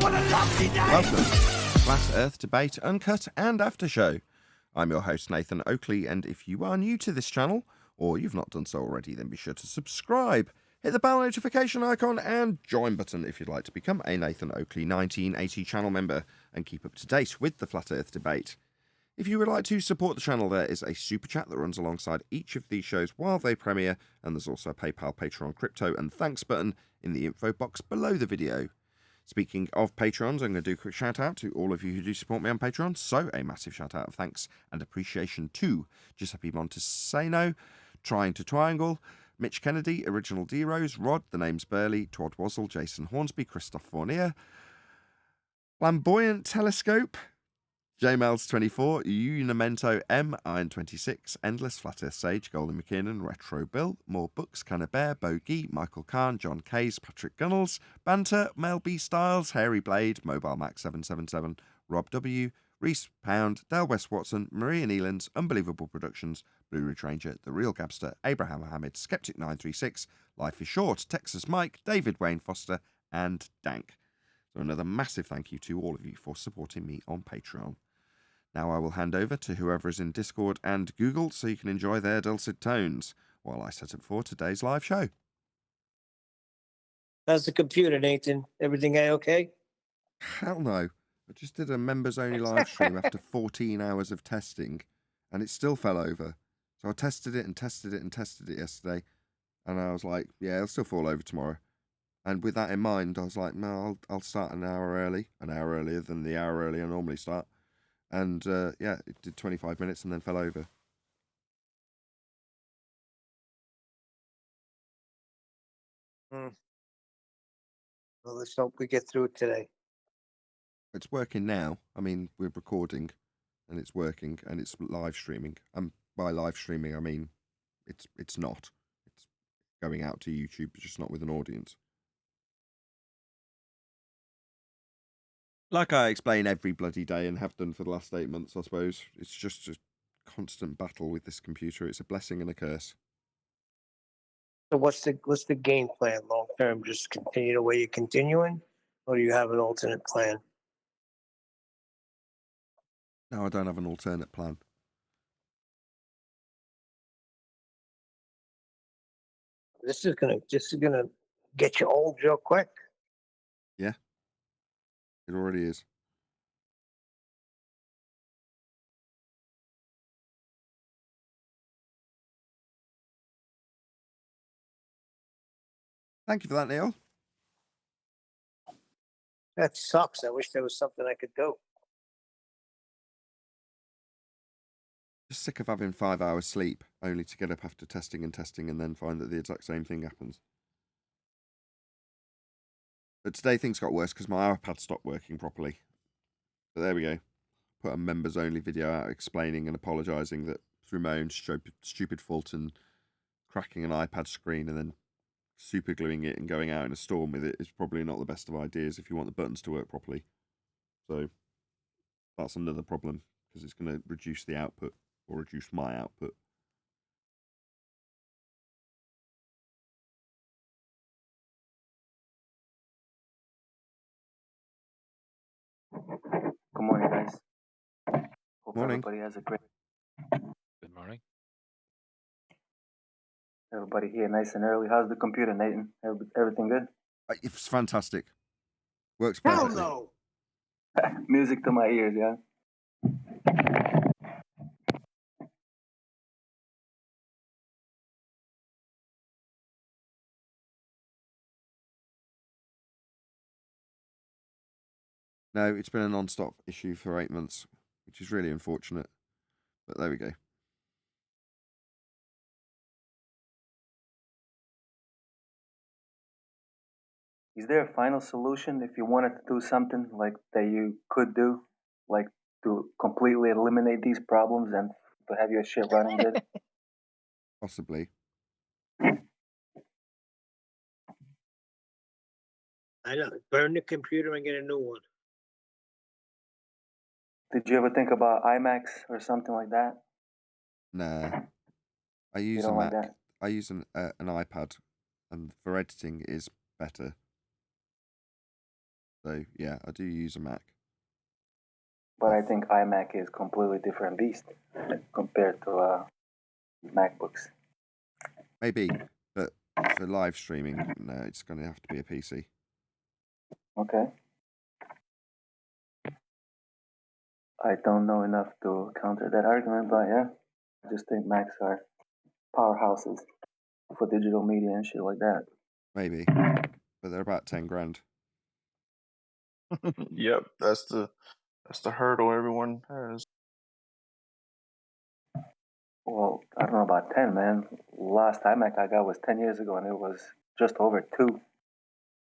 What a lovely day! Welcome to Flat Earth Debate, Uncut and After Show. I'm your host, Nathan Oakley, and if you are new to this channel, or you've not done so already, then be sure to subscribe, hit the bell notification icon, and join button if you'd like to become a Nathan Oakley 1980 channel member and keep up to date with the Flat Earth Debate. If you would like to support the channel, there is a super chat that runs alongside each of these shows while they premiere, and there's also a PayPal, Patreon, crypto, and thanks button in the info box below the video. Speaking of Patrons, I'm going to do a quick shout out to all of you who do support me on Patreon. So a massive shout out of thanks and appreciation to Giuseppe Montesano, Trying to Triangle, Mitch Kennedy, Original D-Rose, Rod, The Name's Burley, Todd Wazzle, Jason Hornsby, Christoph Fournier, Flamboyant Telescope, JMels24, Unimento M, Iron26, Endless, Flat Earth Sage, Golden McKinnon, Retro Bill, More Books, Canna Bear, Bogey, Michael Kahn, John Case, Patrick Gunnels, Banter, Mel B Styles, Hairy Blade, Mobile Max 777, Rob W, Reese Pound, Del West Watson, Maria Nealands, Unbelievable Productions, Blue Ridge Ranger, The Real Gabster, Abraham Mohammed, Skeptic 936, Life is Short, Texas Mike, David Wayne Foster, and Dank. So another massive thank you to all of you for supporting me on Patreon. Now I will hand over to whoever is in Discord and Google so you can enjoy their dulcet tones while I set up for today's live show. How's the computer, Nathan? Everything okay? Hell no. I just did a members only live stream after 14 hours of testing and it still fell over. So I tested it and tested it and tested it yesterday and I was like, yeah, it'll still fall over tomorrow. And with that in mind, I was like, no, I'll start an hour earlier than the hour early I normally start. And yeah, it did 25 minutes and then fell over. Well, let's hope we get through it today. It's working now. I mean, we're recording and it's working and it's live streaming. And by live streaming, I mean, it's not. It's going out to YouTube, but just not with an audience. Like I explain every bloody day and have done for the last 8 months, I suppose. It's just a constant battle with this computer. It's a blessing and a curse. So what's the game plan long term? Just continue the way you're continuing, or do you have an alternate plan? No, I don't have an alternate plan. This is gonna get you old real quick. Yeah, it already is. Thank you for that, Neil. That sucks. I wish there was something I could do. Just sick of having 5 hours sleep, only to get up after testing and then find that the exact same thing happens. But today things got worse because my iPad stopped working properly. But there we go. Put a members only video out explaining and apologising that through my own stupid fault and cracking an iPad screen and then super gluing it and going out in a storm with it is probably not the best of ideas if you want the buttons to work properly. So that's another problem because it's going to reduce the output or reduce my output. Good morning, guys. Hope Morning. everybody has a great. Good morning. Everybody here nice and early. How's the computer, Nathan? Everything good? It's fantastic. Works Hell perfectly. no. Music to my ears, yeah. No, it's been a non-stop issue for 8 months, which is really unfortunate. But there we go. Is there a final solution if you wanted to do something like that you could do, like to completely eliminate these problems and to have your shit running good? Possibly. I know. Burn the computer and get a new one. Did you ever think about iMacs or something like that? Nah. I You use a don't like Mac. that? I use an iPad, and for editing it is better. So yeah, I do use a Mac. But I think iMac is completely different beast compared to MacBooks. Maybe, but for live streaming, no, it's going to have to be a PC. Okay. I don't know enough to counter that argument, but yeah, I just think Macs are powerhouses for digital media and shit like that. Maybe, but they're about 10 grand. Yep, that's the hurdle everyone has. Well, I don't know about 10, man. Last iMac I got was 10 years ago, and it was just over 2.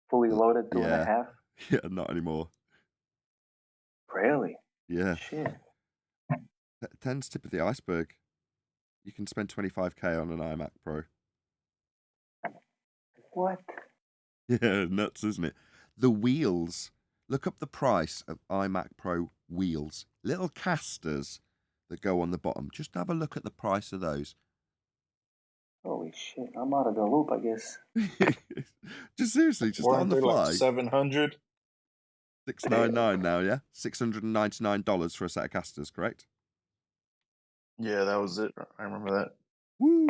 Fully loaded, 2.5. Yeah, not anymore. Really? Yeah. Shit. 10's tip of the iceberg. You can spend 25k on an iMac Pro. What? Yeah, nuts, isn't it? The wheels. Look up the price of iMac Pro wheels. Little casters that go on the bottom. Just have a look at the price of those. Holy shit, I'm out of the loop, I guess. Just seriously, just Weren't on the they fly. like 700? $699 now, yeah? $699 for a set of casters, correct? Yeah, that was it. I remember that. Woo!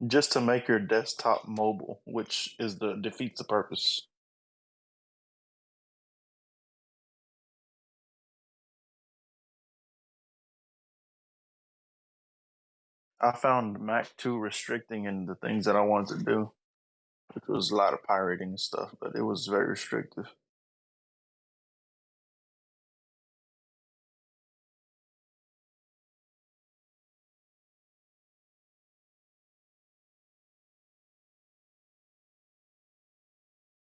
Just to make your desktop mobile, which is defeats the purpose. I found Mac too restricting in the things that I wanted to do, which was a lot of pirating and stuff, but it was very restrictive.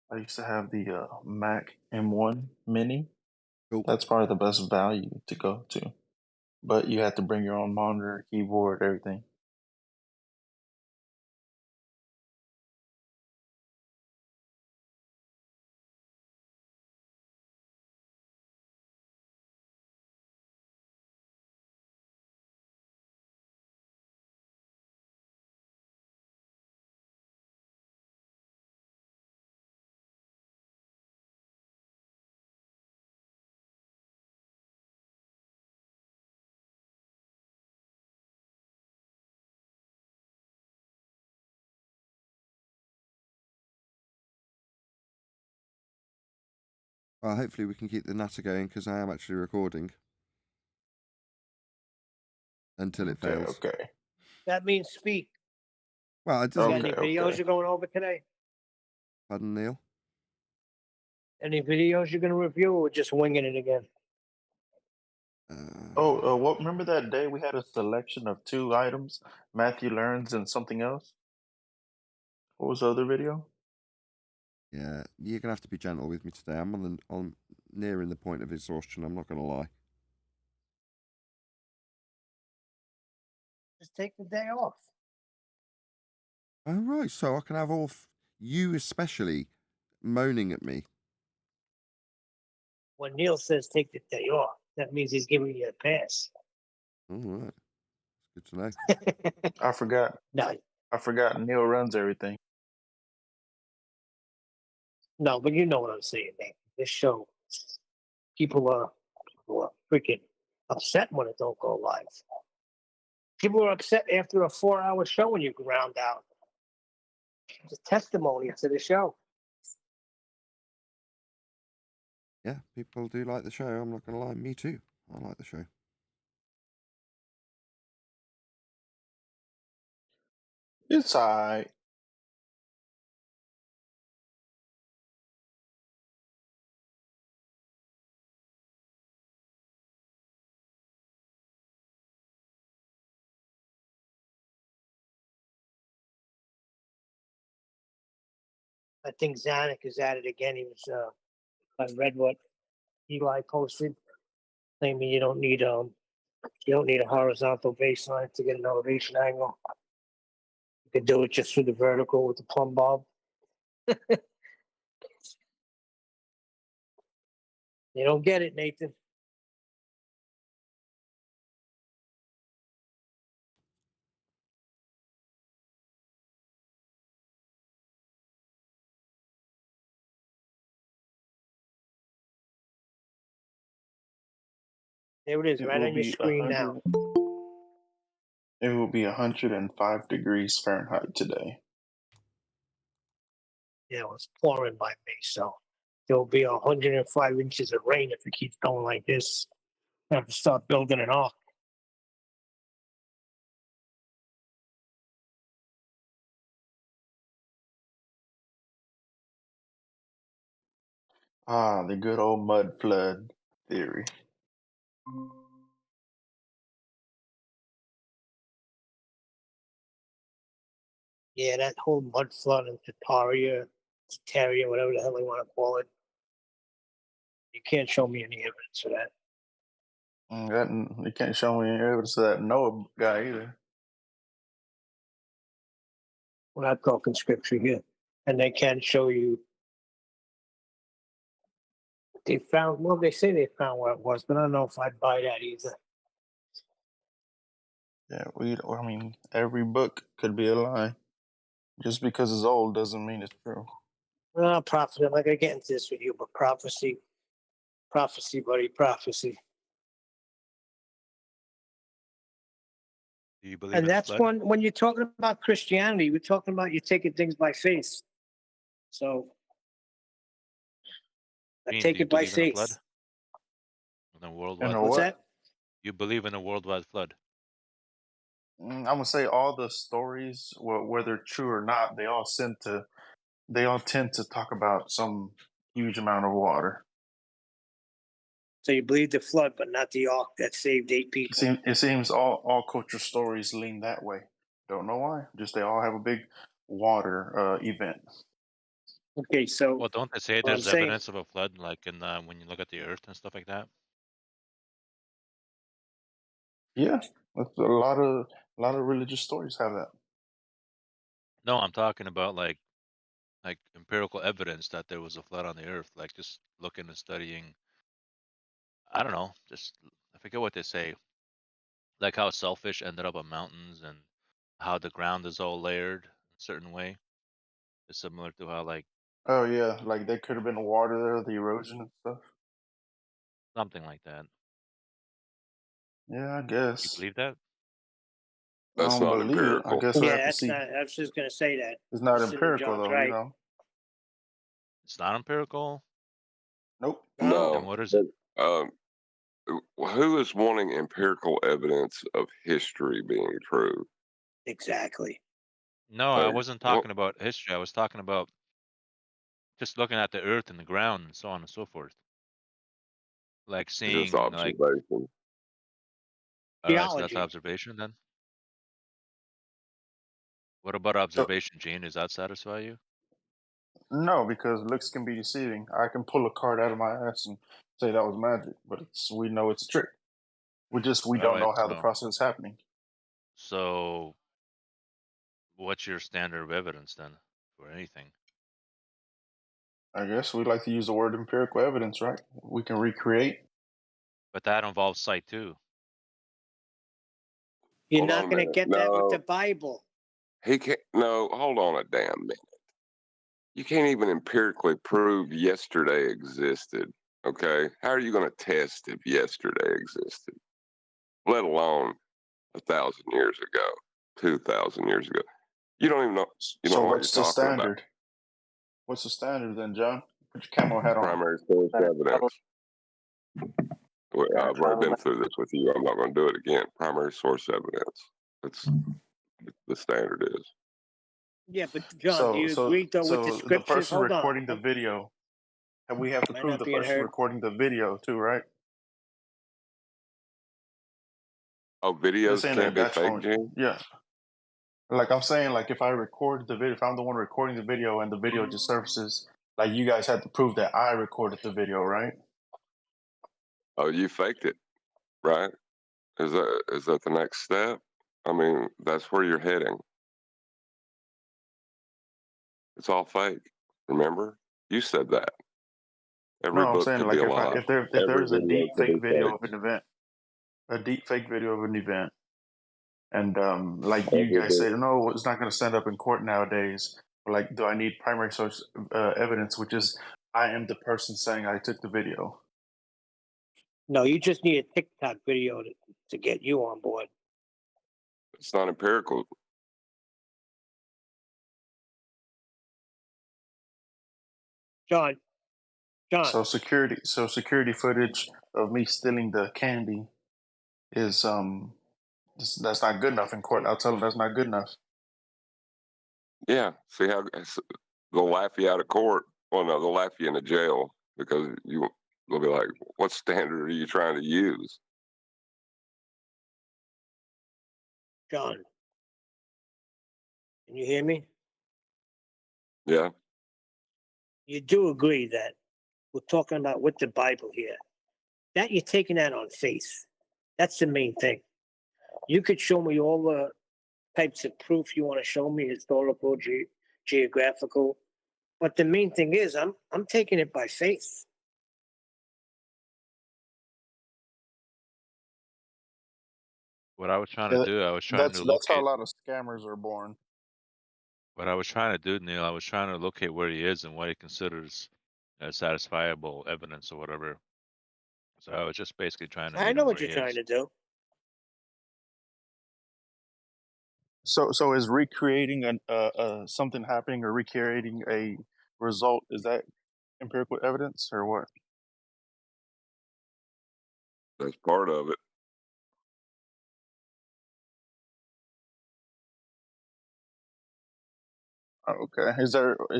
I used to have the Mac M1 Mini. Cool. That's probably the best value to go to. But you have to bring your own monitor, keyboard, everything. Well, hopefully we can keep the natter going because I am actually recording. Until it fails. Okay. That means speak. Well, it You got doesn't. any videos you're going over today? Pardon, Neil? Any videos you're going to review, or just winging it again? What? Remember that day we had a selection of 2 items, Matthew Learns and something else? What was the other video? Yeah, you're gonna have to be gentle with me today. I'm nearing the point of exhaustion. I'm not gonna lie. Just take the day off. Oh right, so I can have you especially moaning at me. When Neil says take the day off, that means he's giving you a pass. All right, good to know. I forgot. No, I forgot Neil runs everything. no, but you know what I'm saying, man. This show, people are freaking upset when it don't go live. People are upset after a 4-hour show when you ground out. It's a testimony to the show. Yeah, people do like the show. I'm not gonna lie. Me too. I like the show. It's alright. I think Zanuck is at it again. He was. I read what Eli posted, claiming you don't need a horizontal baseline to get an elevation angle. You can do it just through the vertical with the plumb bob. You don't get it, Nathan. There it is, It right will on your be screen now. 100. It will be 105 degrees Fahrenheit today. Yeah, it was pouring by me, so there will be 105 inches of rain if it keeps going like this. I have to start building an ark. Ah, the good old mud flood theory. Yeah, that whole mud flood and Tataria, whatever the hell they want to call it. You can't show me any evidence of that. You can't show me any evidence of that Noah guy either. We're not talking scripture here. And they can show you. They found, well, they say they found where it was, but I don't know if I'd buy that either. Yeah, I mean, every book could be a lie. Just because it's old doesn't mean it's true. Well, prophecy, I'm not going to get into this with you, but prophecy, buddy, prophecy. Do you believe And in the that's flood? when you're talking about Christianity, we're talking about you're taking things by faith. So I Gene, take do you it by believe in a flood? faith. In a And worldwide What's flood? that? You believe in a worldwide flood? I'm gonna say all the stories, whether true or not, they all tend to talk about some huge amount of water. So you believe the flood, but not the ark that saved 8 people. It seems all culture stories lean that way. Don't know why. Just they all have a big water event. Okay, so Well, don't they say what I'm there's saying, evidence of a flood, like in when you look at the Earth and stuff like that? Yeah, that's a lot of religious stories have that. No, I'm talking about like empirical evidence that there was a flood on the Earth. Like just looking and studying. I don't know. Just I forget what they say. Like how selfish ended up on mountains and how the ground is all layered in a certain way. It's similar to how like Oh yeah, like there could have been water there, the erosion and stuff. something like that. Yeah, I You guess. believe that? I That's don't not believe it. I empirical. guess I yeah, have to that's see. not, I was just going to say that. It's not Considering empirical John's though, you right. know. It's not empirical. Nope. No, Then No. what is it? But, who is wanting empirical evidence of history being true? exactly. No, I wasn't Well, talking about history. I was talking about just looking at the Earth and the ground and so on and so forth. Like it's just seeing like, observation. all right, so that's Theology. observation then. What about So observation, Gene? Does that satisfy you? no, because looks can be deceiving. I can pull a card out of my ass and say that was magic, but we know it's a trick. We All don't right, know how the process is happening. so what's your standard of evidence then for anything? I guess we like to use the word empirical evidence, right? We can recreate. But that involves sight too. You're Hold on not a going to minute. get that with the No, Bible. he can't. No, hold on a damn minute. You can't even empirically prove yesterday existed. Okay, how are you going to test if yesterday existed? Let alone 1,000 years ago, 2,000 years ago. You don't even know. You So know what you're what's the talking about. standard? What's the standard then, John? Put your camo hat on. Primary source Better travel, evidence. Well, better I've already travel. been through this with you. I'm not going to do it again. Primary source evidence. That's the standard is. Yeah, but John, do you agree though with the So the scriptures? person Hold on. recording the video, and we have to Am I prove not the being person heard? recording the video too, right? Oh, They're videos saying they can't be got your fake, phone. Gene? Yeah. Like I'm saying, like if I record the video, if I'm the one recording the video and the video just surfaces, like you guys had to prove that I recorded the video, right? Oh, you faked it, right? Is that the next step? I mean, that's where you're heading. It's all fake. Remember? You said that. Every No, I'm book saying could be like a lie. if Every there's a video deep could be fake video fake. of an event, a deep fake video of an event, and like you Every guys book. say, no, it's not going to stand up in court nowadays. But like, do I need primary source evidence, which is I am the person saying I took the video? No, you just need a TikTok video to get you on board. It's not empirical. John, So security footage of me stealing the candy is that's not good enough in court. I'll tell them that's not good enough. Yeah. See how they'll laugh you out of court. Well, no, they'll laugh you into jail because they'll be like, "What standard are you trying to use?" John, can you hear me? Yeah. You do agree that we're talking about with the Bible here. That you're taking that on faith. That's the main thing. You could show me all the types of proof you want to show me, historical, geographical. But the main thing is I'm taking it by faith. What I was trying to Yeah, do, I was trying to that's how a locate. lot of scammers are born. What I was trying to do, Neil, I was trying to locate where he is and what he considers as satisfiable evidence or whatever. So I was just basically trying to I meet know him what where he you're trying is. to do. So is recreating something happening or recreating a result, is that empirical evidence or what? That's part of it. Oh, okay. Is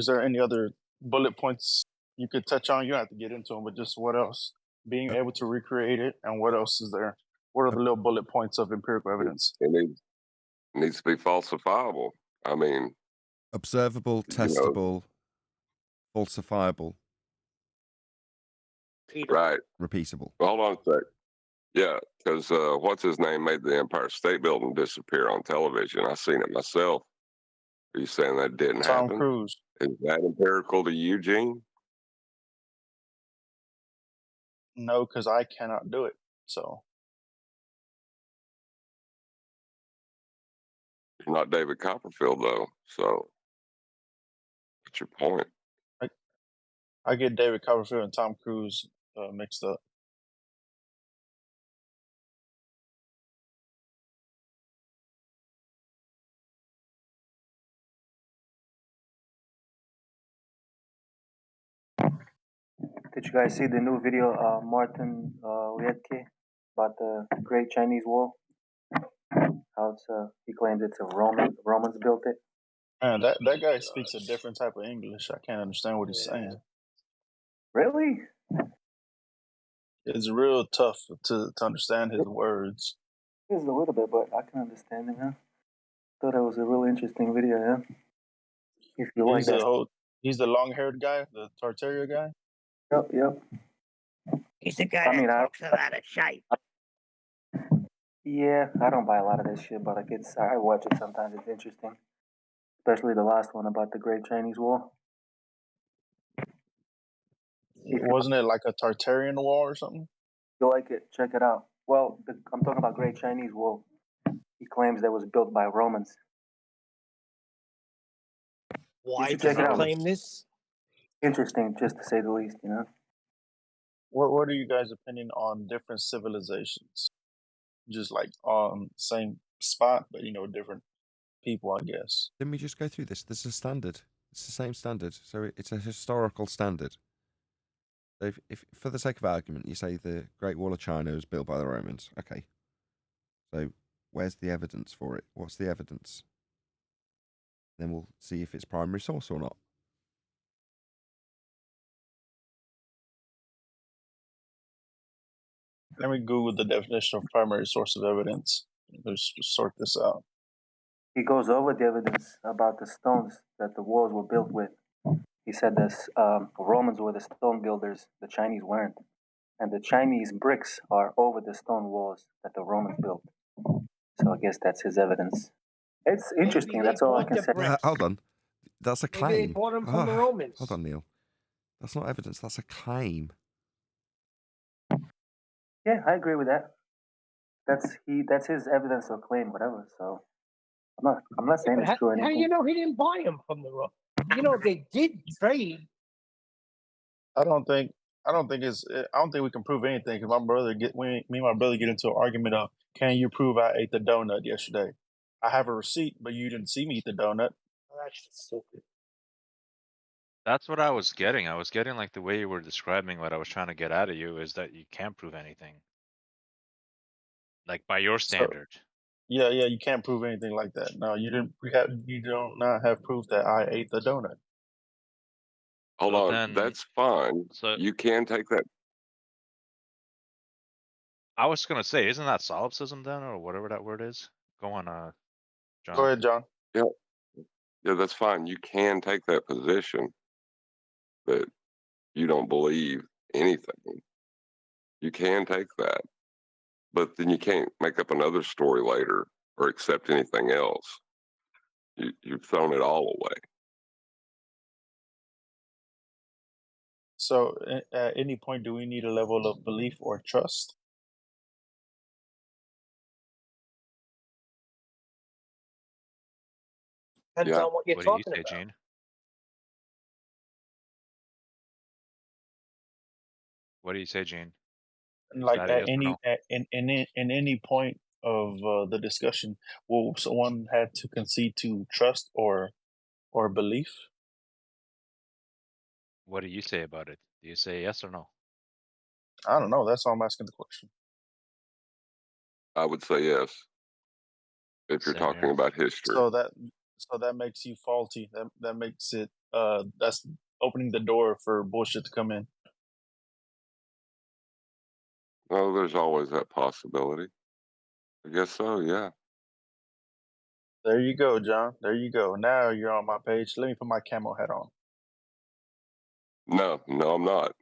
there any other bullet points you could touch on? You don't have to get into them, but just what else? Being able to recreate it, and what else is there? What are the little bullet points of empirical evidence? It needs to be falsifiable. I mean, Observable, you know, testable, falsifiable, right. repeatable. Hold on a sec. Yeah, because what's his name made the Empire State Building disappear on television. I seen it myself. Are you saying that didn't Tom happen? Cruise. Is that empirical to you, Gene? No, because I cannot do it. So You're not David Copperfield, though. So what's your point? I get David Copperfield and Tom Cruise mixed up. Did you guys see the new video, Martin Lietke, about the Great Chinese Wall? How it's he claims it's a Romans built it. Man, that guy speaks a different type of English. I can't understand what he's saying. Really? It's real tough to understand his words. It is a little bit, but I can understand him. Yeah. Thought it was a really interesting video. Yeah. If you like that. He's the long-haired guy, the Tartaria guy. Yep. He's the guy that talks a lot of shite. Yeah, I don't buy a lot of this shit, but I watch it sometimes. It's interesting, especially the last one about the Great Chinese Wall. Wasn't it like a Tartarian wall or something? If you like it, check it out. Well, I'm talking about Great Chinese Wall. He claims that was built by Romans. Why does he claim this? Interesting, just to say the least, you know. What are you guys' opinion on different civilizations? Just like on the same spot, but different people, I guess. Didn't we just go through this? This is a standard. It's the same standard. So it's a historical standard. So if for the sake of argument, you say the Great Wall of China was built by the Romans. Okay. So where's the evidence for it? What's the evidence? Then we'll see if it's primary source or not. Let me Google the definition of primary source of evidence. Let's sort this out. He goes over the evidence about the stones that the walls were built with. He said this Romans were the stone builders, the Chinese weren't. And the Chinese bricks are over the stone walls that the Romans built. So I guess that's his evidence. It's interesting. That's all I can say. Hold on. That's a claim. Maybe they bought them from the Romans. Hold on, Neil. That's not evidence. That's a claim. Yeah, I agree with that. That's his evidence or claim, whatever. So I'm not saying it's true or anything. How do you know he didn't buy them from the Romans? They did trade. I don't think I don't think it's. I don't think we can prove anything. Cause me and my brother get into an argument of, can you prove I ate the donut yesterday? I have a receipt, but you didn't see me eat the donut. Well, that's just stupid. That's what I was getting. I was getting like the way you were describing what I was trying to get out of you is that you can't prove anything. Like by your So standard. yeah, you can't prove anything like that. No, you didn't. You don't not have proof that I ate the donut. Hold So on, then, that's fine. so You can take that. I was gonna say, isn't that solipsism then, or whatever that word is? Go on, Go John. ahead, John. Yeah, yeah, that's fine. You can take that position that you don't believe anything. You can take that, but then you can't make up another story later or accept anything else. You've thrown it all away. So at any point, do we need a level of belief or trust? Depends Yeah. on what you're What do you talking say, about. Gene? What do you say, Gene? And Is like that a at yes or any no? in any point of the discussion, will someone had to concede to trust or belief? What do you say about it? Do you say yes or no? I don't know. That's why I'm asking the question. I would say yes if you're Same talking here. about history. So that makes you faulty. That makes it that's opening the door for bullshit to come in. Oh, there's always that possibility. I guess so, yeah. There you go, John. There you go. Now you're on my page. Let me put my camo hat on. No, I'm not.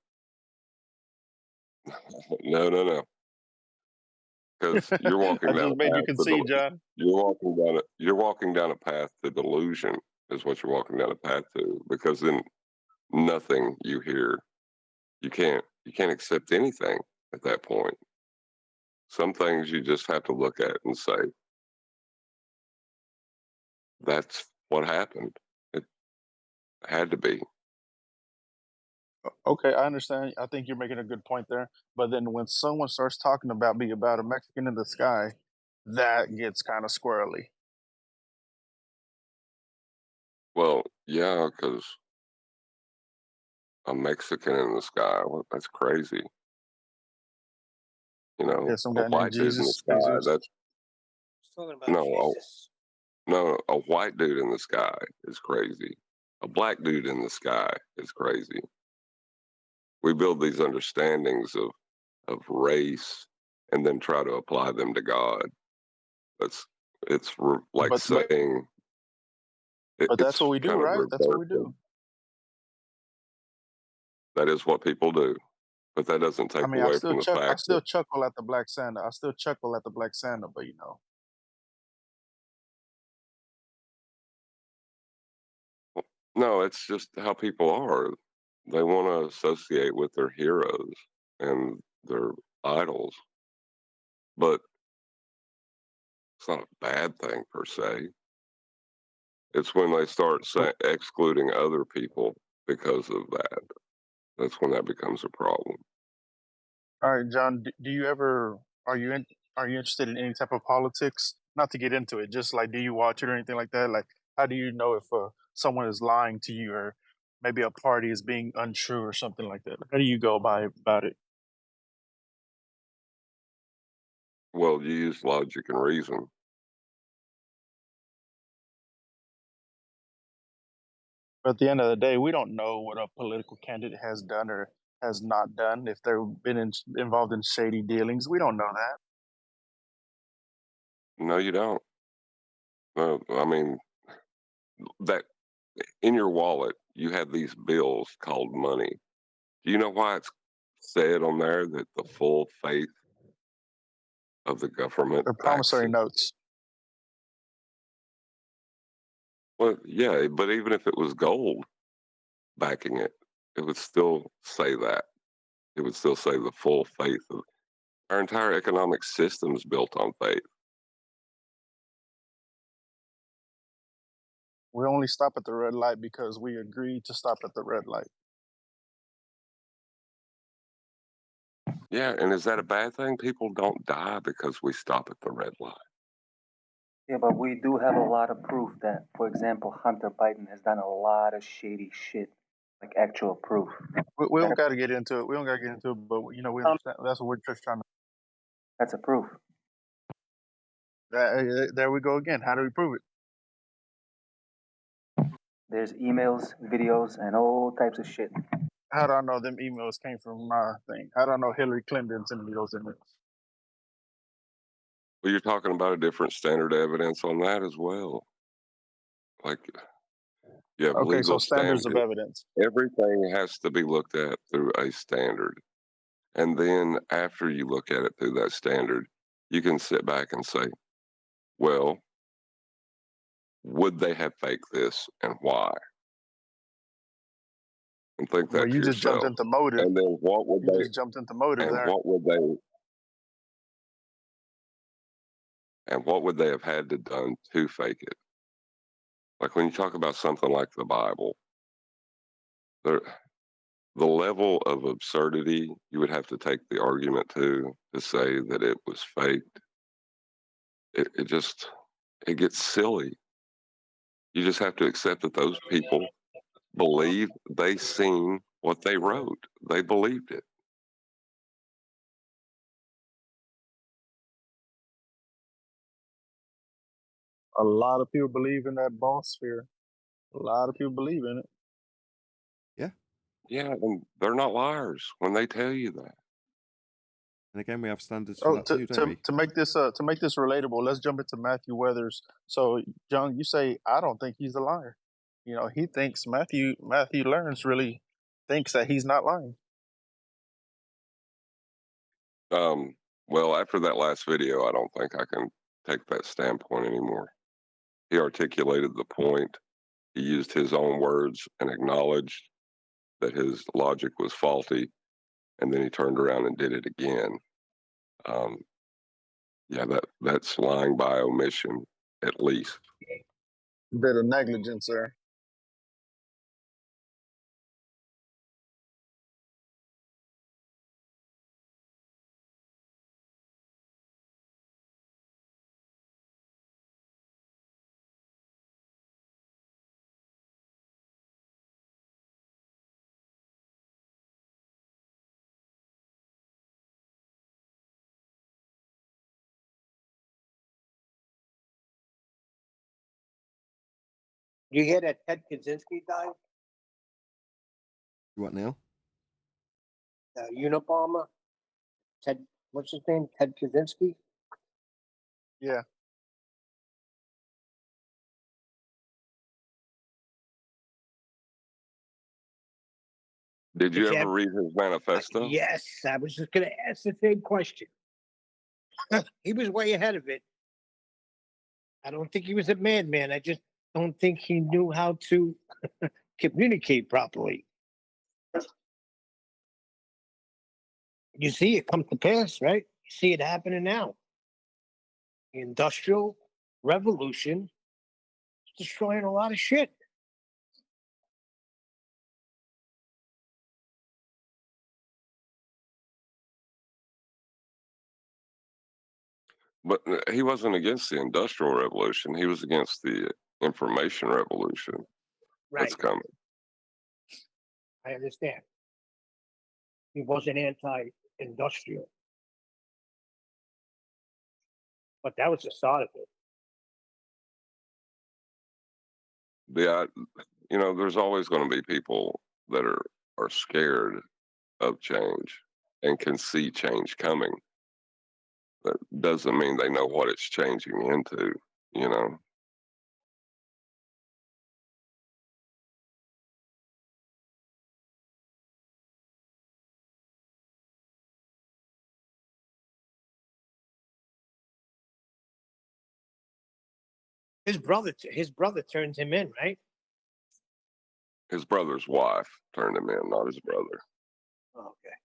No. Because you're I walking down just a made you path concede, John. you're walking down a path to delusion is what you're walking down a path to. Because then nothing you hear, you can't accept anything at that point. Some things you just have to look at and say, that's what happened. It had to be. Okay, I understand. I think you're making a good point there. But then when someone starts talking about being about a Mexican in the sky, that gets kind of squirrely. Well, yeah, because a Mexican in the sky, well, that's crazy. You know, Yeah, some a guy named white dude in the Jesus, sky, Jesus. that's He's talking about no, Jesus. no, a white dude in the sky is crazy. A black dude in the sky is crazy. We build these understandings of race and then try to apply them to God. That's like But saying but that's it's what we do, kind of right? That's what we reversing. do. That is what people do, but that doesn't I take mean, away from the I fact still that chuckle at the Black Santa. I still chuckle at the Black Santa, but you know. no, it's just how people are. They want to associate with their heroes and their idols, but it's not a bad thing per se. It's when they start excluding other people because of that. That's when that becomes a problem. All right, John. Do you ever are you in, are you interested in any type of politics? Not to get into it, just like do you watch it or anything like that? Like, how do you know if someone is lying to you or maybe a party is being untrue or something like that? How do you go about it? Well, you use logic and reason. But at the end of the day, we don't know what a political candidate has done or has not done. If they've been involved in shady dealings, we don't know that. No, you don't. No, I mean, that in your wallet, you have these bills called money. Do you know why it's said on there that the full faith of the government They're backs promissory it? notes. Well, yeah, but even if it was gold backing it, it would still say that. It would still say the full faith of our entire economic system is built on faith. We only stop at the red light because we agreed to stop at the red light. Yeah, and is that a bad thing? People don't die because we stop at the red light. Yeah, but we do have a lot of proof that, for example, Hunter Biden has done a lot of shady shit, like actual proof. We don't got to get into it. We don't got to get into it, but we understand. That's what we're just trying to. That's a proof. There we go again. How do we prove it? There's emails, videos, and all types of shit. How do I know them emails came from my thing? How do I know Hillary Clinton sent me those emails? Well, you're talking about a different standard of evidence on that as well. Like you have Okay, so legal standards of evidence. Everything has to be looked at through a standard. And then after you look at it through that standard, you can sit back and say, well, would they have faked this and why? And think that Well, to you just jumped yourself. into motive. And then what would You just jumped into motive there. what would they have had to done to fake it? Like when you talk about something like the Bible, the level of absurdity you would have to take the argument to say that it was faked, it gets silly. You just have to accept that those people believe they seen what they wrote. They believed it. A lot of people believe in that boss sphere. A lot of people believe in it. Yeah. Yeah, and they're not liars when they tell you that. And again, we have standards for that too, don't we? To make this relatable, let's jump into Matthew Weathers. So, John, you say I don't think he's a liar. You know, he thinks Matthew Learns really thinks that he's not lying. Well, after that last video, I don't think I can take that standpoint anymore. He articulated the point. He used his own words and acknowledged that his logic was faulty, and then he turned around and did it again. Yeah, that's lying by omission, at least. Bit of negligence there. You hear that Ted Kaczynski died? What now? Unabomber? Ted, what's his name? Ted Kaczynski? Yeah. Did you ever read his manifesto? Yes, I was just going to ask the same question. He was way ahead of it. I don't think he was a madman. I just don't think he knew how to communicate properly. You see it come to pass, right? You see it happening now. The Industrial Revolution is destroying a lot of shit. But he wasn't against the Industrial Revolution. He was against the Information Revolution that's coming. I understand. He wasn't anti-industrial. But that was the start of it. Yeah, there's always going to be people that are scared of change and can see change coming. That doesn't mean they know what it's changing into, you know. His brother turned him in, right? His brother's wife turned him in, not his brother. Okay.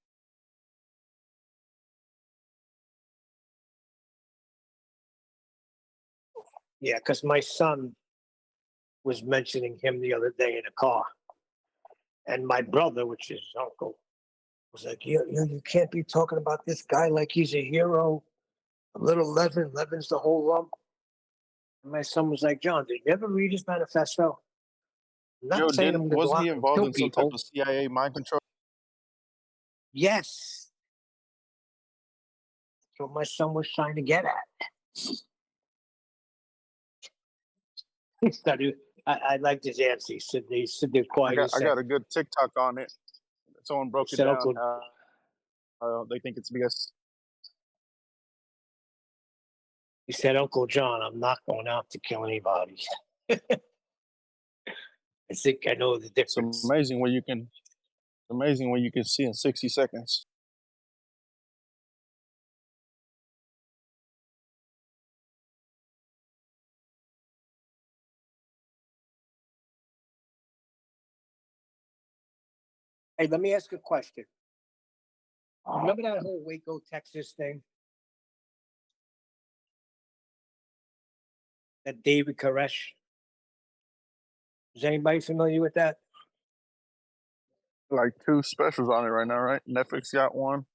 Yeah, because my son was mentioning him the other day in a car. And my brother, which is his uncle, was like, you can't be talking about this guy like he's a hero. A little Levin, Levin's the whole lump. And my son was like, John, did you ever read his manifesto? I'm not Yo, saying didn't I'm going to go wasn't out he and involved kill in some type people. of CIA mind control? Yes. That's what my son was trying to get at. He studied. I liked his answer. He said they stood there quiet. I got a good TikTok on it. Someone broke it said, down. Uncle, They think it's BS. he said, Uncle John, I'm not going out to kill anybody. I think I know the It's difference. amazing what you can. Amazing what you can see in 60 seconds. Hey, let me ask a question. Remember that whole Waco, Texas thing? That David Koresh? Is anybody familiar with that? Like 2 specials on it right now, right? Netflix got one.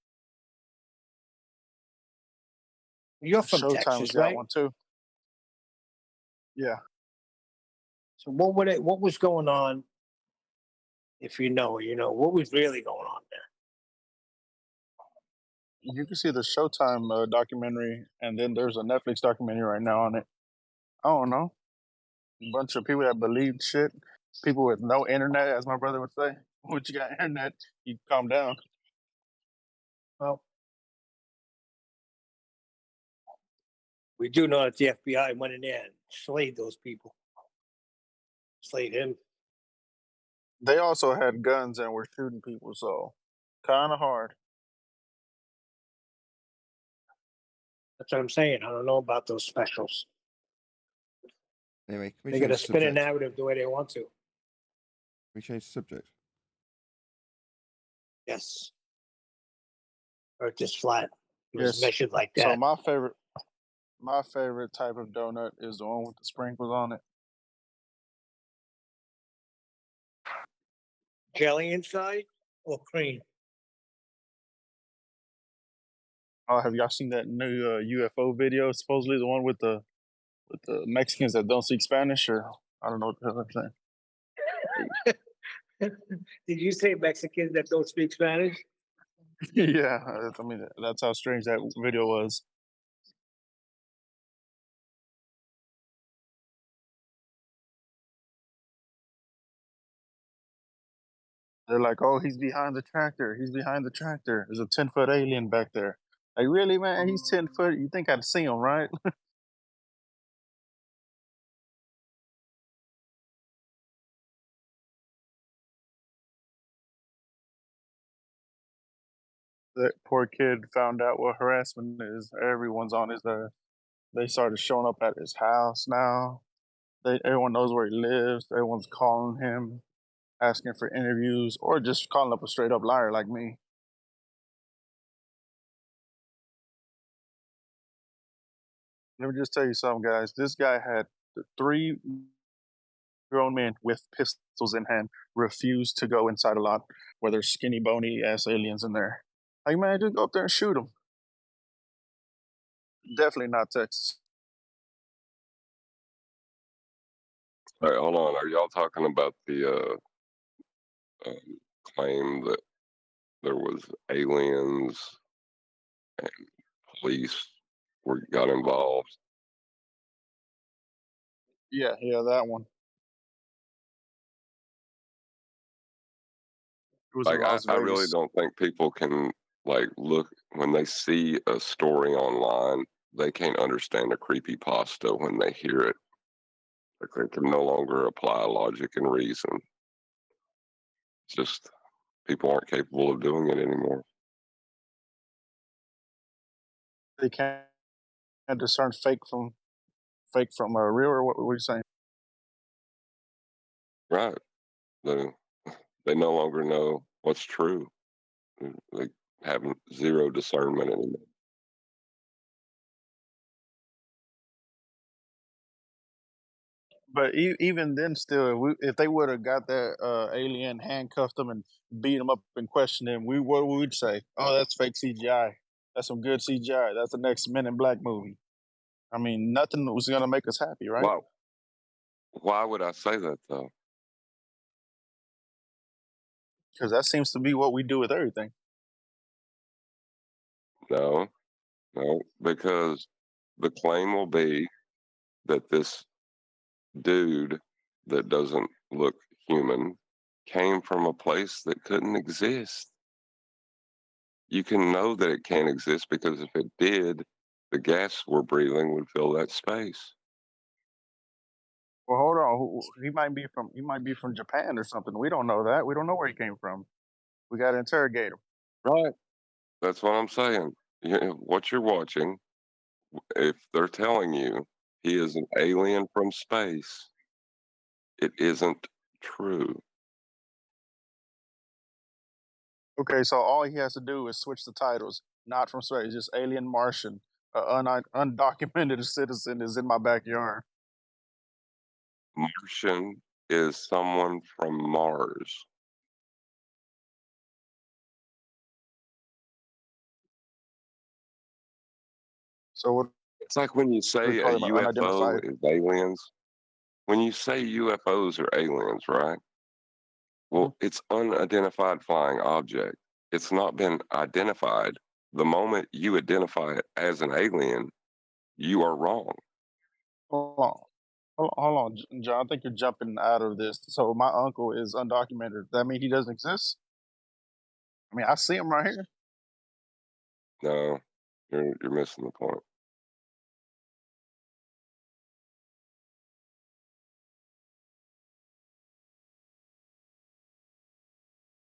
You're from Showtime's Texas, got right? one too. Yeah. So what was going on? If you know, what was really going on there? You can see the Showtime documentary, and then there's a Netflix documentary right now on it. I don't know. A bunch of people that believe shit. People with no internet, as my brother would say. Once you got internet, you calm down. Well, we do know that the FBI went in there and slayed those people. Slayed him. They also had guns and were shooting people, so kind of hard. That's what I'm saying. I don't know about those specials. Anyway, can we They're change going to the spin a subject? narrative the way they want to. Can we change the subject? Yes. Earth is flat. It was Yes. measured like So that. my favorite type of donut is the one with the sprinkles on it. Jelly inside or cream? Oh, have y'all seen that new UFO video? Supposedly the one with the Mexicans that don't speak Spanish, or I don't know what the hell I'm saying. Did you say Mexicans that don't speak Spanish? Yeah, I mean that's how strange that video was. They're like, "Oh, he's behind the tractor. He's behind the tractor. There's a 10-foot alien back there." Like, really, man? He's 10 foot. You think I'd see him, right? That poor kid found out what harassment is. Everyone's on his They started showing up at his house now. Everyone knows where he lives. Everyone's calling him, asking for interviews, or just calling up a straight up liar like me. Let me just tell you something, guys. This guy had 3 grown men with pistols in hand refuse to go inside a lot where there's skinny, bony ass aliens in there. Like, man, just go up there and shoot them. Definitely not Texas. All right, hold on. Are y'all talking about the claim that there was aliens and police got involved? Yeah, that one. It was in Like, Las I really Vegas. don't think people can like look when they see a story online. They can't understand a creepypasta when they hear it. Like, they can no longer apply logic and reason. It's just people aren't capable of doing it anymore. They can't discern fake from real, or what were you saying? Right. They no longer know what's true. They have zero discernment anymore. But even then, still, if they would have got that alien, handcuffed them, and beat him up and questioned him, what we would say? Oh, that's fake CGI. That's some good CGI. That's the next Men in Black movie. I mean, nothing was gonna make us happy, right? Why would I say that though? Because that seems to be what we do with everything. No, no, because the claim will be that this dude that doesn't look human came from a place that couldn't exist. You can know that it can't exist because if it did, the gas we're breathing would fill that space. Well, hold on. He might be from Japan or something. We don't know that. We don't know where he came from. We got to interrogate him. Right. That's what I'm saying. What you're watching, if they're telling you he is an alien from space, it isn't true. Okay, so all he has to do is switch the titles. Not from space, just alien Martian. Undocumented citizen is in my backyard. Martian is someone from Mars. So what It's like when you do we say a call him? An UFO unidentified? is aliens. When you say UFOs are aliens, right? Mhm. Well, it's unidentified flying object. It's not been identified. The moment you identify it as an alien, you are wrong. Hold on. Hold on, John. I think you're jumping out of this. So my uncle is undocumented. That mean he doesn't exist? I mean, I see him right here. No, you're missing the point.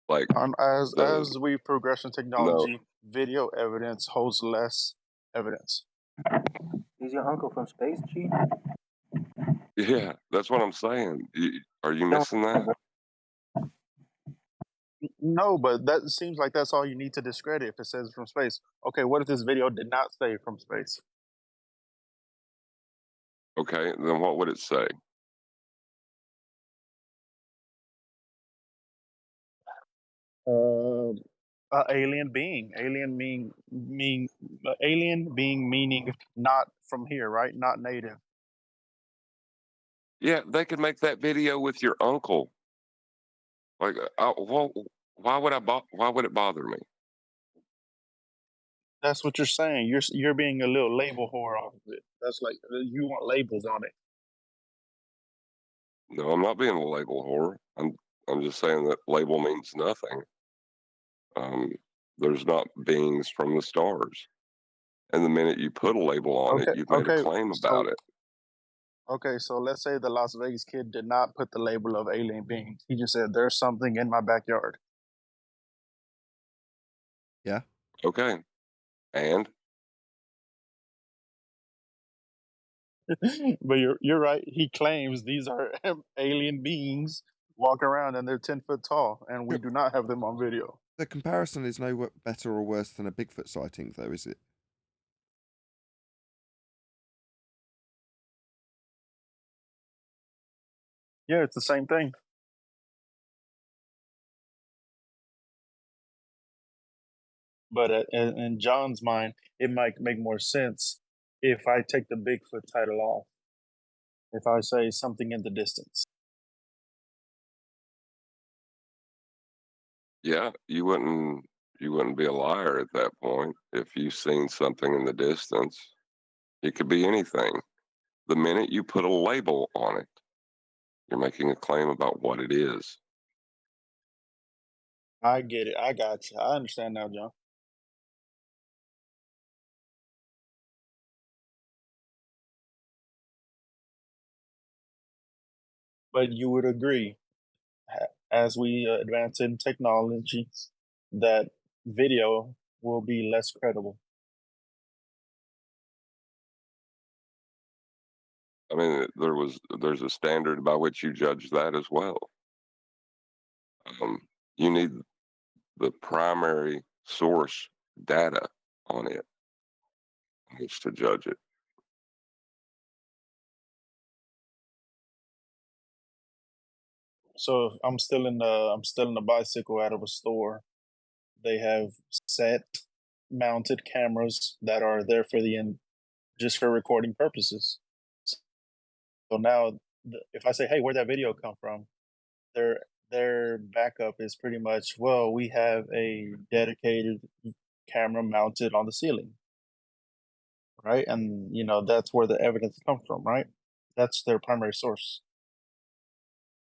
Like As the we progress in no, technology, video evidence holds less evidence. Is your uncle from space, G? yeah, that's what I'm saying. Are you missing that? No, but that seems like that's all you need to discredit if it says from space. Okay, what if this video did not say from space? Okay, then what would it say? Uh, alien being meaning not from here, right? Not native. Yeah, they could make that video with your uncle. Like, well, why would it bother me? That's what you're saying. You're being a little label whore off of it. That's like you want labels on it. No, I'm not being a label whore. I'm just saying that label means nothing. Um, there's not beings from the stars, and the minute you put a label on it, Okay, you've made a okay. claim about So it. so let's say the Las Vegas kid did not put the label of alien beings. He just said there's something in my backyard. Yeah. Okay, and But you're right. He claims these are alien beings walking around and they're 10 foot tall, and we Yep. do not have them on video. The comparison is no better or worse than a Bigfoot sighting, though, is it? Yeah, it's the same thing. But in John's mind, it might make more sense if I take the Bigfoot title off. If I say something in the distance. yeah, you wouldn't be a liar at that point if you've seen something in the distance. It could be anything. The minute you put a label on it, you're making a claim about what it is. I get it. I got you. I understand now, John. But you would agree, as we advance in technology, that video will be less credible. I mean, there's a standard by which you judge that as well. You need the primary source data on it on which to judge it. So if I'm stealing a bicycle out of a store. They have set mounted cameras that are there for just for recording purposes. So now, if I say, "Hey, where'd that video come from?" Their backup is pretty much, well, we have a dedicated camera mounted on the ceiling, right? And that's where the evidence comes from, right? That's their primary source.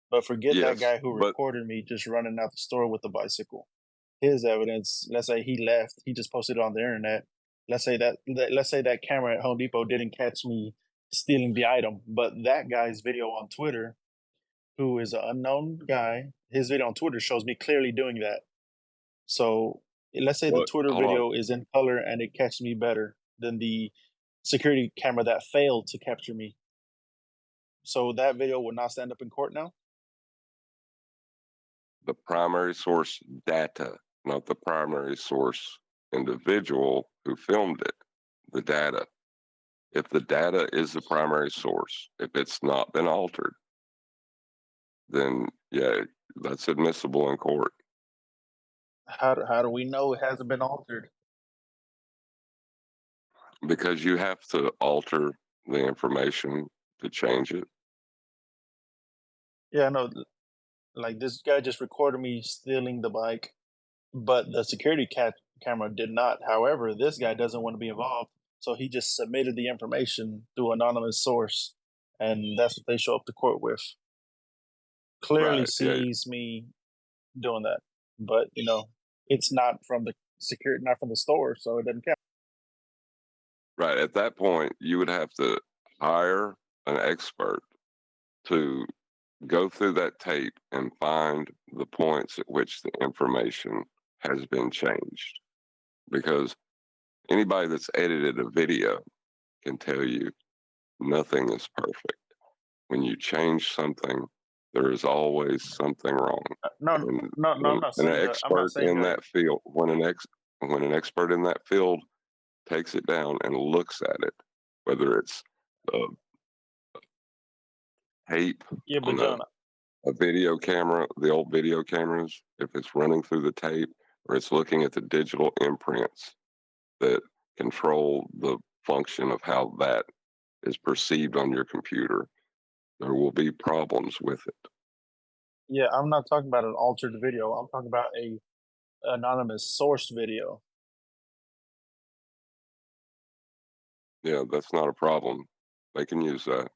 But forget that Yes, guy who but recorded me just running out the store with the bicycle. His evidence, let's say he left, he just posted it on the internet. Let's say that camera at Home Depot didn't catch me stealing the item, but that guy's video on Twitter, who is an unknown guy, his video on Twitter shows me clearly doing that. So let's say the what? Twitter Hold on. video is in color and it catches me better than the security camera that failed to capture me. So that video will not stand up in court now. The primary source data, not the primary source individual who filmed it. The data. If the data is the primary source, if it's not been altered, then yeah, that's admissible in court. How do we know it hasn't been altered? Because you have to alter the information to change it. Yeah, no, like this guy just recorded me stealing the bike, but the security camera did not. However, this guy doesn't want to be involved, so he just submitted the information through anonymous source, and that's what they show up to court with. Clearly Right. Yeah. sees me doing that, but it's not from the security, not from the store, so it doesn't count. Right. At that point, you would have to hire an expert to go through that tape and find the points at which the information has been changed. Because anybody that's edited a video can tell you nothing is perfect. When you change something, there is always something wrong. No, And no, no, when I'm not an saying that. I'm not expert saying in that. that field, when an expert in that field takes it down and looks at it, whether it's a tape Yeah, but on John, a video camera, the old video cameras, if it's running through the tape or it's looking at the digital imprints that control the function of how that is perceived on your computer, there will be problems with it. yeah, I'm not talking about an altered video. I'm talking about a anonymous sourced video. Yeah, that's not a problem. They can use that.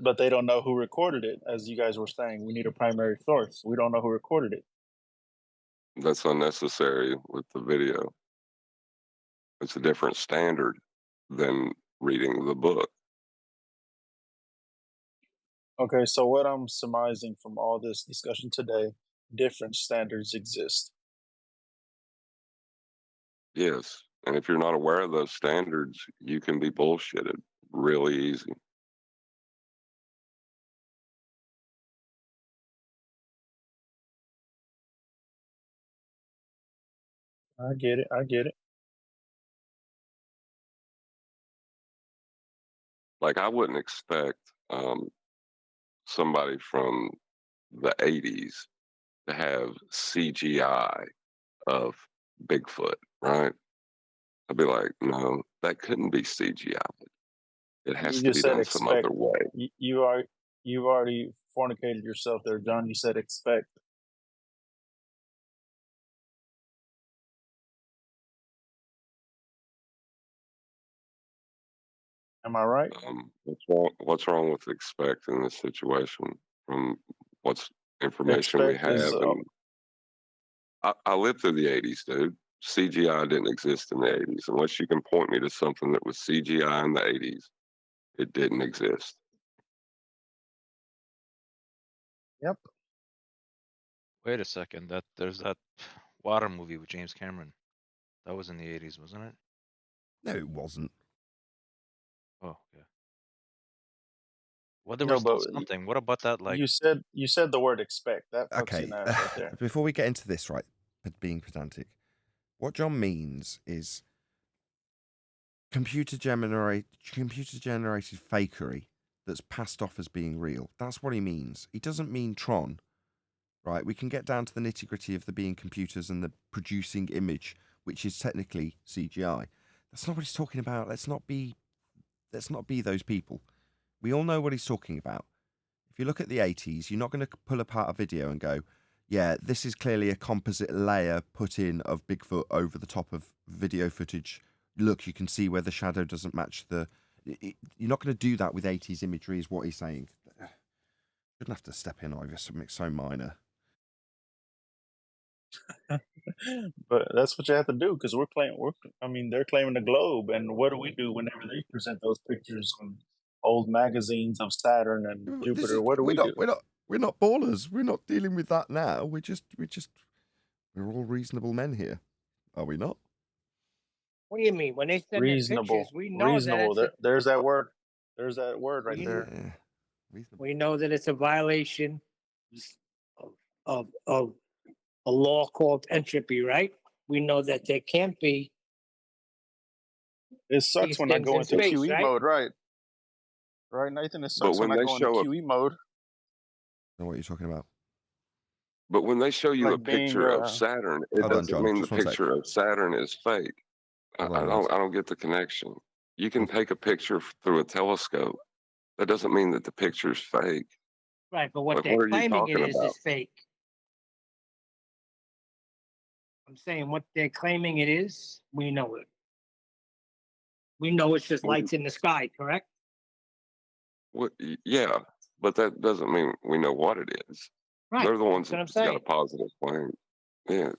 But they don't know who recorded it, as you guys were saying. We need a primary source. We don't know who recorded it. That's unnecessary with the video. It's a different standard than reading the book. Okay, so what I'm surmising from all this discussion today, different standards exist. Yes. And if you're not aware of those standards, you can be bullshitted really easy. I get it. I get it. Like, I wouldn't expect somebody from the 80s to have CGI of Bigfoot, right? I'd be like, no, that couldn't be CGI. It has You to just be said done some expect. other way. You've already fornicated yourself there, John. You said expect. Am I right? What's wrong with expect in this situation from what's information we Expect is have? And I lived through the 80s, dude. CGI didn't exist in the 80s. Unless you can point me to something that was CGI in the 80s, it didn't exist. yep. Wait a second. There's that water movie with James Cameron. That was in the 80s, wasn't it? No, it wasn't. Oh, yeah. Well, there No, was still but something. What about that? Like, you said the word expect. That fucks Okay, your ass right there. before we get into this, right, being pedantic, what John means is computer generated fakery that's passed off as being real. That's what he means. He doesn't mean Tron, right? We can get down to the nitty gritty of the being computers and the producing image, which is technically CGI. That's not what he's talking about. Let's not be those people. We all know what he's talking about. If you look at the 80s, you're not going to pull apart a video and go, yeah, this is clearly a composite layer put in of Bigfoot over the top of video footage. Look, you can see where the shadow doesn't match the... You're not going to do that with 80s imagery, is what he's saying. Shouldn't have to step in over something so minor. But that's what you have to do because they're claiming the globe, and what do we do whenever they present those pictures on old magazines of Saturn and Jupiter? What do we do? We're not ballers. We're not dealing with that now. We're all reasonable men here, are we not? What do you mean? When they send their Reasonable, pictures, we know reasonable. that There's that word. There's that word right We- there. Yeah, reasonable. we know that it's a violation of a law called entropy, right? We know that there can't be. It sucks these when I things go in into space, QE right? mode, right? Right, Nathan. It sucks when when I they go into show up- QE mode. I know what you're talking about. But when they show you Like a picture being, of Saturn, it Hold on, doesn't John, mean the just one sec. picture of Saturn is fake. I Hold on, don't get the connection. You can take a picture through a telescope. That doesn't mean that the picture's fake. Right, but what Like, they're what are you claiming it talking is about? fake. I'm saying what they're claiming it is, we know it. We know it's just lights in the sky, correct? Yeah, but that doesn't mean we know what it is. Right. They're the ones that's what I'm that got saying. a positive claim. Yeah,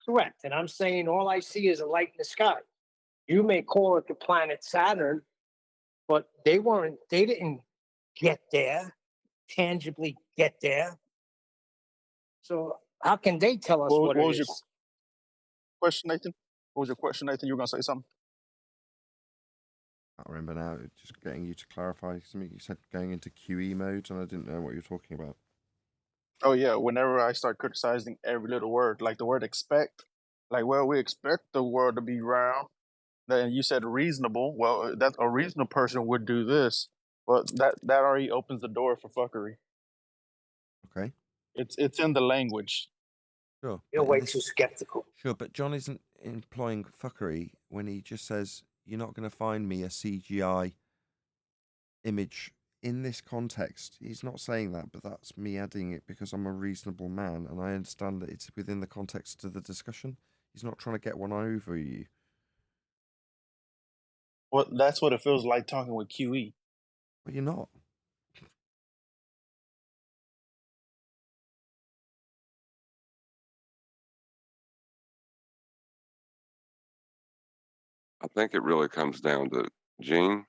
Correct. And I'm saying all I see is a light in the sky. You may call it the planet Saturn, but they didn't get there, tangibly get there. So how can they tell us what what was it your is? question, Nathan? What was your question, Nathan? You were gonna say something? I can't remember now. Just getting you to clarify something. You said going into QE mode, and I didn't know what you were talking about. Oh yeah. Whenever I start criticizing every little word, like the word expect, like well, we expect the world to be round. Then you said reasonable. Well, that a reasonable person would do this. Well, that already opens the door for fuckery. Okay, It's in the language. sure. You're but way this- too skeptical. Sure, but John isn't employing fuckery when he just says, you're not going to find me a CGI image in this context. He's not saying that, but that's me adding it because I'm a reasonable man and I understand that it's within the context of the discussion. He's not trying to get one over you. Well, that's what it feels like talking with QE. But you're not. I think it really comes down to, Gene,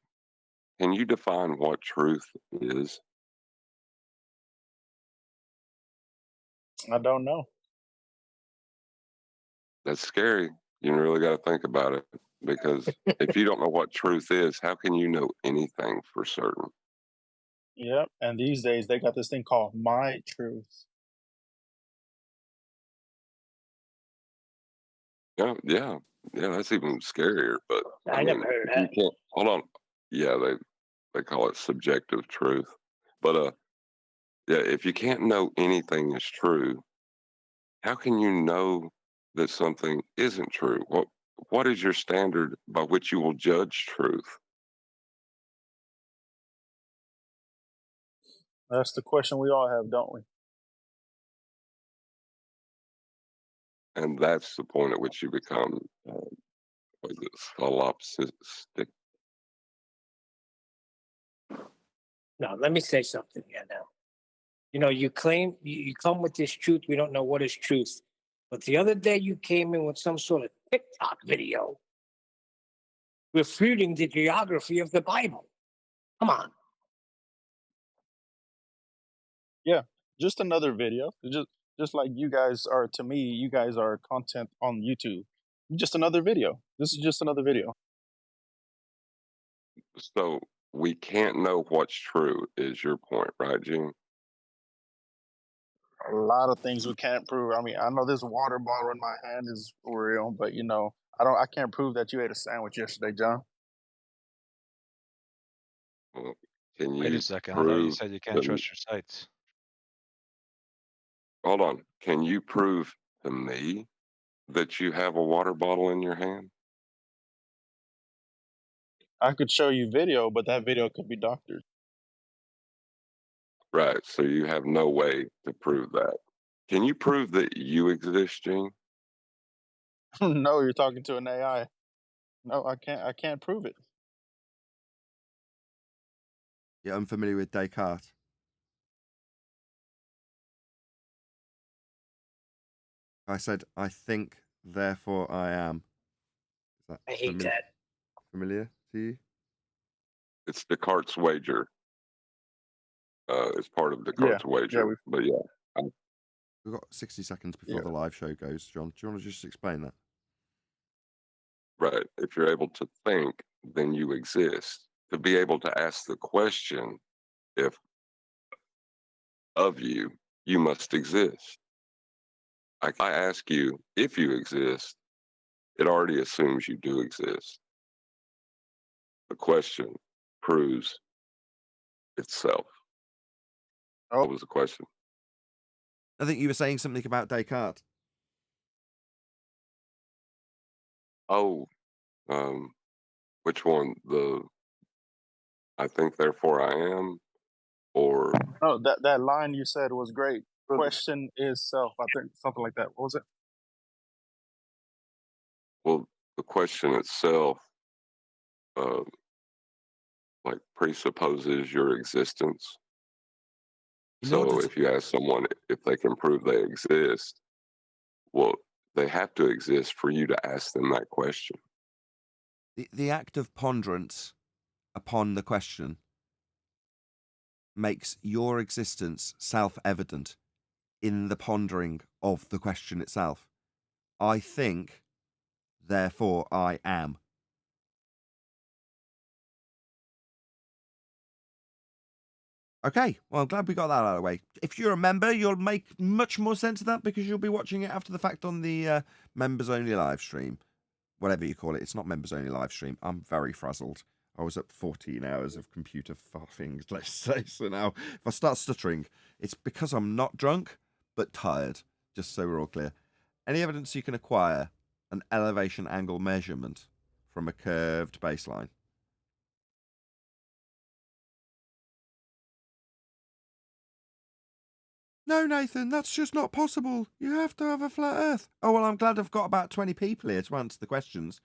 can you define what truth is? I don't know. That's scary. You really got to think about it because if you don't know what truth is, how can you know anything for certain? Yep. And these days they got this thing called my truth. Yeah, that's even scarier. But I never heard if you that. can't hold on. Yeah, they call it subjective truth. But yeah, if you can't know anything is true, how can you know that something isn't true? What is your standard by which you will judge truth? That's the question we all have, don't we? And that's the point at which you become what is it, solipsistic. No, let me say something here now. You know, you claim you come with this truth. We don't know what is truth. But the other day you came in with some sort of TikTok video refuting the geography of the Bible. Come on. Just another video. Just like you guys are to me, you guys are content on YouTube. Just another video. This is just another video. So we can't know what's true, is your point, right, Gene? A lot of things we can't prove. I mean, I know this water bottle in my hand is real, but I can't prove that you ate a sandwich yesterday, John. Well, Can Wait a you second. I thought you prove said you can't to trust your sites. hold on? Can you prove to me that you have a water bottle in your hand? I could show you video, but that video could be doctored. Right. So you have no way to prove that. Can you prove that you exist, Gene? No, you're talking to an AI. No, I can't. I can't prove it. You're unfamiliar with Descartes. I said, I think, therefore I am. Is that I hate that. familiar to you? It's Descartes' wager. It's part of Yeah, Descartes' yeah, wager. But yeah, We've got 60 seconds before yeah. the live show goes, John. Do you want to just explain that? right. If you're able to think, then you exist. To be able to ask the question, if of you, you must exist. I ask you if you exist, it already assumes you do exist. The question proves itself. Oh, What was the question? I think you were saying something about Descartes. Oh, which one? I think, therefore I am, or no, that line you said was great. Question is self. I think something like that. What was it? well, the question itself, uh, like presupposes your existence. In order So to, if you ask someone if they can prove they exist, well, they have to exist for you to ask them that question. the act of ponderance upon the question makes your existence self-evident in the pondering of the question itself. I think, therefore I am. Okay, well, I'm glad we got that out of the way. If you're a member, you'll make much more sense of that because you'll be watching it after the fact on the members-only live stream. Whatever you call it. It's not members-only live stream. I'm very frazzled. I was up 14 hours of computer faffing, let's say. So now, if I start stuttering, it's because I'm not drunk, but tired. Just so we're all clear. Any evidence you can acquire an elevation angle measurement from a curved baseline? No, Nathan, that's just not possible. You have to have a flat Earth. Oh, well, I'm glad I've got about 20 people here to answer the questions.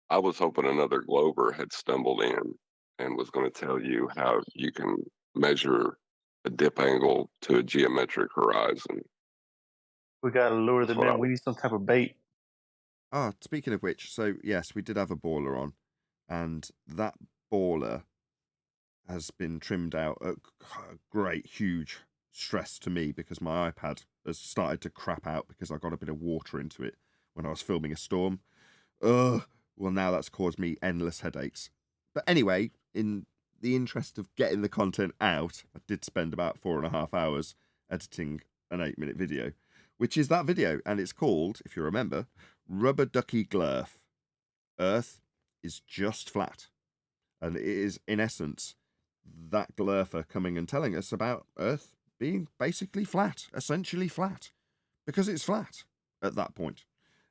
I was hoping another Glober had stumbled in and was going to tell you how you can measure a dip angle to a geometric horizon. We gotta lure That's them what I in. We need some type of bait. Oh, speaking of which, so yes, we did have a baller on, and that baller has been trimmed out at great, huge stress to me because my iPad has started to crap out because I got a bit of water into it when I was filming a storm. Ugh. Well, now that's caused me endless headaches. But anyway, in the interest of getting the content out, I did spend about 4.5 hours editing an 8-minute video, which is that video, and it's called, if you remember, Rubber Ducky Glurf. Earth is just flat. And it is, in essence, that glurfer coming and telling us about Earth being basically flat, essentially flat, because it's flat at that point,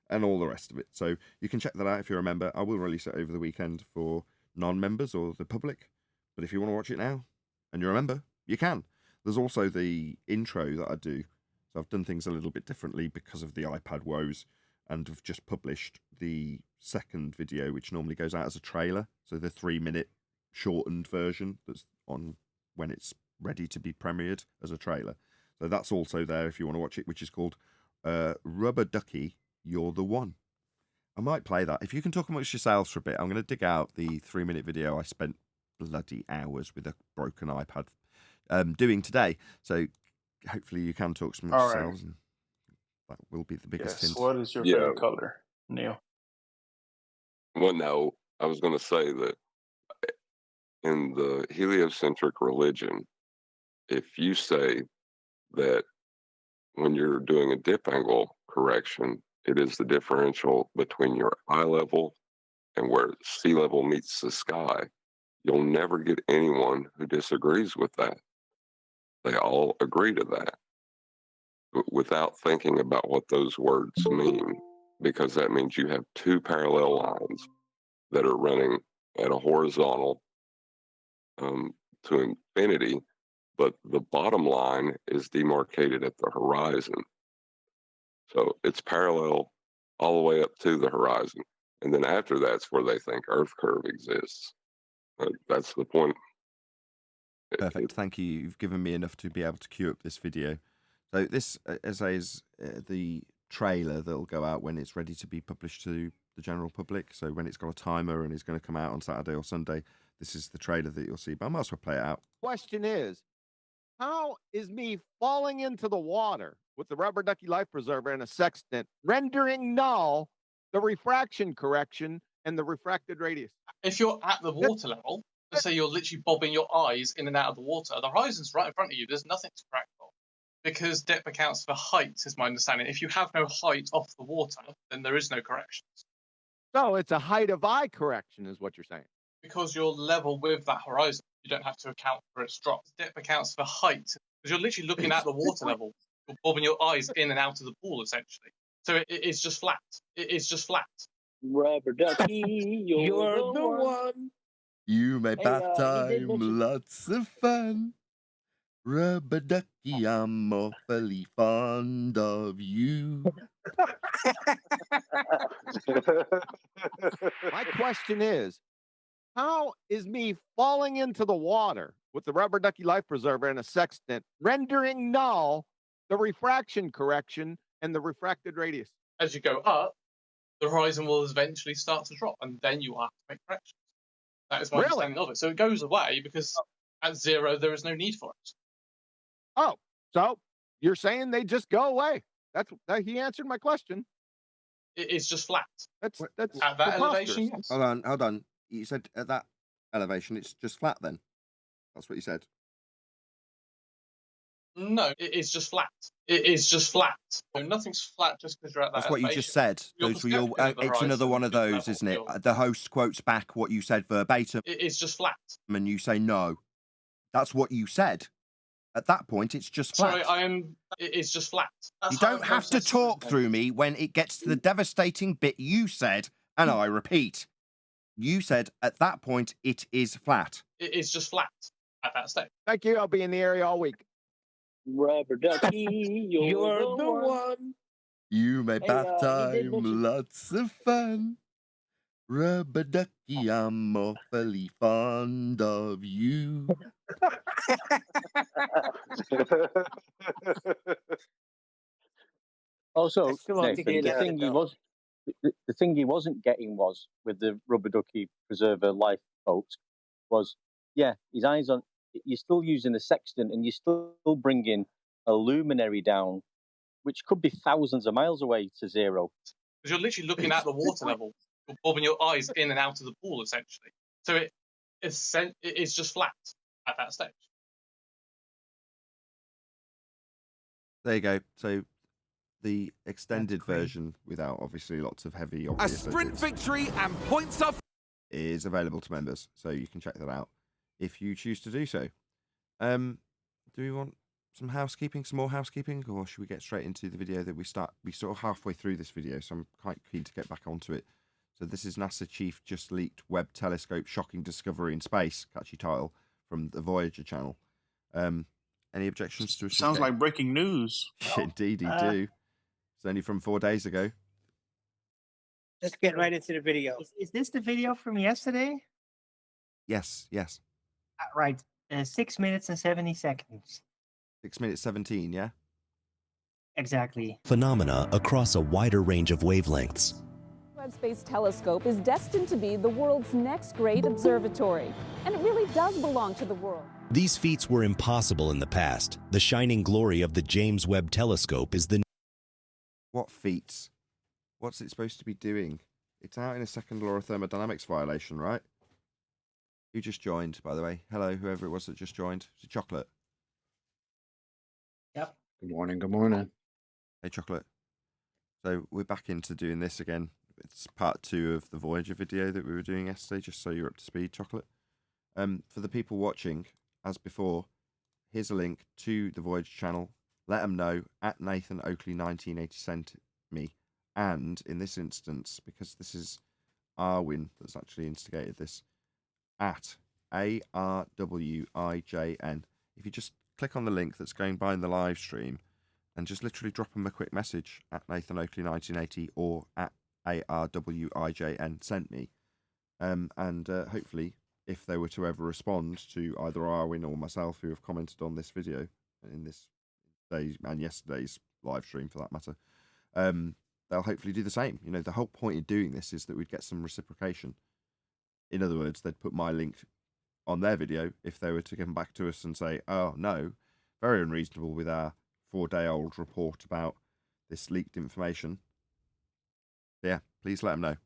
and all the rest of it. So you can check that out if you remember. I will release it over the weekend for non-members or the public, but if you want to watch it now and you remember, you can. There's also the intro that I do. So I've done things a little bit differently because of the iPad woes, and have just published the second video, which normally goes out as a trailer. So the 3-minute shortened version that's on when it's ready to be premiered as a trailer. So that's also there if you want to watch it, which is called Rubber Ducky, You're the One. I might play that. If you can talk amongst yourselves for a bit, I'm going to dig out the 3-minute video I spent bloody hours with a broken iPad doing today. So hopefully you can talk amongst All right. yourselves, and that will be the biggest Yes. hint. What is your Yeah. favorite color, Neil? Well, no, I was going to say that in the heliocentric religion, if you say that when you're doing a dip angle correction, it is the differential between your eye level and where sea level meets the sky, you'll never get anyone who disagrees with that. They all agree to that without thinking about what those words mean, because that means you have two parallel lines that are running at a horizontal to infinity, but the bottom line is demarcated at the horizon. So it's parallel all the way up to the horizon. And then after that's where they think Earth curve exists. That's the point. Perfect. Thank you. You've given me enough to be able to queue up this video. So this, as I is the trailer that'll go out when it's ready to be published to the general public. So when it's got a timer and it's going to come out on Saturday or Sunday, this is the trailer that you'll see. But I might as well play it out. Question is, how is me falling into the water with the rubber ducky life preserver and a sextant rendering null the refraction correction and the refracted radius? If you're at the water level, let's say you're literally bobbing your eyes in and out of the water, the horizon's right in front of you. There's nothing to correct for. Because depth accounts for height, is my understanding. If you have no height off the water, then there is no corrections. So it's a height of eye correction is what you're saying. Because you're level with that horizon, you don't have to account for its drop. Depth accounts for height, because you're literally looking at the water level. You're bobbing your eyes in and out of the pool, essentially. So it's just flat. It is just flat. Rubber ducky, you're the one. You make Hey, bath you did time mention- lots of fun. Rubber ducky, I'm awfully fond of you. My question is, how is me falling into the water with the rubber ducky life preserver and a sextant rendering null the refraction correction and the refracted radius? As you go up, the horizon will eventually start to drop, and then you have to make corrections. That is my Really? understanding of it. So it goes away because at zero, there is no need for it. Oh, so you're saying they just go away? He answered my question. It is just flat. That's At that preposterous. elevation, yes. Hold on. You said at that elevation it's just flat then? That's what you said. No, it is just flat. It is just flat. So nothing's flat just because you're at that That's what you elevation. just said. Your Those were your, perspective of the it's another horizon one of is level those, isn't it? with your- The host quotes back what you said verbatim, It is just flat. and you say no. That's what you said. At that point, it's just flat. Sorry, it is just flat. That's You how don't the have to process is talk written. through me when it gets to the devastating bit you said, and I repeat. You said at that point it is flat. It is just flat at that stage. Thank you. I'll be in the area all week. Rubber ducky, you're the one. You make Hey, bath you did time mention- lots of fun. Rubber ducky, I'm awfully fond of you. Also, Still on Nathan, together, the thing he wasn't getting was with the rubber ducky preserver lifeboat was, yeah, his eyes on. You're still using the sextant, and you're still bringing a luminary down, which could be thousands of miles away to zero. Because you're literally looking at the water level. You're bobbing your eyes in and out of the pool, essentially. So it is just flat at that stage. There you go. So the extended version, without obviously lots of heavy A obvious sprint edits, victory and points off. is available to members, so you can check that out if you choose to do so. Do we want some housekeeping, some more housekeeping, or should we get straight into the video that we start? We sort of halfway through this video, so I'm quite keen to get back onto it. So this is NASA Chief just leaked Webb Telescope shocking discovery in space, catchy title, from the Voyager channel. Any objections to it? Sounds like breaking news. Indeed, he do. It's only from 4 days ago. Let's get right into the video. Is this the video from yesterday? Yes. Right. 6 minutes and 70 seconds. 6 minutes 17, yeah? Exactly. Phenomena across a wider range of wavelengths. Webb Space Telescope is destined to be the world's next great observatory, and it really does belong to the world. These feats were impossible in the past. The shining glory of the James Webb Telescope is the... What feats? What's it supposed to be doing? It's out in a second law of thermodynamics violation, right? Who just joined, by the way? Hello, whoever it was that just joined. It's a Chocolate. Yep. Good morning. Good morning. Hey, Chocolate. So we're back into doing this again. It's part 2 of the Voyager video that we were doing yesterday, just so you're up to speed, Chocolate. For the people watching, as before, here's a link to the Voyager channel. Let them know at Nathan Oakley 1980 sent me. And in this instance, because this is Arwin that's actually instigated this, at ARWIJN. If you just click on the link that's going by in the live stream and just literally drop them a quick message at Nathan Oakley 1980 or at ARWIJN sent me. And hopefully, if they were to ever respond to either Arwin or myself who have commented on this video in this day and yesterday's live stream for that matter, they'll hopefully do the same. You know, the whole point of doing this is that we'd get some reciprocation. In other words, they'd put my link on their video if they were to come back to us and say, oh, no, very unreasonable with our 4-day-old report about this leaked information. Yeah, please let them know.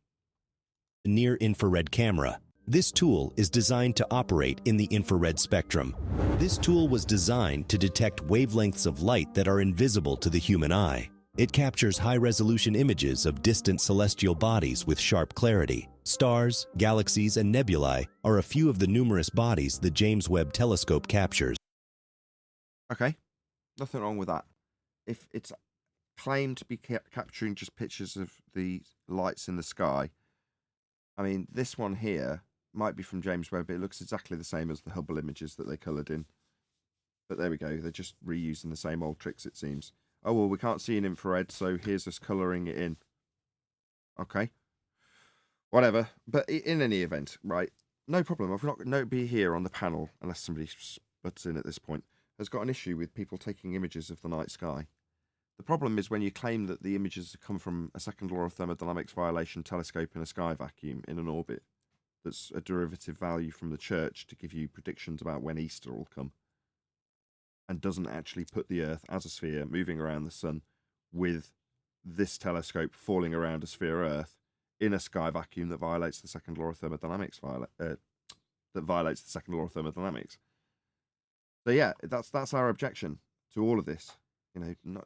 Near-infrared camera. This tool is designed to operate in the infrared spectrum. This tool was designed to detect wavelengths of light that are invisible to the human eye. It captures high-resolution images of distant celestial bodies with sharp clarity. Stars, galaxies, and nebulae are a few of the numerous bodies the James Webb Telescope captures. Okay, nothing wrong with that. If it's claimed to be capturing just pictures of the lights in the sky, I mean, this one here might be from James Webb. It looks exactly the same as the Hubble images that they coloured in. But there we go. They're just reusing the same old tricks, it seems. Oh, well, we can't see in infrared, so here's us colouring it in. Okay. Whatever. But in any event, right, no problem. I've not nobody here on the panel, unless somebody butts in at this point, has got an issue with people taking images of the night sky. The problem is when you claim that the images come from a second law of thermodynamics violation telescope in a sky vacuum in an orbit that's a derivative value from the church to give you predictions about when Easter will come, and doesn't actually put the Earth as a sphere moving around the sun with this telescope falling around a sphere Earth in a sky vacuum that violates the second law of thermodynamics. So yeah, that's our objection to all of this. You know,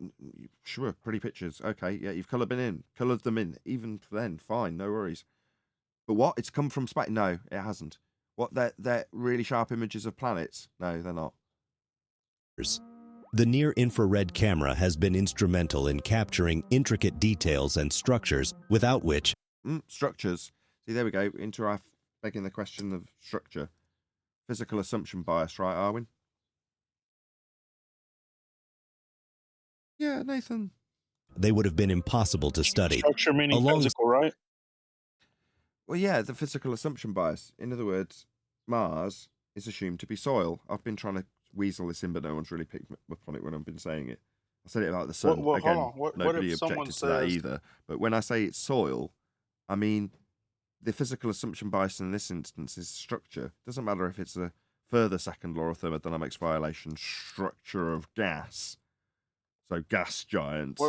sure, pretty pictures. Okay, yeah, you've coloured them in. Even then, fine, no worries. But what? It's come from space? No, it hasn't. What? They're really sharp images of planets? No, they're not. The near-infrared camera has been instrumental in capturing intricate details and structures without which... Structures. See, there we go. Into our begging the question of structure. Physical assumption bias, right, Arwin? Yeah, Nathan. They would have been impossible to study. Structure meaning physical, right? Well, yeah, the physical assumption bias. In other words, Mars is assumed to be soil. I've been trying to weasel this in, but no one's really picked up on it when I've been saying it. I said it about the sun. Well, again, hold on. nobody what objected to that either. But when I say it's soil, I mean the physical assumption bias in this instance is structure. Doesn't matter if it's a further second law of thermodynamics violation, structure of gas. So gas giants.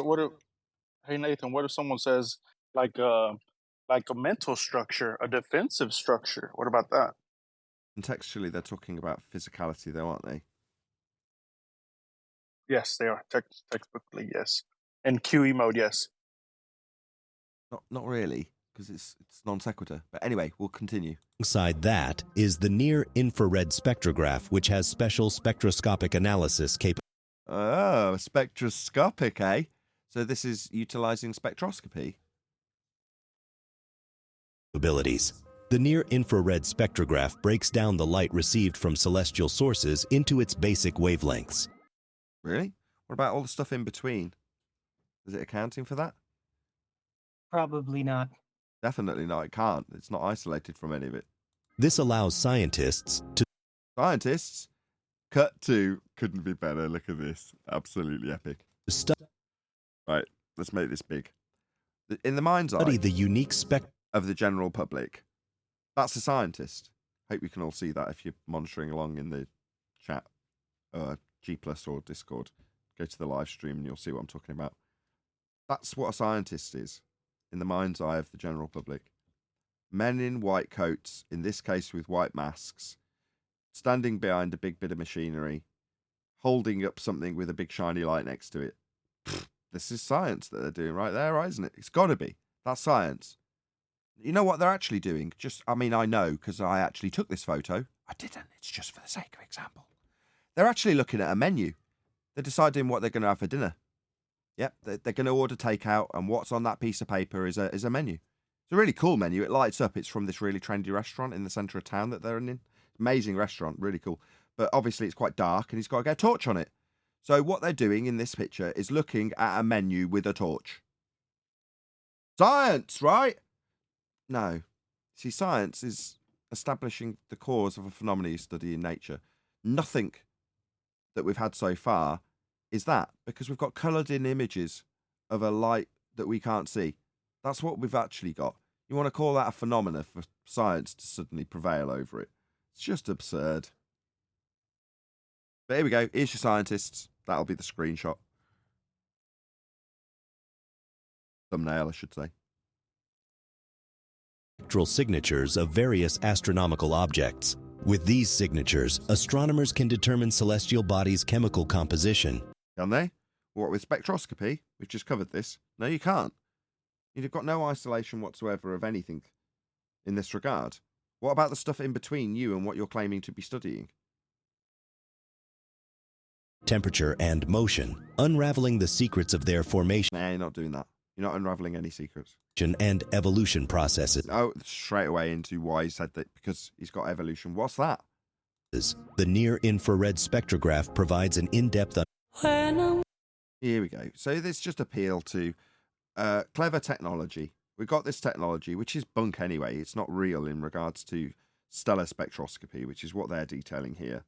Hey Nathan, what if someone says like a mental structure, a defensive structure? What about that? Contextually, they're talking about physicality, though, aren't they? Yes, they are. Textbookly, yes. In QE mode, yes. Not really, because it's non sequitur. But anyway, we'll continue. Alongside that is the near-infrared spectrograph, which has special spectroscopic analysis capabilities. Oh, spectroscopic, eh? So this is utilizing spectroscopy. The near-infrared spectrograph breaks down the light received from celestial sources into its basic wavelengths. Really? What about all the stuff in between? Is it accounting for that? Probably not. Definitely not. It can't. It's not isolated from any of it. This allows scientists to... Scientists? Cut 2 couldn't be better. Look at this. Absolutely epic. Right, let's make this big. In the mind's eye study the unique of the general public, that's a scientist. Hope you can all see that if you're monitoring along in the chat, G+ or Discord. Go to the live stream and you'll see what I'm talking about. That's what a scientist is in the mind's eye of the general public. Men in white coats, in this case with white masks, standing behind a big bit of machinery, holding up something with a big shiny light next to it. This is science that they're doing right there, right, isn't it? It's got to be. That's science. You know what they're actually doing? I know because I actually took this photo. I didn't. It's just for the sake of example. They're actually looking at a menu. They're deciding what they're going to have for dinner. Yep, they're going to order takeout, and what's on that piece of paper is a menu. It's a really cool menu. It lights up. It's from this really trendy restaurant in the centre of town that they're in. Amazing restaurant, really cool. But obviously it's quite dark, and he's got to get a torch on it. So what they're doing in this picture is looking at a menu with a torch. Science, right? No. See, science is establishing the cause of a phenomenon you study in nature. Nothing that we've had so far is that, because we've got coloured in images of a light that we can't see. That's what we've actually got. You want to call that a phenomena for science to suddenly prevail over it? It's just absurd. But here we go. Here's your scientists. That'll be the screenshot. Thumbnail, I should say. Spectral signatures of various astronomical objects. With these signatures, astronomers can determine celestial bodies' chemical composition. Can they? What, with spectroscopy? We've just covered this. No, you can't. You've got no isolation whatsoever of anything in this regard. What about the stuff in between you and what you're claiming to be studying? Temperature and motion, unraveling the secrets of their formation. Nah, you're not doing that. You're not unraveling any secrets. And evolution processes. Oh, straight away into why he said that, because he's got evolution. What's that? The near-infrared spectrograph provides an in-depth... Here we go. So this just appeal to clever technology. We've got this technology, which is bunk anyway. It's not real in regards to stellar spectroscopy, which is what they're detailing here.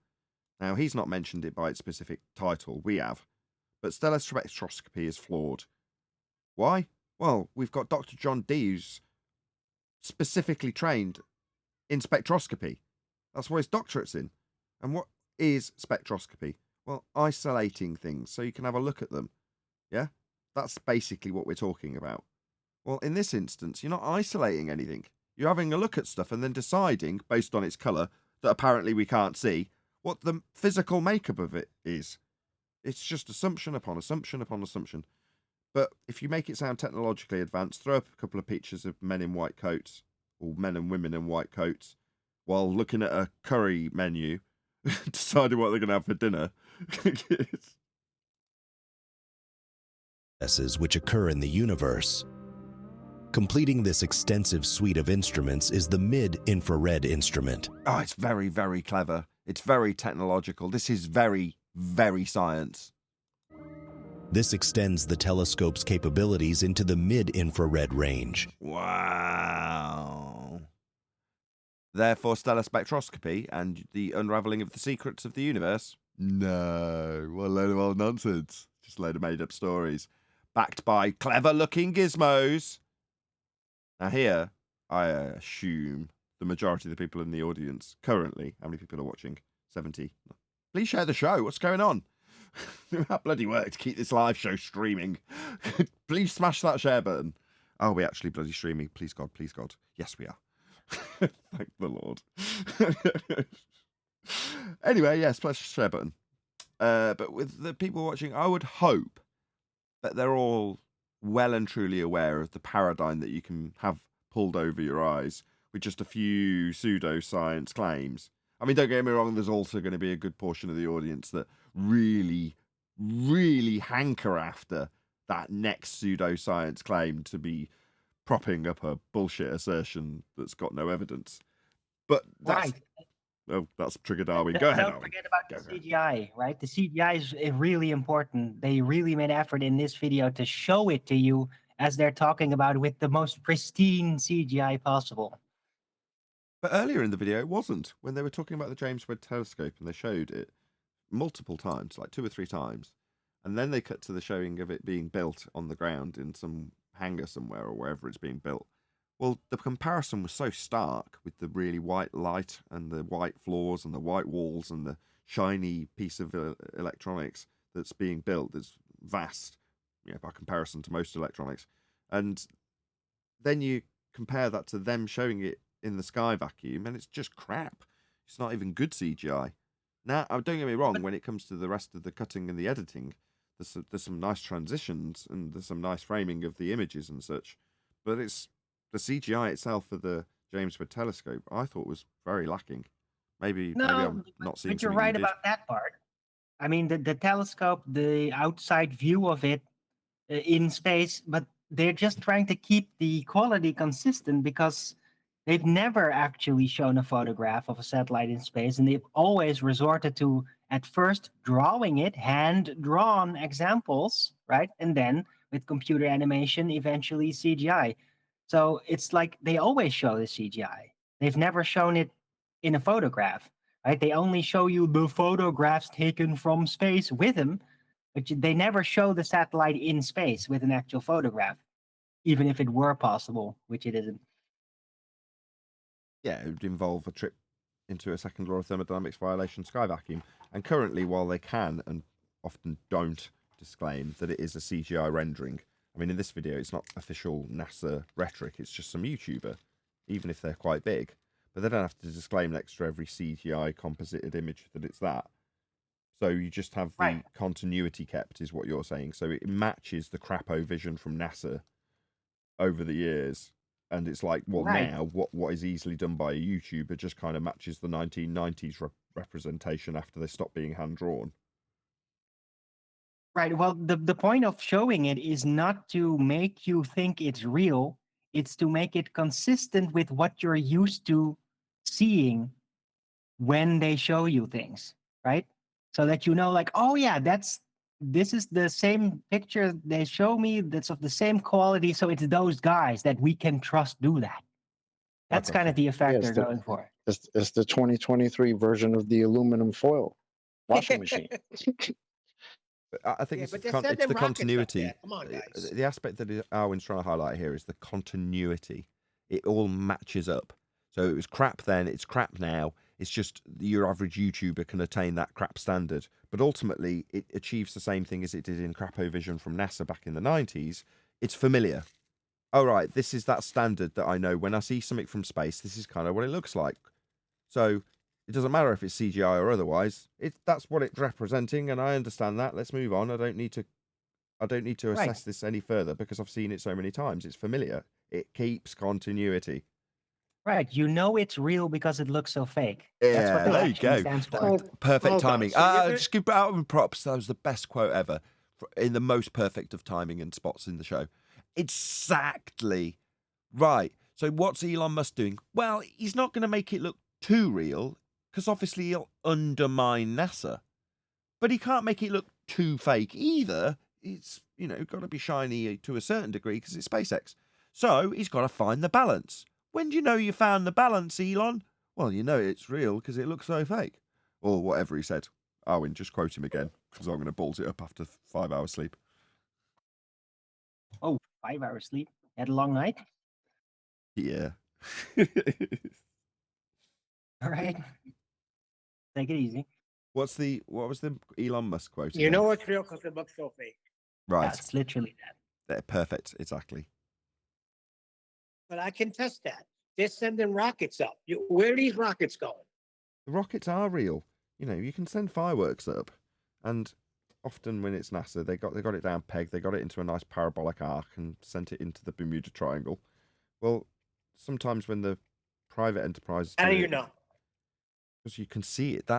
Now, he's not mentioned it by its specific title. We have. But stellar spectroscopy is flawed. Why? Well, we've got Dr. John Dee, who's specifically trained in spectroscopy. That's what his doctorate's in. And what is spectroscopy? Well, isolating things so you can have a look at them. Yeah? That's basically what we're talking about. Well, in this instance, you're not isolating anything. You're having a look at stuff and then deciding, based on its colour, that apparently we can't see, what the physical makeup of it is. It's just assumption upon assumption upon assumption. But if you make it sound technologically advanced, throw up a couple of pictures of men in white coats, or men and women in white coats, while looking at a curry menu, deciding what they're going to have for dinner. processes which occur in the universe. Completing this extensive suite of instruments is the mid-infrared instrument. Oh, it's very, very clever. It's very technological. This is very, very science. This extends the telescope's capabilities into the mid-infrared range. Wow. Therefore, stellar spectroscopy and the unraveling of the secrets of the universe? No. What a load of old nonsense. Just a load of made-up stories. Backed by clever-looking gizmos. Now here, I assume the majority of the people in the audience currently, how many people are watching? 70. Please share the show. What's going on? That bloody work to keep this live show streaming. Please smash that share button. Oh, we're actually bloody streaming. Please God, please God. Yes, we are. Thank the Lord. Anyway, yes, press the share button. But with the people watching, I would hope that they're all well and truly aware of the paradigm that you can have pulled over your eyes with just a few pseudoscience claims. I mean, don't get me wrong, there's also going to be a good portion of the audience that really, really hanker after that next pseudoscience claim to be propping up a bullshit assertion that's got no evidence. But that's... Right. Oh, that's triggered Darwin. Go ahead, Don't forget about the CGI, right? The CGI is really important. They really made effort in this video to show it to you as they're talking about with the most pristine CGI possible. But earlier in the video, it wasn't. When they were talking about the James Webb Telescope and they showed it multiple times, like 2 or 3 times. And then they cut to the showing of it being built on the ground in some hangar somewhere or wherever it's being built. Well, the comparison was so stark with the really white light and the white floors and the white walls and the shiny piece of electronics that's being built that's vast, by comparison to most electronics. And then you compare that to them showing it in the sky vacuum, and it's just crap. It's not even good CGI. Now, don't get me wrong, when it comes to the rest of the cutting and the editing, there's some nice transitions and there's some nice framing of the images and such, but it's the CGI itself for the James Webb Telescope, I thought was very lacking. Maybe No, I'm not seeing but you're something right you did. about that part. I mean, the telescope, the outside view of it in space, but they're just trying to keep the quality consistent because they've never actually shown a photograph of a satellite in space, and they've always resorted to, at first, drawing it, hand-drawn examples, right? And then with computer animation, eventually CGI. So it's like they always show the CGI. They've never shown it in a photograph, right? They only show you the photographs taken from space with them, but they never show the satellite in space with an actual photograph, even if it were possible, which it isn't. Yeah, it would involve a trip into a second law of thermodynamics violation sky vacuum. And currently, while they can and often don't disclaim that it is a CGI rendering, I mean, in this video, it's not official NASA rhetoric, it's just some YouTuber, even if they're quite big. But they don't have to disclaim next to every CGI composited image that it's that. So you just have the continuity kept, is what you're saying. So it matches the crapo vision from NASA over the years. And it's like, well, now what is easily done by a YouTuber just kind of matches the 1990s representation after they stopped being hand-drawn. Right. Well, the point of showing it is not to make you think it's real. It's to make it consistent with what you're used to seeing when they show you things, right? So that you know, like, oh yeah, this is the same picture they show me that's of the same quality. So it's those guys that we can trust do that. That's kind of the effect they're going for. It's the 2023 version of the aluminum foil washing machine. I think it's the continuity. Come on, guys. The aspect that Arwen's trying to highlight here is the continuity. It all matches up. So it was crap then, it's crap now. It's just your average YouTuber can attain that crap standard. But ultimately, it achieves the same thing as it did in Crapo Vision from NASA back in the 90s. It's familiar. Oh, right, this is that standard that I know. When I see something from space, this is kind of what it looks like. So it doesn't matter if it's CGI or otherwise. That's what it's representing, and I understand that. Let's move on. I don't need to assess this any further because I've seen it so many times. It's familiar. It keeps continuity. Right. You know it's real because it looks so fake. Yeah, That's what there you go. stands for. Perfect timing. Just give Alvin props. That was the best quote ever in the most perfect of timing and spots in the show. Exactly. Right. So what's Elon Musk doing? Well, he's not going to make it look too real because obviously he'll undermine NASA. But he can't make it look too fake either. It's, got to be shiny to a certain degree because it's SpaceX. So he's got to find the balance. When do you know you found the balance, Elon? Well, you know it's real because it looks so fake. Or whatever he said. Arwen, just quote him again because I'm going to balls it up after 5 hours sleep. Oh, 5 hours sleep? Had a long night? Yeah. All right. Take it easy. What was the Elon Musk quote? You know it's real because it looks so fake. Right. That's literally that. Perfect. Exactly. But I can test that. They're sending rockets up. Where are these rockets going? The rockets are real. You can send fireworks up, and often when it's NASA, they got it down pegged. They got it into a nice parabolic arc and sent it into the Bermuda Triangle. Well, sometimes when the private enterprises, how do you know? Because you can see it.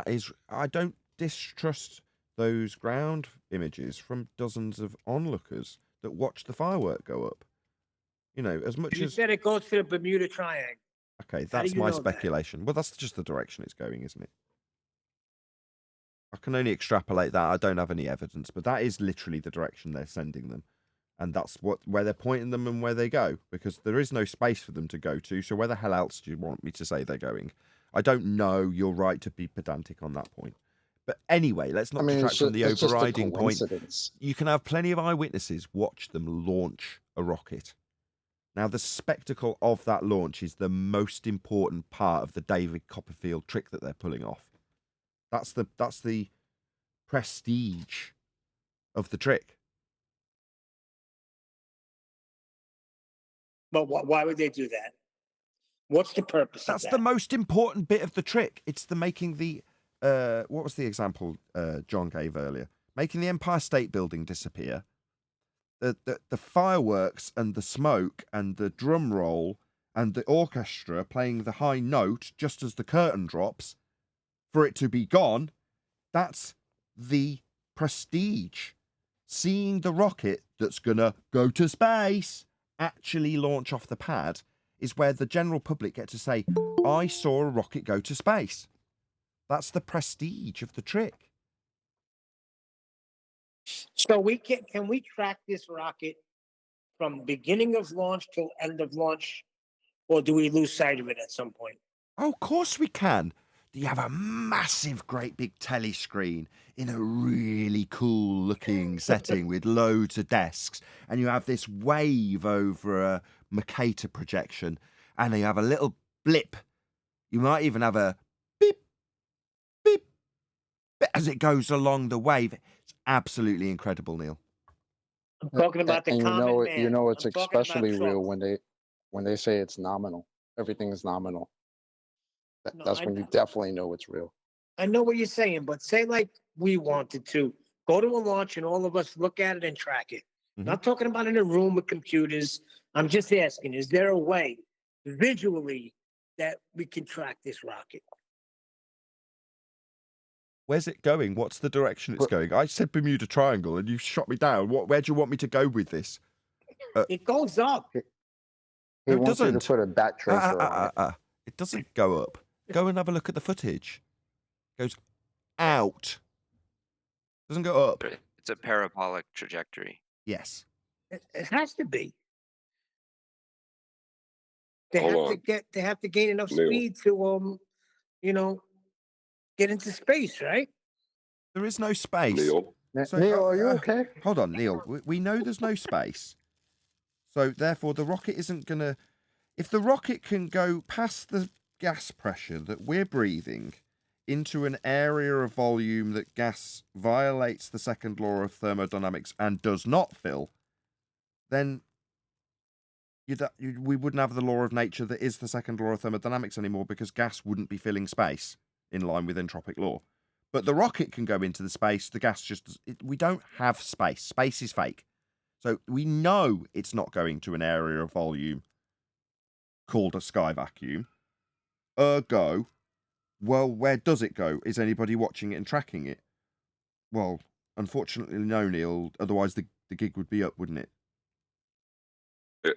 I don't distrust those ground images from dozens of onlookers that watch the firework go up. As much You as said it goes to the Bermuda Triangle. Okay, that's my speculation. Well, that's just the direction it's going, isn't it? I can only extrapolate that. I don't have any evidence, but that is literally the direction they're sending them. And that's where they're pointing them and where they go, because there is no space for them to go to. So where the hell else do you want me to say they're going? I don't know. You're right to be pedantic on that point. But anyway, let's not detract from the overriding point. You can have plenty of eyewitnesses watch them launch a rocket. Now, the spectacle of that launch is the most important part of the David Copperfield trick that they're pulling off. That's the prestige of the trick. But why would they do that? What's the purpose of that? That's the most important bit of the trick. It's the making the... what was the example John gave earlier? Making the Empire State Building disappear. The fireworks and the smoke and the drum roll and the orchestra playing the high note just as the curtain drops, for it to be gone, that's the prestige. Seeing the rocket that's going to go to space actually launch off the pad is where the general public get to say, I saw a rocket go to space. That's the prestige of the trick. So can we track this rocket from beginning of launch till end of launch, or do we lose sight of it at some point? Oh, of course we can. You have a massive, great big telly screen in a really cool looking setting with loads of desks, and you have this wave over a Mercator projection, and you have a little blip. You might even have a beep, beep, beep as it goes along the wave. It's absolutely incredible, Neil. I'm talking about the And common man. you know it's I'm talking about especially real Trump. when they say it's nominal. Everything is nominal. No, That's when you definitely know it's real. I know what you're saying, but say like we wanted to go to a launch and all of us look at it and track it. Not talking about in a room with computers. I'm just asking, is there a way visually that we can track this rocket? Where's it going? What's the direction it's going? I said Bermuda Triangle and you shot me down. Where do you want me to go with this? It goes up. He wants you to put a bat tracer on it. It doesn't go up. Go and have a look at the footage. It goes out. Doesn't go up. It's a parabolic trajectory. Yes. It has to be. They have to gain enough speed to get into space, right? There is no space. Neil, Neil, are you okay? Hold on, Neil. We know there's no space. So therefore the rocket isn't gonna. If the rocket can go past the gas pressure that we're breathing into an area of volume that gas violates the second law of thermodynamics and does not fill, then we wouldn't have the law of nature that is the second law of thermodynamics anymore, because gas wouldn't be filling space in line with entropic law. But the rocket can go into the space, the gas just... we don't have space. Space is fake. So we know it's not going to an area of volume called a sky vacuum. Ergo, well, where does it go? Is anybody watching it and tracking it? Well, unfortunately, no, Neil. Otherwise, the gig would be up, wouldn't it?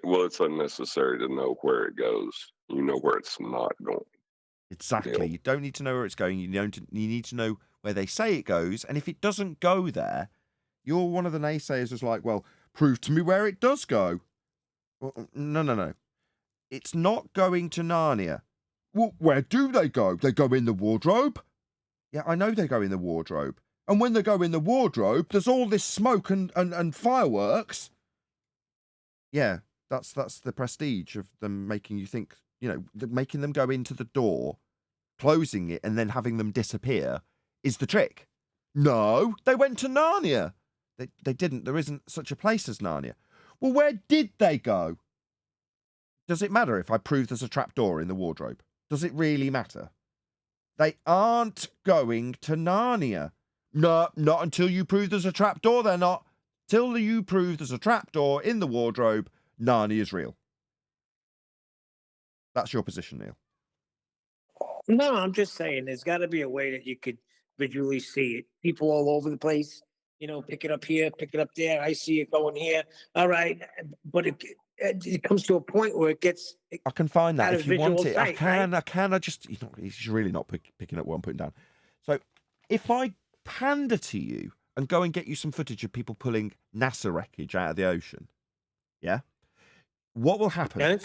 Well, it's unnecessary to know where it goes. You know where it's not going. Exactly. Neil. You don't need to know where it's going. You need to know where they say it goes. And if it doesn't go there, you're one of the naysayers who's like, well, prove to me where it does go. Well, no. It's not going to Narnia. Well, where do they go? They go in the wardrobe? Yeah, I know they go in the wardrobe. And when they go in the wardrobe, there's all this smoke and fireworks. Yeah, that's the prestige of them making you think, making them go into the door, closing it, and then having them disappear is the trick. No, they went to Narnia. They didn't. There isn't such a place as Narnia. Well, where did they go? Does it matter if I prove there's a trapdoor in the wardrobe? Does it really matter? They aren't going to Narnia. No, not until you prove there's a trapdoor, they're not. Till you prove there's a trapdoor in the wardrobe, Narnia is real. That's your position, Neil. No, I'm just saying there's got to be a way that you could visually see it. People all over the place, pick it up here, pick it up there. I see it going here. All right. But it comes to a point where it gets... I can find that if you want it. Sight, I can. He's really not picking up what I'm putting down. So if I pander to you and go and get you some footage of people pulling NASA wreckage out of the ocean, yeah? What will happen?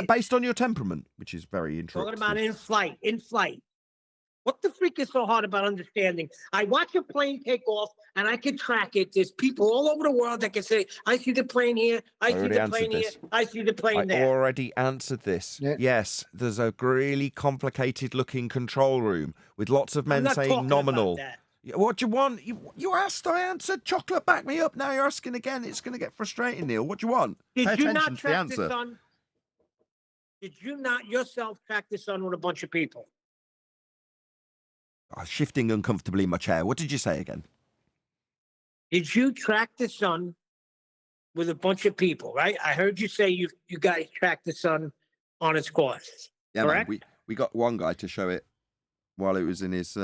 Based on your temperament, which is very interesting. Talking about in flight. What the freak is so hard about understanding? I watch a plane take off and I can track it. There's people all over the world that can say, I see the plane here, I see the plane here, I see the plane there. I already answered this. Yeah. Yes, there's a really complicated looking control room with lots of men saying nominal. What do you want? You asked, I answered. Chocolate, back me up. Now you're asking again. It's going to get frustrating, Neil. What do you want? Pay attention to the answer. Did you not yourself track the sun with a bunch of people? Shifting uncomfortably in my chair. What did you say again? Did you track the sun with a bunch of people, right? I heard you say you guys tracked the sun on its course. Yeah, man. Correct? We got one guy to show it while it was in his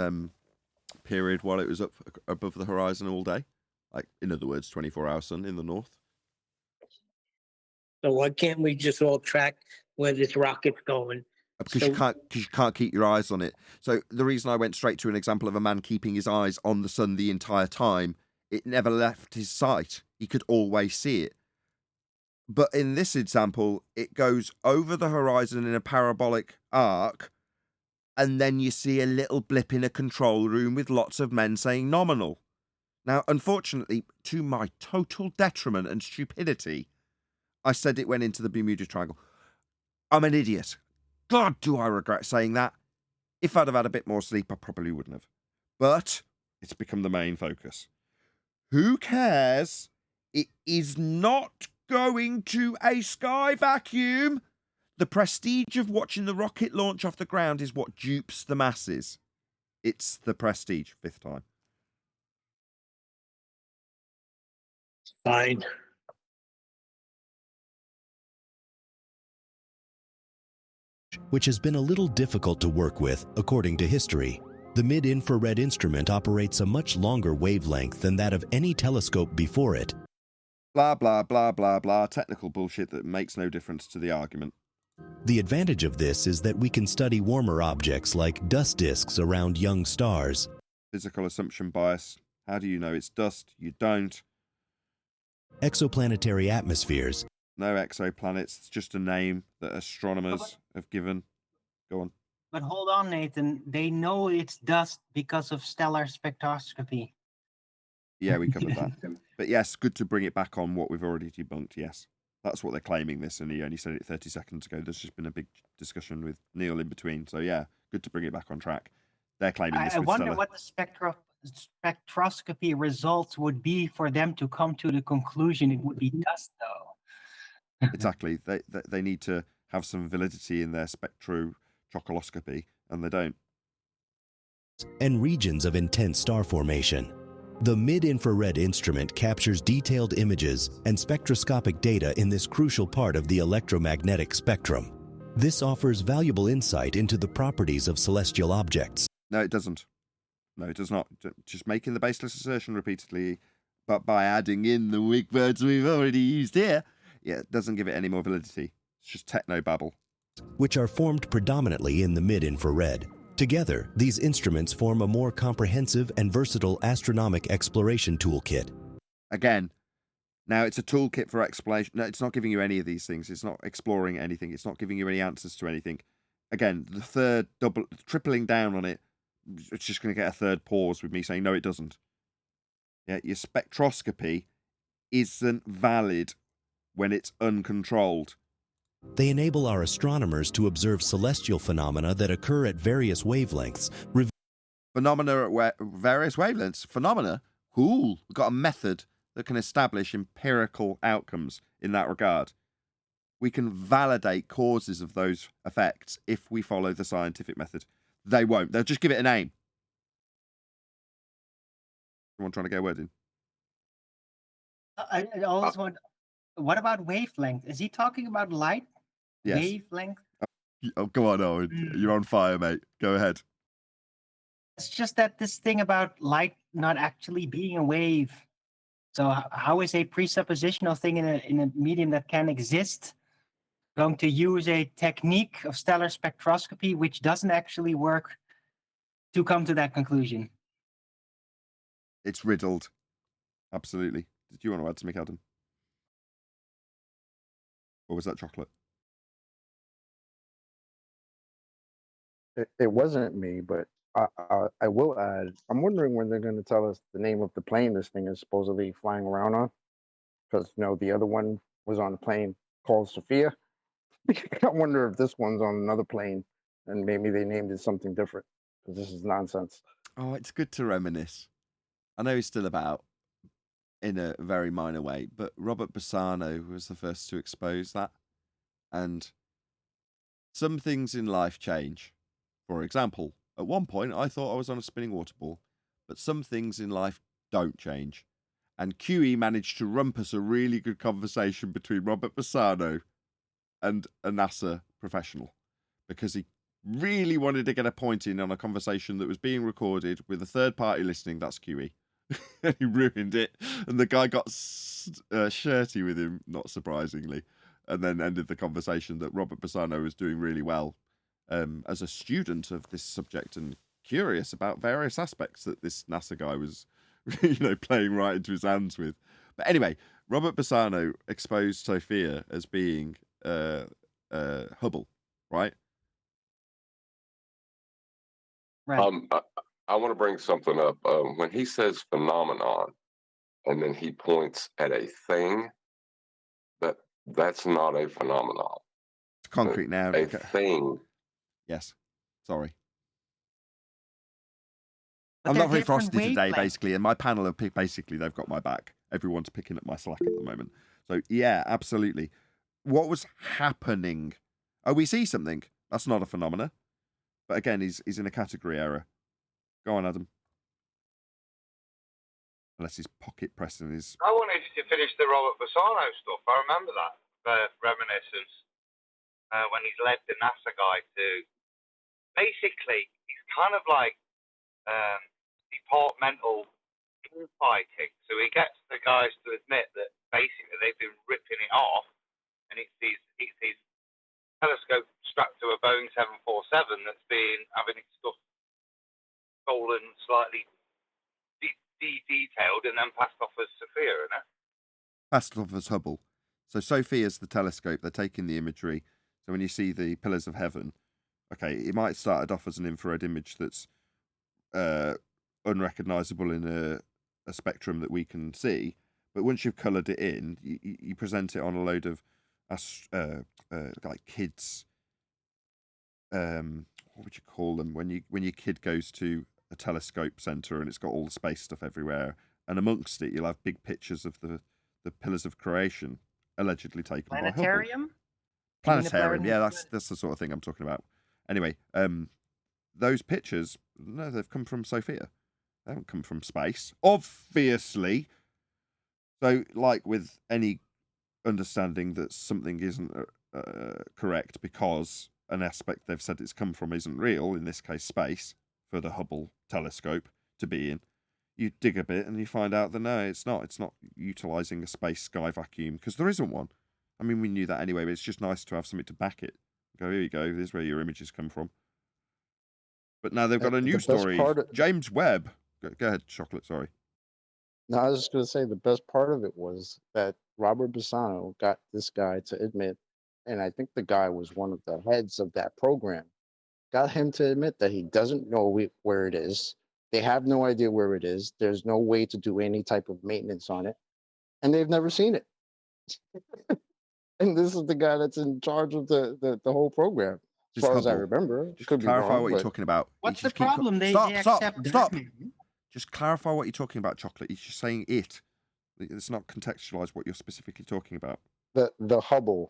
period, while it was up above the horizon all day. Like, in other words, 24-hour sun in the north. So why can't we just all track where this rocket's going? Because So- you can't keep your eyes on it. So the reason I went straight to an example of a man keeping his eyes on the sun the entire time, it never left his sight. He could always see it. But in this example, it goes over the horizon in a parabolic arc, and then you see a little blip in a control room with lots of men saying nominal. Now, unfortunately, to my total detriment and stupidity, I said it went into the Bermuda Triangle. I'm an idiot. God, do I regret saying that. If I'd have had a bit more sleep, I probably wouldn't have. But it's become the main focus. Who cares? It is not going to a sky vacuum. The prestige of watching the rocket launch off the ground is what dupes the masses. It's the prestige, 5th time. Fine. Which has been a little difficult to work with, according to history. The mid-infrared instrument operates a much longer wavelength than that of any telescope before it. Blah, blah, blah, blah, blah. Technical bullshit that makes no difference to the argument. The advantage of this is that we can study warmer objects like dust disks around young stars. Physical assumption bias. How do you know it's dust? You don't. Exoplanetary atmospheres. No exoplanets. It's just a name that astronomers have given. Go on. But hold on, Nathan. They know it's dust because of stellar spectroscopy. Yeah, we covered that. But yes, good to bring it back on what we've already debunked, yes. That's what they're claiming this, and he only said it 30 seconds ago. There's just been a big discussion with Neil in between. So yeah, good to bring it back on track. They're claiming this I with wonder stellar. what the spectroscopy results would be for them to come to the conclusion it would be dust, though. Exactly. They need to have some validity in their spectrochocoloscopy, and they don't. And regions of intense star formation. The mid-infrared instrument captures detailed images and spectroscopic data in this crucial part of the electromagnetic spectrum. This offers valuable insight into the properties of celestial objects. No, it doesn't. No, it does not. Just making the baseless assertion repeatedly, but by adding in the weak words we've already used here, yeah, it doesn't give it any more validity. It's just techno-babble. Which are formed predominantly in the mid-infrared. Together, these instruments form a more comprehensive and versatile astronomic exploration toolkit. Again, now it's a toolkit for exploration. No, it's not giving you any of these things. It's not exploring anything. It's not giving you any answers to anything. Again, the third tripling down on it, it's just going to get a third pause with me saying, no, it doesn't. Yeah, your spectroscopy isn't valid when it's uncontrolled. They enable our astronomers to observe celestial phenomena that occur at various wavelengths. Phenomena at various wavelengths? Phenomena? Cool. We've got a method that can establish empirical outcomes in that regard. We can validate causes of those effects if we follow the scientific method. They won't. They'll just give it a name. Someone trying to get a word in? I always want. What about wavelength? Is he talking about light? Yes. Wavelength? Oh, go on, Owen. You're on fire, mate. Go ahead. It's just that this thing about light not actually being a wave. So how is a presuppositional thing in a medium that can exist going to use a technique of stellar spectroscopy which doesn't actually work to come to that conclusion? It's riddled. Absolutely. Did you want to add something, Adam? Or was that chocolate? It wasn't me, but I will add. I'm wondering when they're going to tell us the name of the plane this thing is supposedly flying around on, because the other one was on a plane called Sophia. I wonder if this one's on another plane, and maybe they named it something different, because this is nonsense. Oh, it's good to reminisce. I know he's still about in a very minor way, but Robert Bassano was the first to expose that. And some things in life change. For example, at one point I thought I was on a spinning water ball, but some things in life don't change. And QE managed to rumpus a really good conversation between Robert Bassano and a NASA professional because he really wanted to get a point in on a conversation that was being recorded with a third party listening. That's QE. And he ruined it. And the guy got shirty with him, not surprisingly, and then ended the conversation that Robert Bassano was doing really well as a student of this subject and curious about various aspects that this NASA guy was, playing right into his hands with. But anyway, Robert Bassano exposed Sophia as being Hubble, right? Right. I want to bring something up. When he says phenomenon, and then he points at a thing, that's not a phenomenon. It's concrete now. A thing. Yes. Sorry. But I'm they're not very different frosty today, wavelengths. basically, and my panel have basically they've got my back. Everyone's picking up my slack at the moment. So yeah, absolutely. What was happening? Oh, we see something. That's not a phenomena. But again, he's in a category error. Go on, Adam. Unless he's pocket pressing his. I wanted to finish the Robert Bassano stuff. I remember that reminiscence when he's led the NASA guy to. Basically, he's kind of like departmental fighting. So he gets the guys to admit that basically they've been ripping it off, and it's these telescope strapped to a Boeing 747 that's been having its stuff stolen slightly detailed and then passed off as Sophia, isn't it? Passed off as Hubble. So Sophia's the telescope. They're taking the imagery. So when you see the pillars of heaven, okay, it might have started off as an infrared image that's unrecognizable in a spectrum that we can see. But once you've coloured it in, you present it on a load of like kids. What would you call them when your kid goes to a telescope centre and it's got all the space stuff everywhere, and amongst it you'll have big pictures of the pillars of creation allegedly taken by Hubble. Planetarium? Planetarium, yeah, that's the sort of thing I'm talking about. Anyway, those pictures, no, they've come from Sophia. They haven't come from space, obviously. So, like with any understanding that something isn't correct because an aspect they've said it's come from isn't real, in this case space, for the Hubble telescope to be in, you dig a bit and you find out that no, it's not utilising a space sky vacuum, because there isn't one. I mean, we knew that anyway, but it's just nice to have something to back it. Go, here you go, here's where your images come from. But now they've got a new story. James Webb. Go ahead, Chocolate, sorry. No, I was just going to say the best part of it was that Robert Bassano got this guy to admit, and I think the guy was one of the heads of that program, got him to admit that he doesn't know where it is. They have no idea where it is. There's no way to do any type of maintenance on it, and they've never seen it. And this is the guy that's in charge of the whole program, as far as I remember. Just clarify what you're talking about. What's the problem? They Stop. accept that. Just clarify what you're talking about, Chocolate. He's just saying it. It's not contextualized what you're specifically talking about. The Hubble,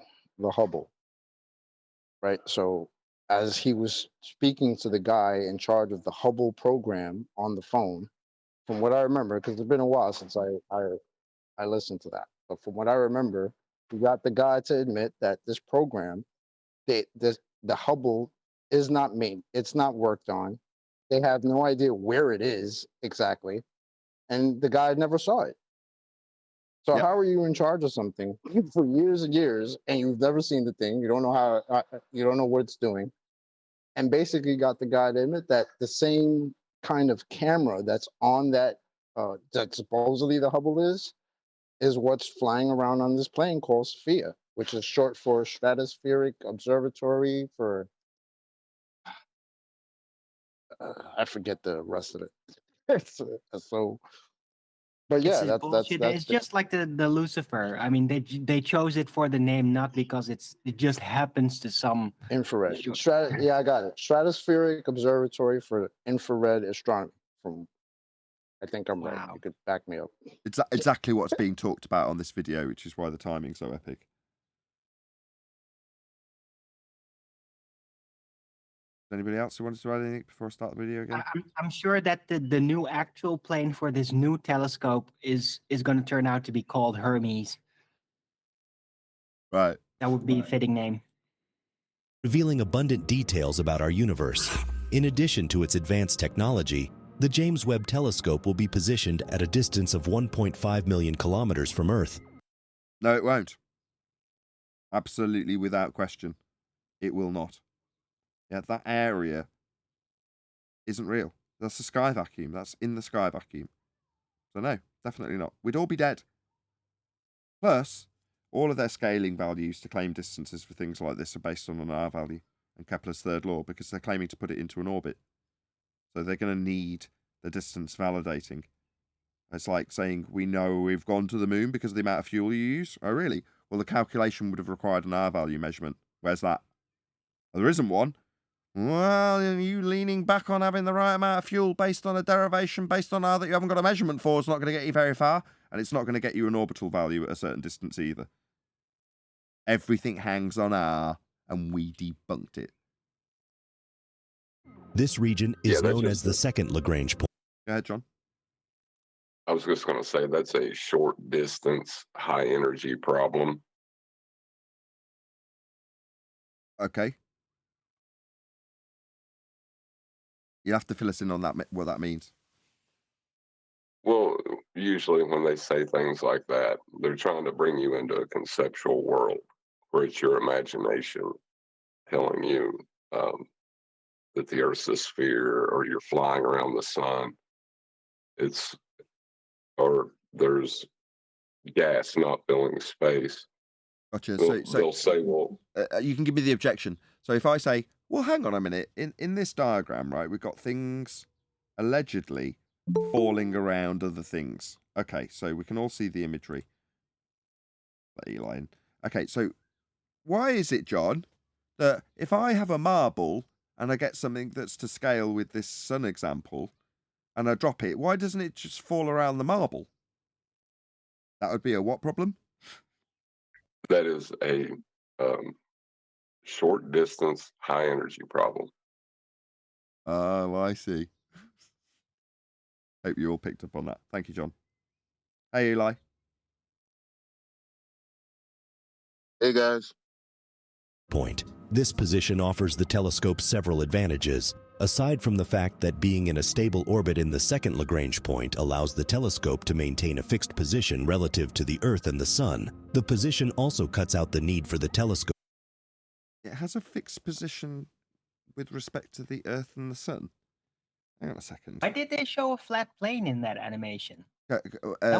right? So as he was speaking to the guy in charge of the Hubble program on the phone, from what I remember, because it's been a while since I listened to that, but from what I remember, we got the guy to admit that this program, the Hubble is not made, it's not worked on. They have no idea where it is exactly, and the guy never saw it. So how are you in charge of something for years and years, and you've never seen the thing? You don't know how, you don't know what it's doing, and basically got the guy to admit that the same kind of camera that's on that supposedly the Hubble is what's flying around on this plane called Sophia, which is short for Stratospheric Observatory for. I forget the rest of it. So, but yeah, that's it's just like the Lucifer. I mean, they chose it for the name, not because it just happens to some infrared. Yeah, I got it. Stratospheric Observatory for Infrared Astronomy. I think I'm right. You could back me up. It's exactly what's being talked about on this video, which is why the timing's so epic. Anybody else who wants to add anything before I start the video again? I'm sure that the new actual plane for this new telescope is going to turn out to be called Hermes. Right. That would be a fitting name. Revealing abundant details about our universe. In addition to its advanced technology, the James Webb Telescope will be positioned at a distance of 1.5 million kilometers from Earth. No, it won't. Absolutely, without question. It will not. Yeah, that area isn't real. That's a sky vacuum. That's in the sky vacuum. So no, definitely not. We'd all be dead. Plus, all of their scaling values to claim distances for things like this are based on an R value and Kepler's third law because they're claiming to put it into an orbit. So they're going to need the distance validating. It's like saying, we know we've gone to the moon because of the amount of fuel you use. Oh, really? Well, the calculation would have required an R value measurement. Where's that? Well, there isn't one. Well, are you leaning back on having the right amount of fuel based on a derivation based on R that you haven't got a measurement for? It's not going to get you very far, and it's not going to get you an orbital value at a certain distance either. Everything hangs on R, and we debunked it. This region is known as the second Lagrange point. Go ahead, John. I was just going to say that's a short distance, high energy problem. Okay. You have to fill us in on that, what that means. Well, usually when they say things like that, they're trying to bring you into a conceptual world where it's your imagination telling you that the Earth's a sphere or you're flying around the sun. Or there's gas not filling space. Gotcha. They'll say, well, you can give me the objection. So if I say, well, hang on a minute, in this diagram, right, we've got things allegedly falling around other things. Okay, so we can all see the imagery. Eli. Okay, so why is it, John, that if I have a marble and I get something that's to scale with this sun example and I drop it, why doesn't it just fall around the marble? That would be a what problem? that is a short distance, high energy problem. Oh, I see. Hope you all picked up on that. Thank you, John. Hey, Eli. Hey, guys. Point. This position offers the telescope several advantages. Aside from the fact that being in a stable orbit in the second Lagrange point allows the telescope to maintain a fixed position relative to the Earth and the Sun, the position also cuts out the need for the telescope. It has a fixed position with respect to the Earth and the Sun. Hang on a second. Why did they show a flat plane in that animation?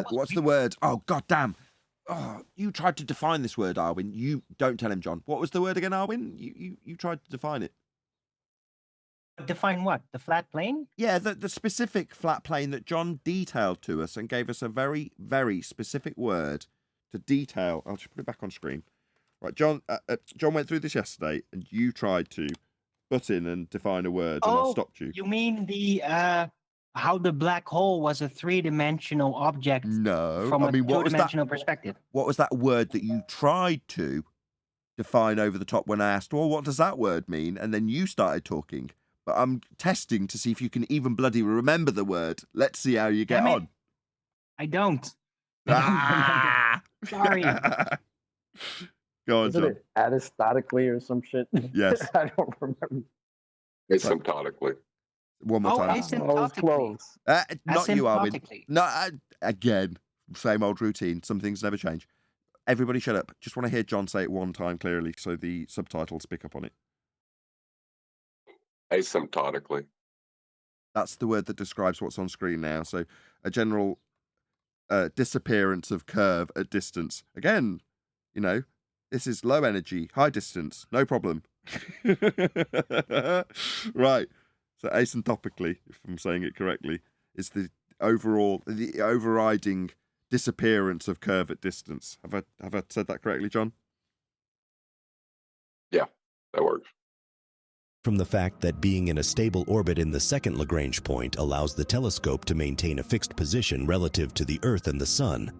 What's the word? Oh, goddamn. Oh, you tried to define this word, Arwin. You don't tell him, John. What was the word again, Arwin? You tried to define it. Define what? The flat plane? Yeah, the specific flat plane that John detailed to us and gave us a very, very specific word to detail. I'll just put it back on screen. Right, John went through this yesterday, and you tried to butt in and define a word, and I stopped you. You mean the how the black hole was a three-dimensional object? No, from I mean, a two-dimensional perspective. What was that word that you tried to define over the top when I asked, well, what does that word mean? And then you started talking. But I'm testing to see if you can even bloody remember the word. Let's see how you get on. I don't. Sorry. Go on, Isn't John. it anastatically or some shit? Yes. I don't remember. Asymptotically. One more time. Asymptotically. Not you, Arwin. Asymptotically. No, again, same old routine. Some things never change. Everybody shut up. Just want to hear John say it one time clearly so the subtitles pick up on it. Asymptotically. That's the word that describes what's on screen now. So a general disappearance of curve at distance. Again, you know, this is low energy, high distance, no problem. Right. So asymptotically, if I'm saying it correctly, is the overriding disappearance of curve at distance. Have I said that correctly, John? Yeah, that works. From the fact that being in a stable orbit in the second Lagrange point allows the telescope to maintain a fixed position relative to the Earth and the Sun.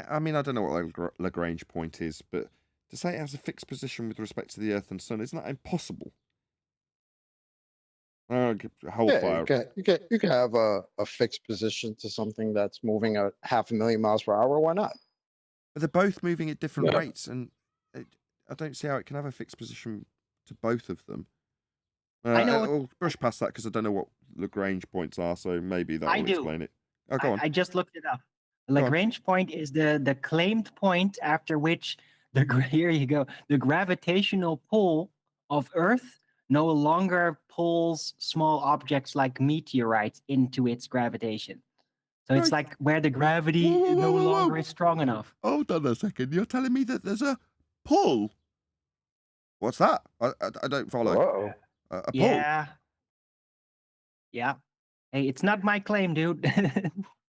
I mean, I don't know what Lagrange point is, but to say it has a fixed position with respect to the Earth and Sun, isn't that impossible? You can have a fixed position to something that's moving at 500,000 miles per hour. Why not? But they're both moving at different rates, and don't see how it can have a fixed position to both of them. I know. I'll brush past that because I don't know what Lagrange points are, so maybe that I will do. explain it. Oh, go on. I just looked it up. Go on. Lagrange point is the claimed point after which here you go. The gravitational pull of Earth no longer pulls small objects like meteorites into its gravitation. So it's like where the gravity no longer is strong enough. Hold on a second. You're telling me that there's a pull? What's that? I don't follow. Whoa. A pull? Yeah. Yeah. Hey, it's not my claim, dude.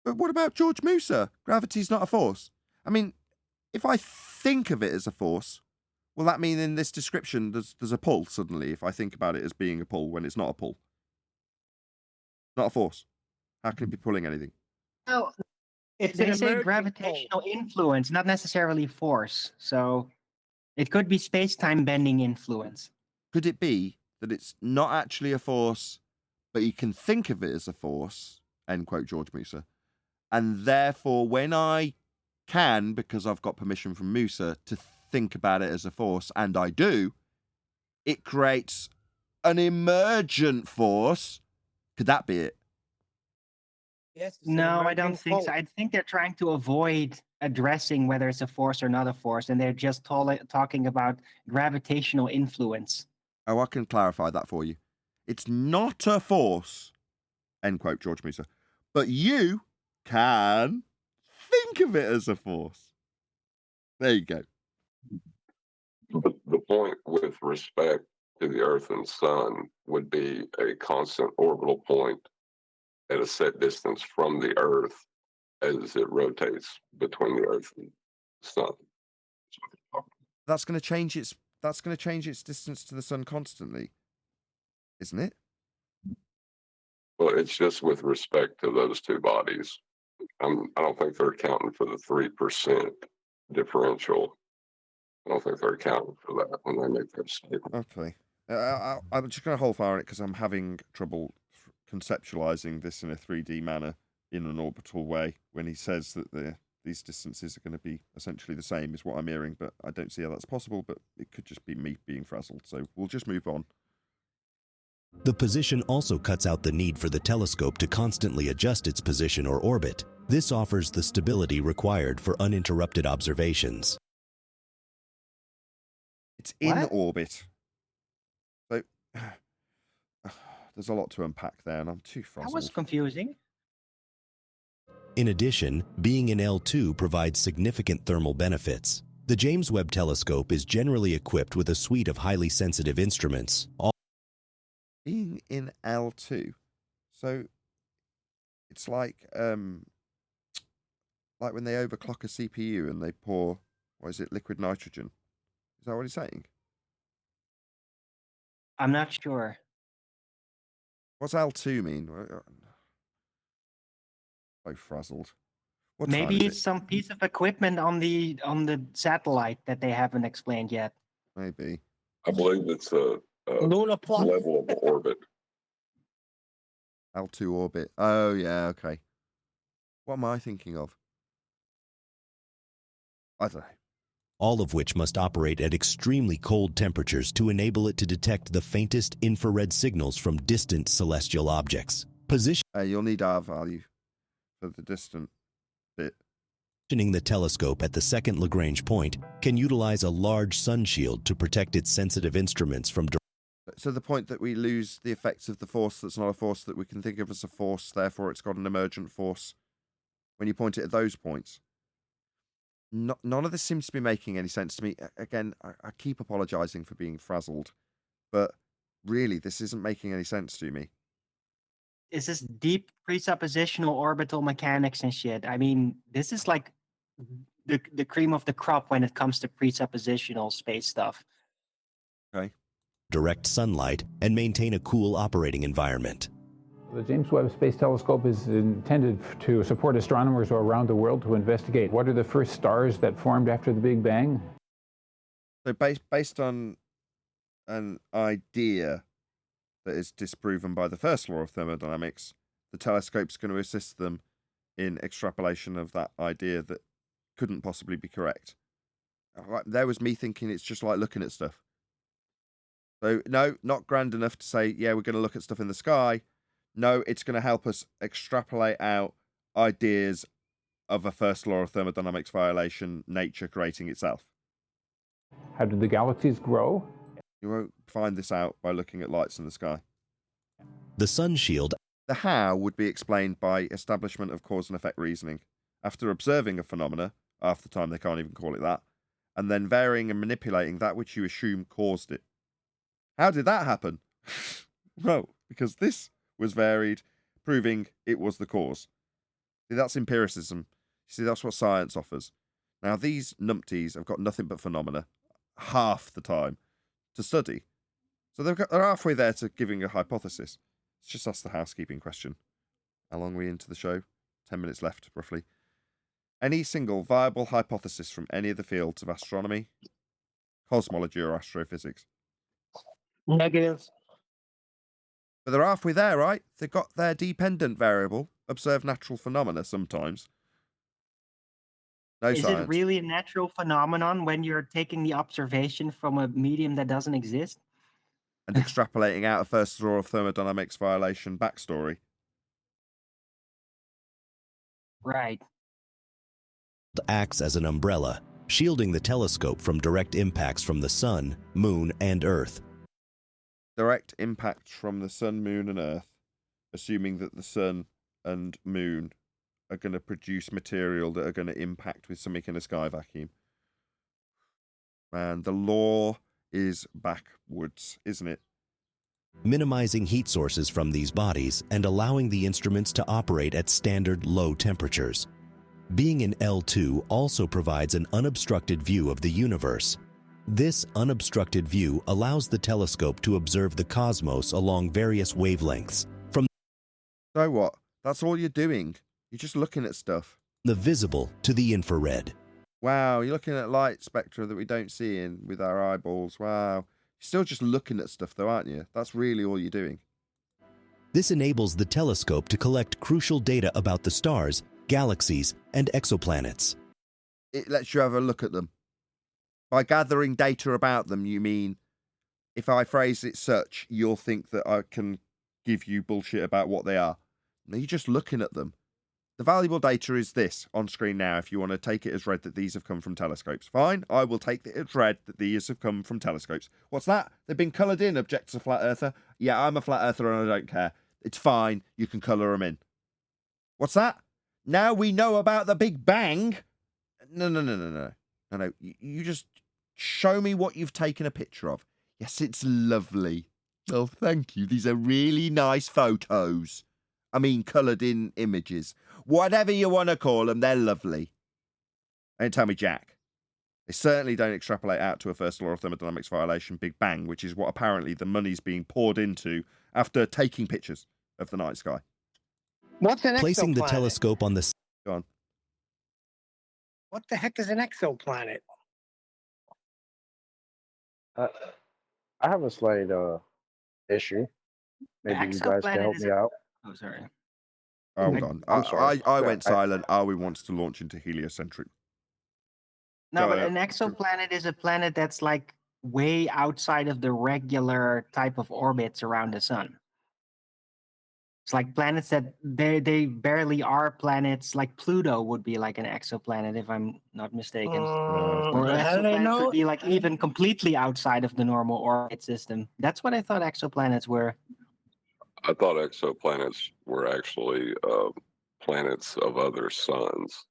But what about George Musa? Gravity's not a force. I mean, if I think of it as a force, will that mean in this description there's a pull suddenly if I think about it as being a pull when it's not a pull? Not a force. How can it be pulling anything? Oh, It's they an say emergent gravitational influence, not necessarily force. So it could be space-time bending influence. Could it be that it's not actually a force, but you can think of it as a force, end quote George Musa, and therefore when I can, because I've got permission from Musa to think about it as a force, and I do, it creates an emergent force. Could that be it? Yes. it's an No, I don't emergent think pull. so. I think they're trying to avoid addressing whether it's a force or not a force, and they're just talking about gravitational influence. Oh, I can clarify that for you. It's not a force, end quote George Musa, but you can think of it as a force. There you go. But the point with respect to the Earth and Sun would be a constant orbital point at a set distance from the Earth as it rotates between the Earth and the Sun. That's going to change its distance to the sun constantly, isn't it? Well, it's just with respect to those two bodies. I don't think they're accounting for the 3% differential. I don't think they're accounting for that when they make that statement. Okay. I'm just going to hold fire on it because I'm having trouble conceptualizing this in a 3D manner in an orbital way when he says that these distances are going to be essentially the same is what I'm hearing, but I don't see how that's possible, but it could just be me being frazzled. So we'll just move on. The position also cuts out the need for the telescope to constantly adjust its position or orbit. This offers the stability required for uninterrupted observations. It's in orbit. So there's a lot to unpack there, and I'm too frazzled. That was confusing. In addition, being in L2 provides significant thermal benefits. The James Webb Telescope is generally equipped with a suite of highly sensitive instruments. Being in L2, so it's like when they overclock a CPU and they pour, what is it, liquid nitrogen? Is that what he's saying? I'm not sure. What's L2 mean? So frazzled. What time Maybe is it's it? some piece of equipment on the satellite that they haven't explained yet. Maybe. I believe it's a Lunar plus. level of orbit. L2 orbit. Oh, yeah, okay. What am I thinking of? I don't know. All of which must operate at extremely cold temperatures to enable it to detect the faintest infrared signals from distant celestial objects. You'll need R value for the distant bit. Positioning the telescope at the second Lagrange point can utilize a large sun shield to protect its sensitive instruments from So the point that we lose the effects of the force that's not a force that we can think of as a force, therefore it's got an emergent force when you point it at those points. None of this seems to be making any sense to me. Again, I keep apologizing for being frazzled, but really, this isn't making any sense to me. Is this deep presuppositional orbital mechanics and shit? I mean, this is like the cream of the crop when it comes to presuppositional space stuff. Okay. Direct sunlight and maintain a cool operating environment. The James Webb Space Telescope is intended to support astronomers around the world to investigate what are the first stars that formed after the Big Bang. So based on an idea that is disproven by the first law of thermodynamics, the telescope's going to assist them in extrapolation of that idea that couldn't possibly be correct. Right, there was me thinking it's just like looking at stuff. So, no, not grand enough to say, yeah, we're going to look at stuff in the sky. No, it's going to help us extrapolate out ideas of a first law of thermodynamics violation, nature creating itself. How did the galaxies grow? You won't find this out by looking at lights in the sky. The sun shield. The how would be explained by establishment of cause and effect reasoning. After observing a phenomena, half the time they can't even call it that, and then varying and manipulating that which you assume caused it. How did that happen? Well, because this was varied, proving it was the cause. See, that's empiricism. See, that's what science offers. Now, these numpties have got nothing but phenomena, half the time, to study. So they're halfway there to giving a hypothesis. Let's just ask the housekeeping question. How long are we into the show? 10 minutes left, roughly. Any single viable hypothesis from any of the fields of astronomy, cosmology, or astrophysics? Negative. But they're halfway there, right? They've got their dependent variable, observe natural phenomena sometimes. No Is science. it really a natural phenomenon when you're taking the observation from a medium that doesn't exist? And extrapolating out a first law of thermodynamics violation backstory. Right. Acts as an umbrella, shielding the telescope from direct impacts from the sun, moon, and Earth. Direct impacts from the sun, moon, and Earth, assuming that the sun and moon are going to produce material that are going to impact with something in a sky vacuum. Man, the law is backwards, isn't it? Minimizing heat sources from these bodies and allowing the instruments to operate at standard low temperatures. Being in L2 also provides an unobstructed view of the universe. This unobstructed view allows the telescope to observe the cosmos along various wavelengths, from So what? That's all you're doing. You're just looking at stuff. the visible to the infrared. Wow, you're looking at light spectra that we don't see in with our eyeballs. Wow. You're still just looking at stuff though, aren't you? That's really all you're doing. This enables the telescope to collect crucial data about the stars, galaxies, and exoplanets. It lets you have a look at them. By gathering data about them, you mean, if I phrase it such, you'll think that I can give you bullshit about what they are. No, you're just looking at them. The valuable data is this on screen now, if you want to take it as read that these have come from telescopes. Fine, I will take it as read that these have come from telescopes. What's that? They've been coloured in, objects a flat earther. Yeah, I'm a flat earther and I don't care. It's fine, you can colour them in. What's that? Now we know about the Big Bang? No. You just show me what you've taken a picture of. Yes, it's lovely. Oh, thank you. These are really nice photos. I mean, coloured in images. Whatever you want to call them, they're lovely. Don't tell me Jack. They certainly don't extrapolate out to a first law of thermodynamics violation, Big Bang, which is what apparently the money's being poured into after taking pictures of the night sky. What's an Placing the exoplanet? telescope on the... Go on. What the heck is an exoplanet? I have a slight issue. Maybe you guys can help me out. Oh, sorry. Hold on. I'm sorry. I went silent. Arwie wants to launch into heliocentric. No, Go but ahead. an exoplanet is a planet that's like way outside of the regular type of orbits around the sun. It's like planets that they barely are planets. Like Pluto would be like an exoplanet, if I'm not mistaken. Or an How do they exoplanet know? could be like even completely outside of the normal orbit system. That's what I thought exoplanets were. I thought exoplanets were actually planets of other suns,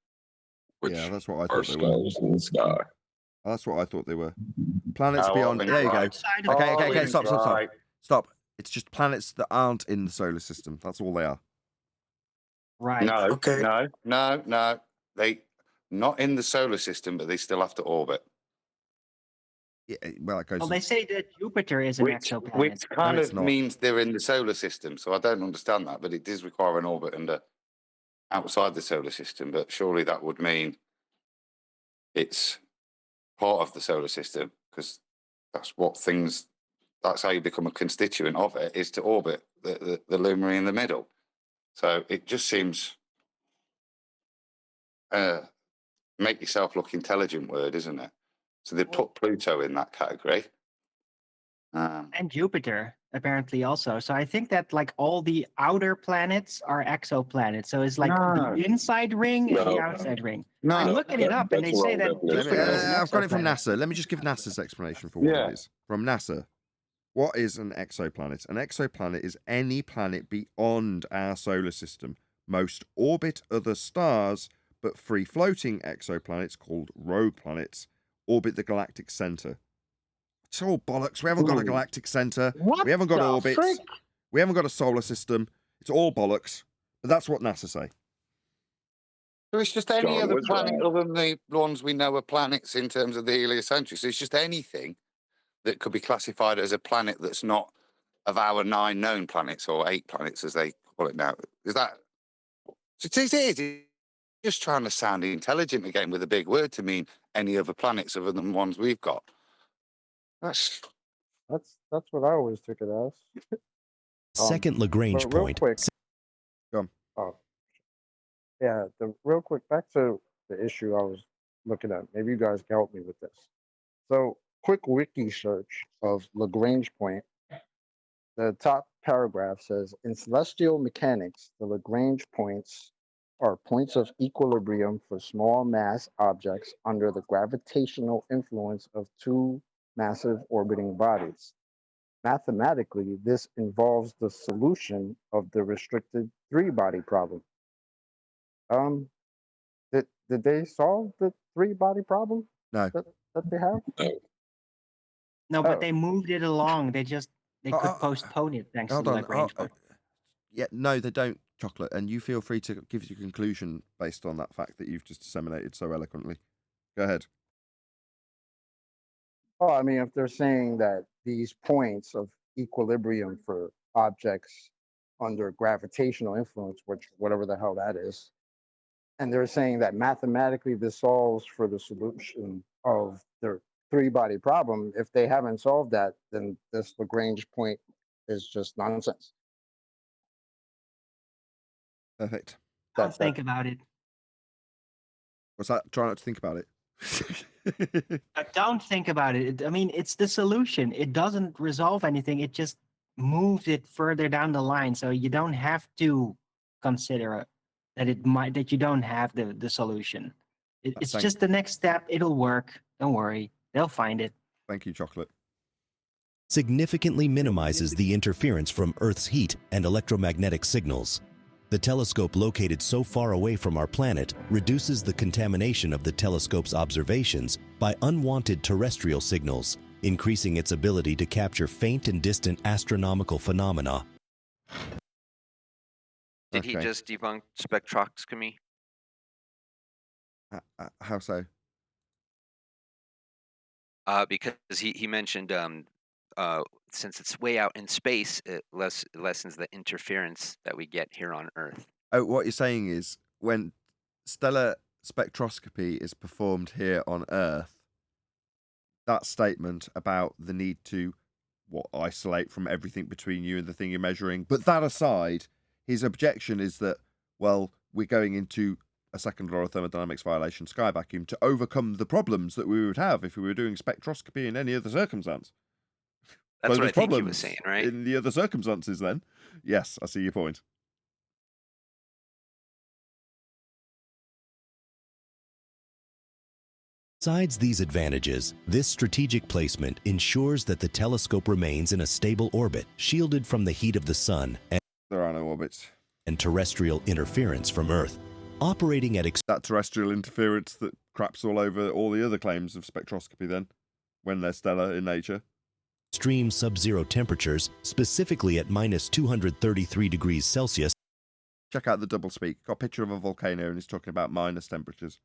which Yeah, that's what I are thought they were. stars in the sky. That's what I thought they were. Planets Oh, beyond. Owen's There you go. right. Okay. Owen's Stop. right. Stop. It's just planets that aren't in the solar system. That's all they are. Right. No, Okay. no. They not in the solar system, but they still have to orbit. Yeah, well, it goes. Well, they say that Jupiter is an exoplanet. Which kind it's of not. means they're in the solar system. So I don't understand that, but it does require an orbit outside the solar system. But surely that would mean it's part of the solar system, because that's how you become a constituent of it, is to orbit the luminary in the middle. So it just seems make yourself look intelligent word, isn't it? So they put Pluto in that category. And Jupiter apparently also. So I think that like all the outer planets are exoplanets. So it's like No. the inside ring and the No. outside ring. No. I'm looking it up and they say that Jupiter is an I've got it from exoplanet. NASA. Let me just give NASA's explanation for what it is. From NASA, what is an exoplanet? An exoplanet is any planet beyond our solar system. Most orbit other stars, but free-floating exoplanets called rogue planets orbit the galactic center. It's all bollocks. We haven't got a galactic center. What We haven't got the orbits. frick? We haven't got a solar system. It's all bollocks. But that's what NASA say. So it's just any John other was planet right. other than the ones we know are planets in terms of the heliocentric. So it's just anything that could be classified as a planet that's not of our 9 known planets or 8 planets as they call it now. Is that? So it is. Just trying to sound intelligent again with a big word to mean any other planets other than ones we've got. That's what I always took it as. Second Lagrange but real point. quick. Go Oh, yeah. Real quick, back to the issue I was looking at. Maybe you guys can help me with this. So, quick wiki search of Lagrange point. The top paragraph says, in celestial mechanics, the Lagrange points are points of equilibrium for small mass objects under the gravitational influence of 2 massive orbiting bodies. Mathematically, this involves the solution of the restricted 3-body problem. Did they solve the 3-body problem? No. That they have? No, but they moved it along. They could postpone it thanks to Hold the on. Lagrange point. Yeah, no, they don't, Chocolate. And you feel free to give your conclusion based on that fact that you've just disseminated so eloquently. Go ahead. Oh, I mean, if they're saying that these points of equilibrium for objects under gravitational influence, which whatever the hell that is, and they're saying that mathematically this solves for the solution of their 3-body problem. If they haven't solved that, then this Lagrange point is just nonsense. Perfect. Don't think about it. What's that? Try not to think about it. Don't think about it. I mean, it's the solution. It doesn't resolve anything. It just moves it further down the line. So you don't have to consider that you don't have the solution. It's just the next step. It'll work. Don't worry. They'll find it. Thank you, Chocolate. Significantly minimizes the interference from Earth's heat and electromagnetic signals. The telescope located so far away from our planet reduces the contamination of the telescope's observations by unwanted terrestrial signals, increasing its ability to capture faint and distant astronomical phenomena. Did he just debunk spectroscopy? How so? Because he mentioned since it's way out in space, it lessens the interference that we get here on Earth. Oh, what you're saying is when stellar spectroscopy is performed here on Earth, that statement about the need to isolate from everything between you and the thing you're measuring. But that aside, his objection is that, well, we're going into a second law of thermodynamics violation, sky vacuum, to overcome the problems that we would have if we were doing spectroscopy in any other circumstance. That's So what there's I think he was problems saying, right? in the other circumstances then. Yes, I see your point. Besides these advantages, this strategic placement ensures that the telescope remains in a stable orbit, shielded from the heat of the sun There are no orbits. and terrestrial interference from Earth. Operating at That terrestrial interference that craps all over all the other claims of spectroscopy then, when they're stellar in nature. extreme sub-zero temperatures, specifically at minus 233 degrees Celsius. Check out the doublespeak. Got a picture of a volcano and he's talking about minus temperatures.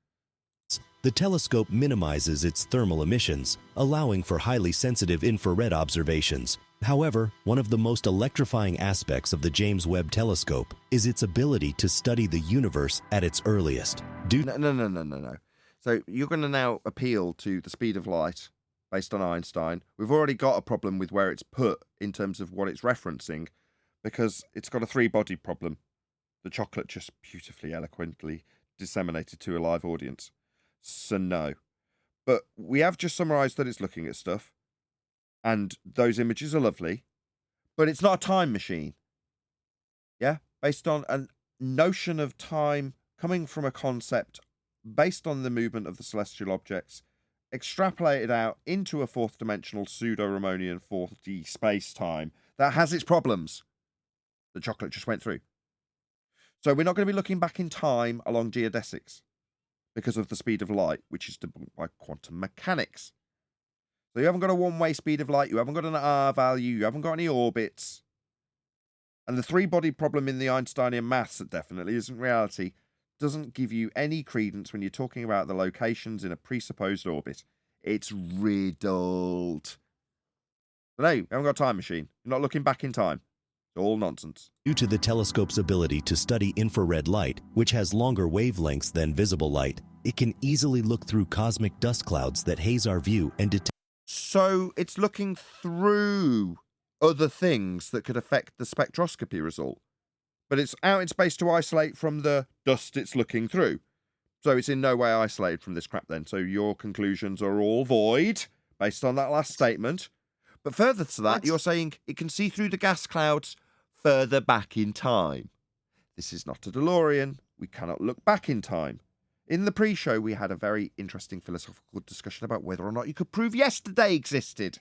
The telescope minimizes its thermal emissions, allowing for highly sensitive infrared observations. However, one of the most electrifying aspects of the James Webb Telescope is its ability to study the universe at its earliest. No. So you're going to now appeal to the speed of light based on Einstein. We've already got a problem with where it's put in terms of what it's referencing, because it's got a 3-body problem. The Chocolate just beautifully, eloquently disseminated to a live audience. So no. But we have just summarized that it's looking at stuff, and those images are lovely, but it's not a time machine. Yeah? Based on a notion of time coming from a concept based on the movement of the celestial objects, extrapolated out into a fourth dimensional pseudo-Ramonian 4D space-time that has its problems. The chocolate just went through. So we're not going to be looking back in time along geodesics because of the speed of light, which is debunked by quantum mechanics. So you haven't got a one-way speed of light, you haven't got an R value, you haven't got any orbits. And the three-body problem in the Einsteinian maths that definitely isn't reality doesn't give you any credence when you're talking about the locations in a presupposed orbit. It's riddled. No, you haven't got a time machine. You're not looking back in time. It's all nonsense. Due to the telescope's ability to study infrared light, which has longer wavelengths than visible light, it can easily look through cosmic dust clouds that haze our view and detect. So it's looking through other things that could affect the spectroscopy result. But it's out in space to isolate from the dust it's looking through. So it's in no way isolated from this crap then. So your conclusions are all void based on that last statement. But further to that, you're saying it can see through the gas clouds further back in time. This is not a DeLorean. We cannot look back in time. In the pre-show, we had a very interesting philosophical discussion about whether or not you could prove yesterday existed.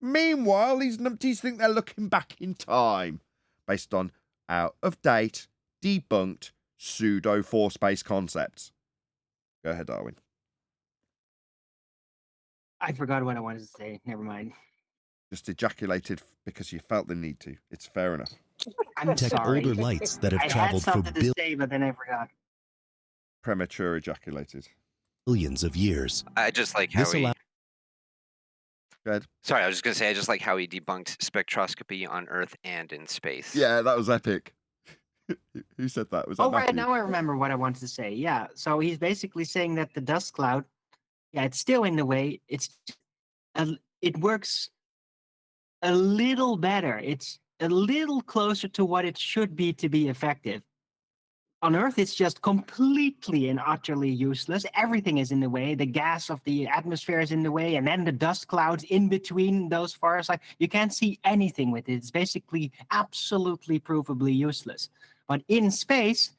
Meanwhile, these numpties think they're looking back in time based on out-of-date, debunked, pseudo-four-space concepts. Go ahead, Darwin. I forgot what I wanted to say. Never mind. Just ejaculated because you felt the need to. It's fair enough. I'm detect sorry. older lights that have I had traveled for something to say, but then I forgot. Premature ejaculated. billions of years. I just like how This he. allows. Go ahead. Sorry, I was just gonna say I just like how he debunked spectroscopy on Earth and in space. Yeah, that was epic. Who said that? Was that Oh, right. Matthew? Now I remember what I wanted to say. Yeah. So he's basically saying that the dust cloud, yeah, it's still in the way. It works a little better. It's a little closer to what it should be to be effective. On Earth, it's just completely and utterly useless. Everything is in the way. The gas of the atmosphere is in the way, and then the dust clouds in between those fars. Like, you can't see anything with it. It's basically absolutely provably useless. But in space,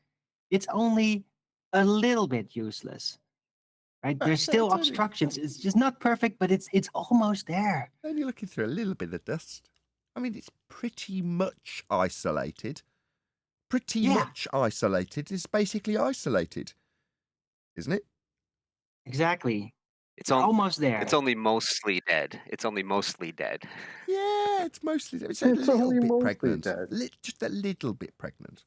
it's only a little bit useless. Right? There's still obstructions. It's just not perfect, but it's almost there. And you're looking through a little bit of dust. I mean, it's pretty much isolated. Pretty much isolated is basically isolated, isn't it? Exactly. It's almost there. It's only mostly dead. It's only mostly dead. Yeah, it's mostly dead. It's a little bit pregnant. Just a little bit pregnant.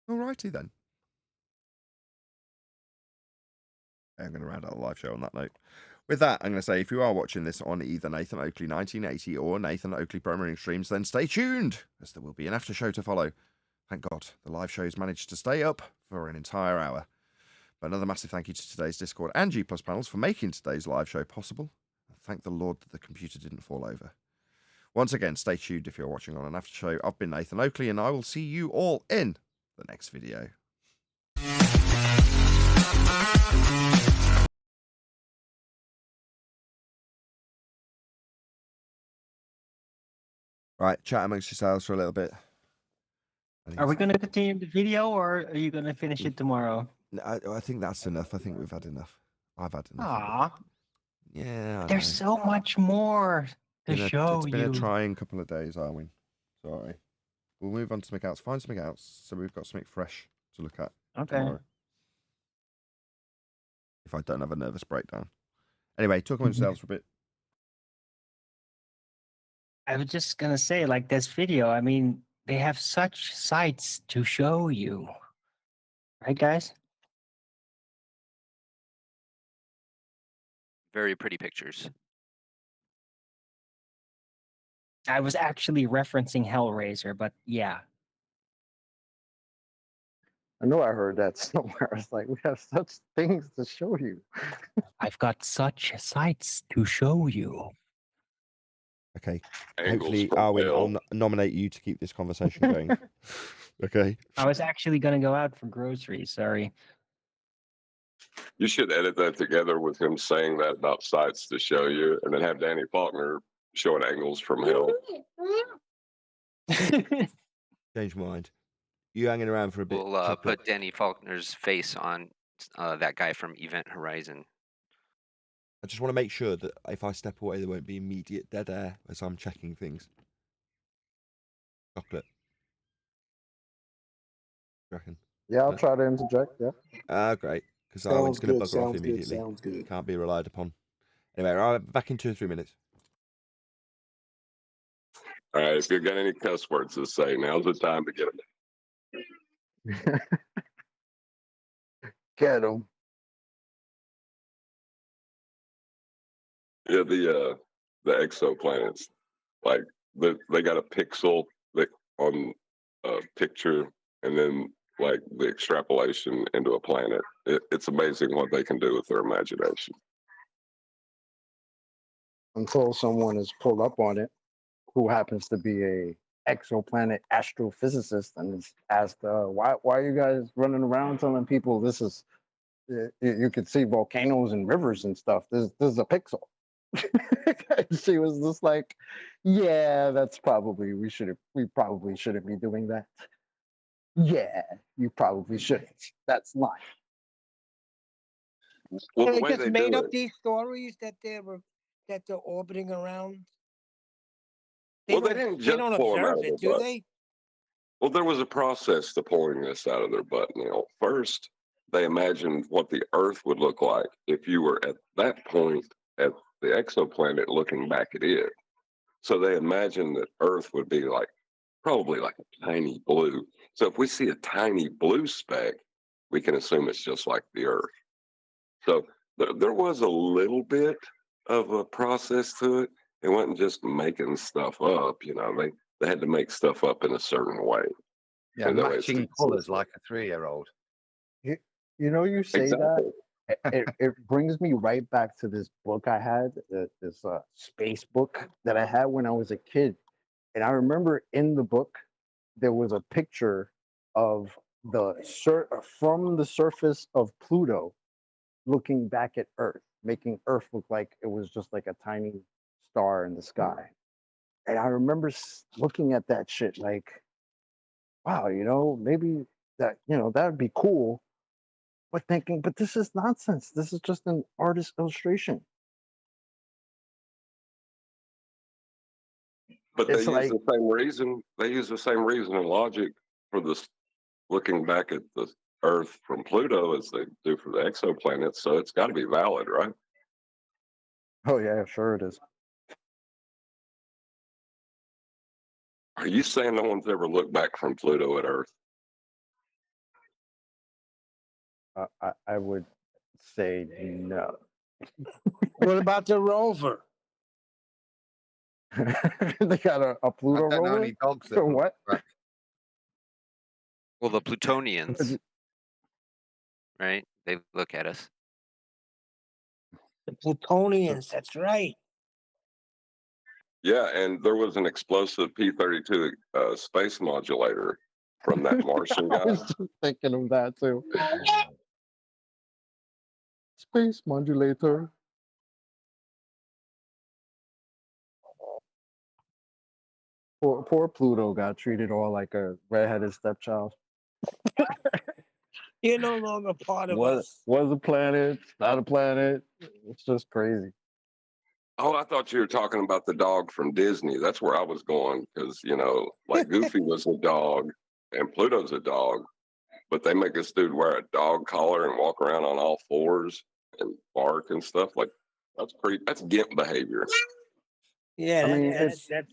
Alrighty then. I'm going to round out the live show on that note. With that, I'm going to say, if you are watching this on either Nathan Oakley 1980 or Nathan Oakley Programming Streams, then stay tuned, as there will be an after show to follow. Thank God, the live shows managed to stay up for an entire hour. But another massive thank you to today's Discord and G Plus panels for making today's live show possible. And thank the Lord that the computer didn't fall over. Once again, stay tuned if you're watching on an after show. I've been Nathan Oakley, and I will see you all in the next video. Right, chat amongst yourselves for a little bit. Are we going to continue the video, or are you going to finish it tomorrow? I think that's enough. I think we've had enough. I've had enough. Aw. Yeah. There's so much more to show It's you. been a trying couple of days, Arwin. Sorry. We'll move on to something else. Find something else so we've got something fresh to look at. Okay. Tomorrow. If I don't have a nervous breakdown. Anyway, talk amongst yourselves for a bit. I was just going to say, like, this video, I mean, they have such sights to show you. Right, guys? Very pretty pictures. I was actually referencing Hellraiser, but yeah. I know I heard that somewhere. I was like, we have such things to show you. I've got such sights to show you. Okay. Angles Hopefully, from Arwin, hell. I'll nominate you to keep this conversation going. Okay. I was actually going to go out for groceries. Sorry. You should edit that together with him saying that about sites to show you, and then have Danny Faulkner showing angles from hell. Change my mind. You hanging around for a bit? We'll Chocolate? put Denny Faulkner's face on that guy from Event Horizon. I just want to make sure that if I step away, there won't be immediate dead air as I'm checking things. Chocolate. You reckon? Yeah, I'll No? try to interject. Yeah. Ah, great. Because Arwen's Sounds going to good. bugger off Sounds good. immediately. Sounds good. Can't be relied upon. Anyway, I'll be back in 2 or 3 minutes. All right, if you've got any cuss words to say, now's the time to get them. Get him. Yeah, the exoplanets, like they got a pixel on a picture, and then like the extrapolation into a planet. It's amazing what they can do with their imagination. Until someone is pulled up on it, who happens to be a exoplanet astrophysicist, and is asked, why are you guys running around telling people this is you could see volcanoes and rivers and stuff. This is a pixel. She was just like, yeah, that's probably we probably shouldn't be doing that. Yeah, you probably shouldn't. That's life. Well, So the they way just they made do up it, these stories that they're orbiting around. well, they didn't They just don't pull them out observe of their it, do butt. they? Well, there was a process to pulling this out of their butt, Neil. First, they imagined what the Earth would look like if you were at that point at the exoplanet looking back at it. So they imagined that Earth would be like probably like a tiny blue. So if we see a tiny blue speck, we can assume it's just like the Earth. So there was a little bit of a process to it. It wasn't just making stuff up, they had to make stuff up in a certain way. Yeah, And that way it's matching colours consistent. like a 3-year-old. You say Exactly. that, it brings me right back to this book I had, this space book that I had when I was a kid. And I remember in the book, there was a picture of from the surface of Pluto looking back at Earth, making Earth look like it was just like a tiny star in the sky. And I remember looking at that shit like, wow, maybe that would be cool. But thinking, but this is nonsense. This is just an artist illustration. But they It's use like, the same reason. They use the same reason and logic for this looking back at the Earth from Pluto as they do for the exoplanets. So it's got to be valid, right? oh yeah, sure it is. Are you saying no one's ever looked back from Pluto at Earth? I would say no. What about the rover? They got a Pluto I don't know rover. any dogs that For look what? back. Well, the Plutonians, right? They look at us. The Plutonians, that's right. Yeah, and there was an explosive P-32 space modulator from that Martian I guy. was just thinking of that too. Space modulator. Poor Pluto got treated all like a redheaded stepchild. You're no longer part of Was us. a planet, not a planet. It's just crazy. Oh, I thought you were talking about the dog from Disney. That's where I was going because, like Goofy was a dog and Pluto's a dog, but they make this dude wear a dog collar and walk around on all fours and bark and stuff. Like, that's GIMP behavior. Yeah, I mean, that's it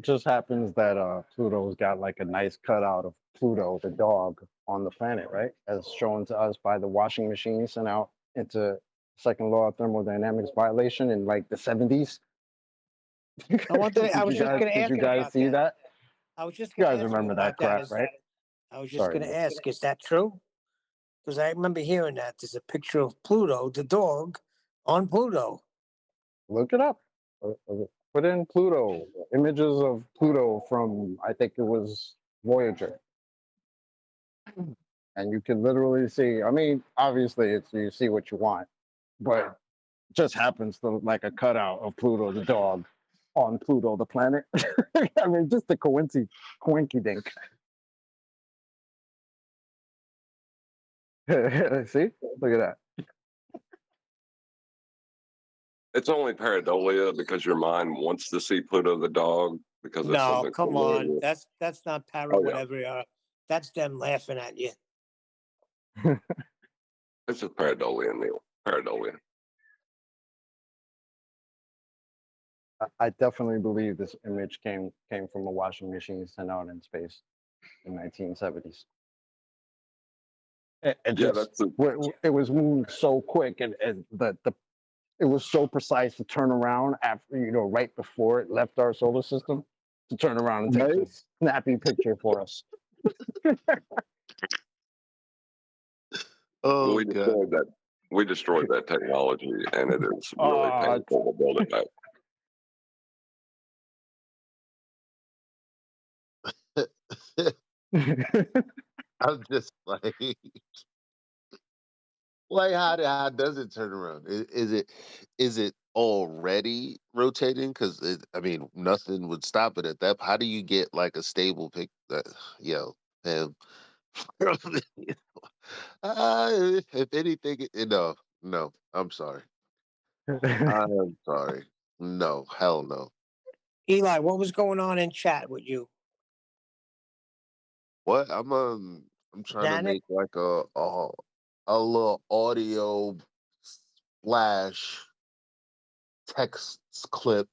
just happens that Pluto's got like a nice cutout of Pluto, the dog, on the planet, right? As shown to us by the washing machine sent out into second law of thermodynamics violation in like the 70s. I was just going to Did ask you guys see that? I was just You going to guys ask you remember that about that. crap, right? I was just Sorry, going to Nick. ask, is that true? Because I remember hearing that there's a picture of Pluto, the dog, on Pluto. Look it up. Put in Pluto, images of Pluto from, I think it was Voyager. and you can literally see. I mean, obviously, it's you see what you want, but it just happens to look like a cutout of Pluto the dog on Pluto the planet. I mean, just a coinky dink. See, look at that. It's only pareidolia because your mind wants to see Pluto the dog because it's No, something. come on. That's not para Oh, yeah. whatever you are. That's them laughing at you. It's just pareidolia, Neil. Pareidolia. I definitely believe this image came from a washing machine sent out in space in 1970s. It Yeah, just it was moving so quick, and it was so precise to turn around after right before it left our solar system to turn around and take this snappy picture for us. Oh, we destroyed that. We destroyed that technology, and it is really painful to build it back. I'm just like, how does it turn around? Is it already rotating? Because I mean, nothing would stop it at that. How do you get like a stable pick? Man. If anything, no, I'm sorry. I'm sorry. No, hell no. Eli, what was going on in chat with you? What? I'm trying to make like a little audio splash text clip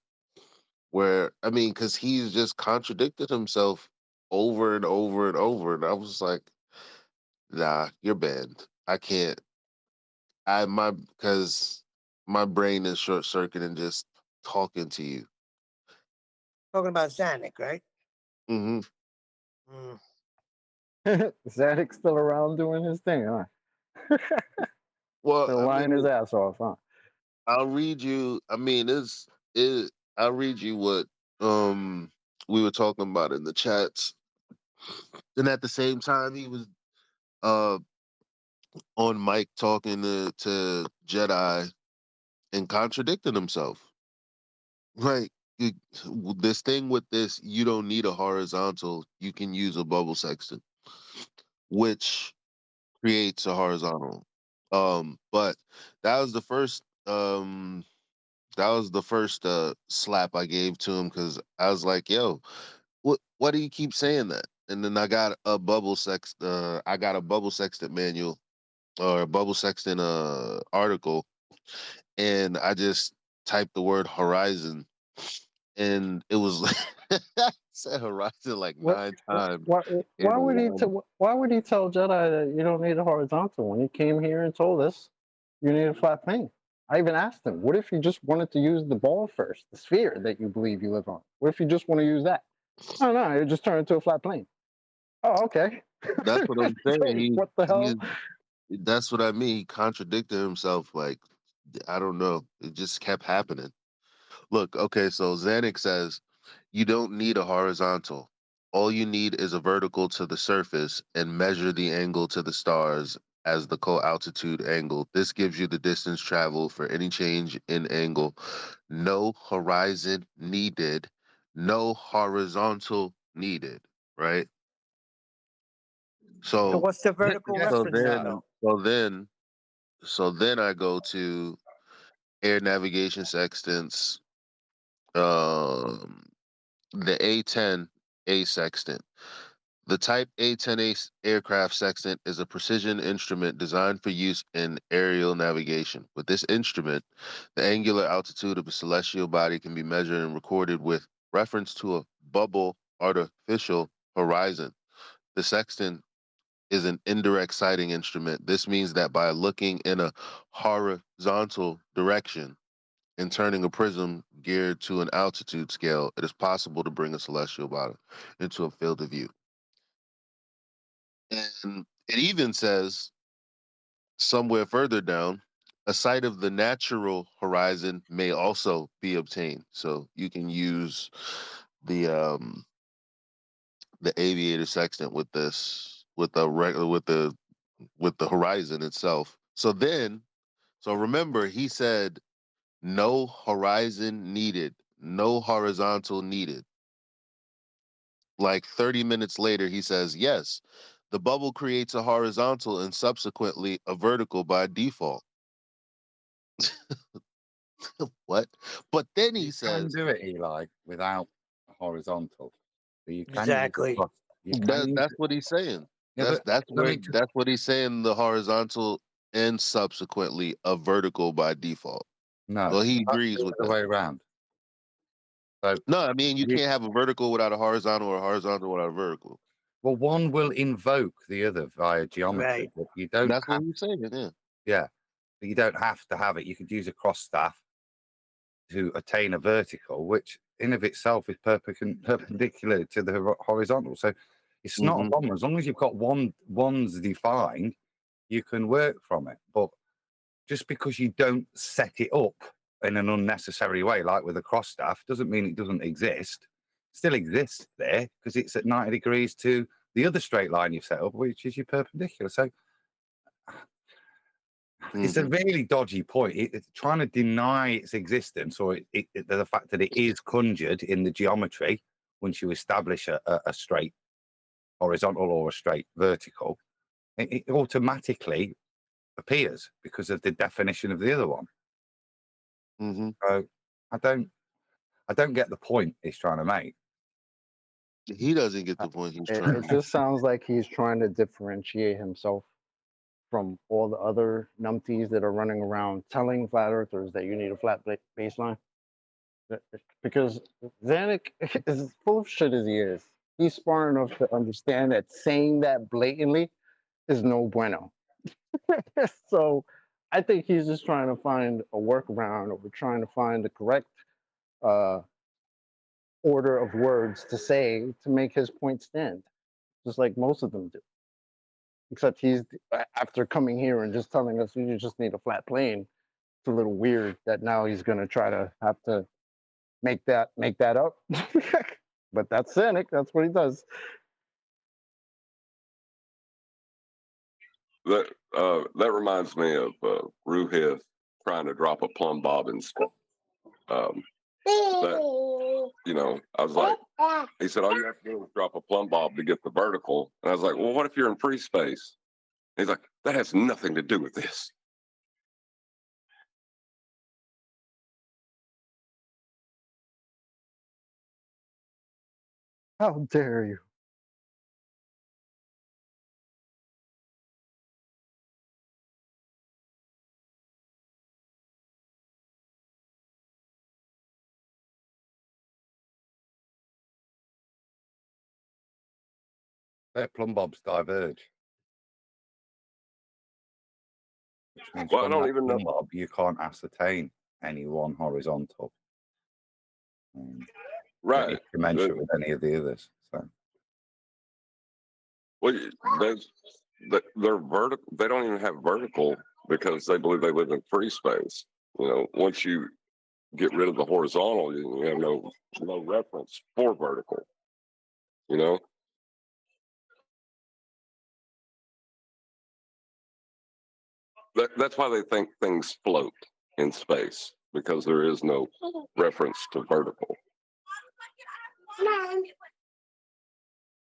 where because he's just contradicted himself over and over and over, and I was like, nah, you're banned. I can't. Because my brain is short circuiting just talking to you. Talking about Zanuck, right? Mm-hmm. Zadok's still around doing his thing, huh? Well, still lying his ass off, huh? I'll read you. I'll read you what we were talking about in the chats. And at the same time, he was on mic talking to Jedi and contradicting himself. Right. This thing with this, you don't need a horizontal. You can use a bubble sextant, which creates a horizontal. But that was the first slap I gave to him because I was like, yo, why do you keep saying that? And then I got a bubble sextant manual or a bubble sextant article, and I just typed the word horizon, and it was said horizon like 9 times. Why would he tell Jedi that you don't need a horizontal when he came here and told us you need a flat plane? I even asked him, what if you just wanted to use the ball first, the sphere that you believe you live on? What if you just want to use that? Oh no, it just turned into a flat plane. Oh, okay. That's what I'm saying. What the hell? That's what I mean. He contradicted himself. Like, I don't know. It just kept happening. Look, okay, so Zanuck says you don't need a horizontal. All you need is a vertical to the surface and measure the angle to the stars as the co-altitude angle. This gives you the distance traveled for any change in angle. No horizon needed. No horizontal needed, right? So what's the vertical reference then, though? so then I go to air navigation sextants, the A10A sextant. The type A10A aircraft sextant is a precision instrument designed for use in aerial navigation. With this instrument, the angular altitude of a celestial body can be measured and recorded with reference to a bubble artificial horizon. The sextant is an indirect sighting instrument. This means that by looking in a horizontal direction and turning a prism geared to an altitude scale, it is possible to bring a celestial body into a field of view. And it even says somewhere further down, a sight of the natural horizon may also be obtained. So you can use the aviator sextant with this, with the with the horizon itself. So remember, he said no horizon needed, no horizontal needed. Like 30 minutes later, he says, yes, the bubble creates a horizontal and subsequently a vertical by default. What? But then he You can says, do it, Eli, without horizontal. But you can Exactly. that's what he's saying. Yeah, That's let me that's what he's saying. The horizontal and subsequently a vertical by default. No, Well, he that's agrees the with other that. way around. So No, I mean you can't have a vertical without a horizontal or a horizontal without a vertical. Well, one will invoke the other via geometry, Right. but you don't. That's what he's saying. Yeah. Yeah, but you don't have to have it. You could use a cross staff to attain a vertical, which in of itself is perpendicular to the horizontal. So it's not a problem as long as you've got one's defined, you can work from it. But just because you don't set it up in an unnecessary way, like with a cross staff, doesn't mean it doesn't exist. It still exists there because it's at 90 degrees to the other straight line you've set up, which is your perpendicular. So it's a really dodgy point. It's trying to deny its existence or the fact that it is conjured in the geometry once you establish a straight horizontal or a straight vertical. It automatically appears because of the definition of the other one. So I don't get the point he's trying to make. He doesn't get the point he's trying to It make. just sounds like he's trying to differentiate himself from all the other numpties that are running around telling flat earthers that you need a flat baseline. Because Zanuck is full of shit as he is. He's smart enough to understand that saying that blatantly is no bueno. So I think he's just trying to find a workaround, or we're trying to find the correct order of words to say to make his point stand, just like most of them do. Except he's, after coming here and just telling us you just need a flat plane, it's a little weird that now he's going to try to have to make that up. But that's cynic. That's what he does. That reminds me of Ruhith trying to drop a plumb bob in space. I was like, he said, all you have to do is drop a plumb bob to get the vertical. And I was like, well, what if you're in free space? He's like, that has nothing to do with this. How dare you? Their plumb bobs diverge. Which means Well, I from don't that even know. plumb bob, you can't ascertain any one horizontal. Right. Commensurate with any of the others. So. Well, they're vertical. They don't even have vertical because they believe they live in free space. Once you get rid of the horizontal, you have no reference for vertical. That's why they think things float in space, because there is no reference to vertical.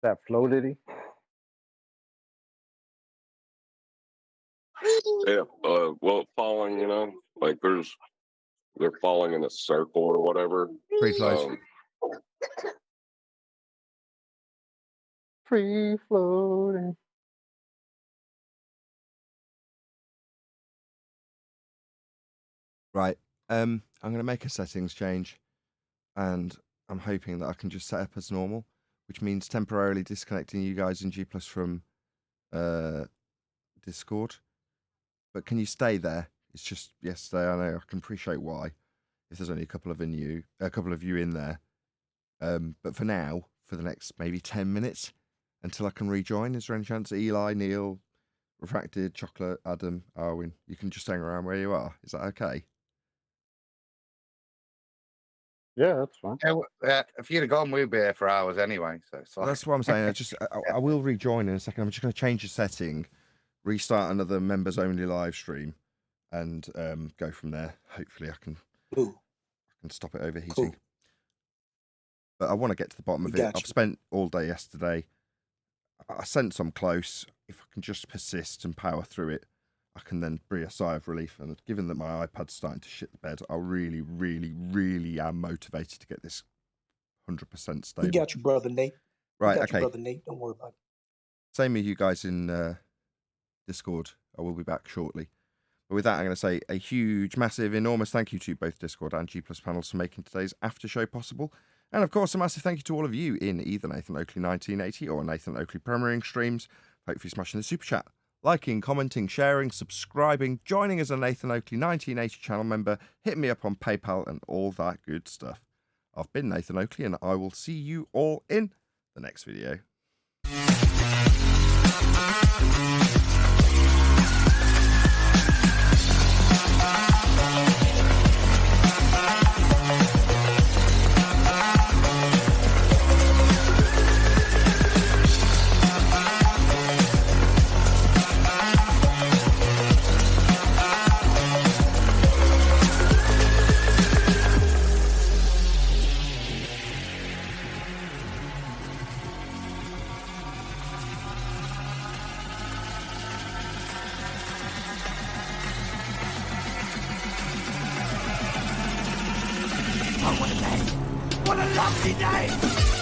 That floated. Yeah, well, falling, like they're falling in a circle or whatever. Free float. Free floating. Right. I'm going to make a settings change, and I'm hoping that I can just set up as normal, which means temporarily disconnecting you guys in G+ from Discord. But can you stay there? It's just yesterday. I know I can appreciate why, if there's only a couple of you in there. But for now, for the next maybe 10 minutes until I can rejoin, is there any chance Eli, Neil, Refracted, Chocolate, Adam, Arwin, you can just hang around where you are? Is that okay? Yeah, that's fine. If you'd have gone, we'd be here for hours anyway. So That's what I'm saying. I will rejoin in a second. I'm just going to change the setting restart another members only live stream and go from there. Hopefully, I can stop it overheating. Cool. But I want to get to the bottom of it. I've spent all day yesterday. I sense I'm close. If I can just persist and power through it, I can then breathe a sigh of relief. And given that my iPad's starting to shit the bed, I really, really, really am motivated to get this 100% stable. We got you, brother Nate. Right, we got okay. you, brother Nate. Don't worry about it. Same with you guys in Discord. I will be back shortly. But with that, I'm going to say a huge, massive, enormous thank you to both Discord and G Plus panels for making today's after show possible. And of course, a massive thank you to all of you in either Nathan Oakley 1980 or Nathan Oakley premiering streams. Hopefully smashing the super chat, liking, commenting, sharing, subscribing, joining as a Nathan Oakley 1980 channel member, hitting me up on PayPal and all that good stuff. I've been Nathan Oakley and I will see you all in the next video. What a lovely day!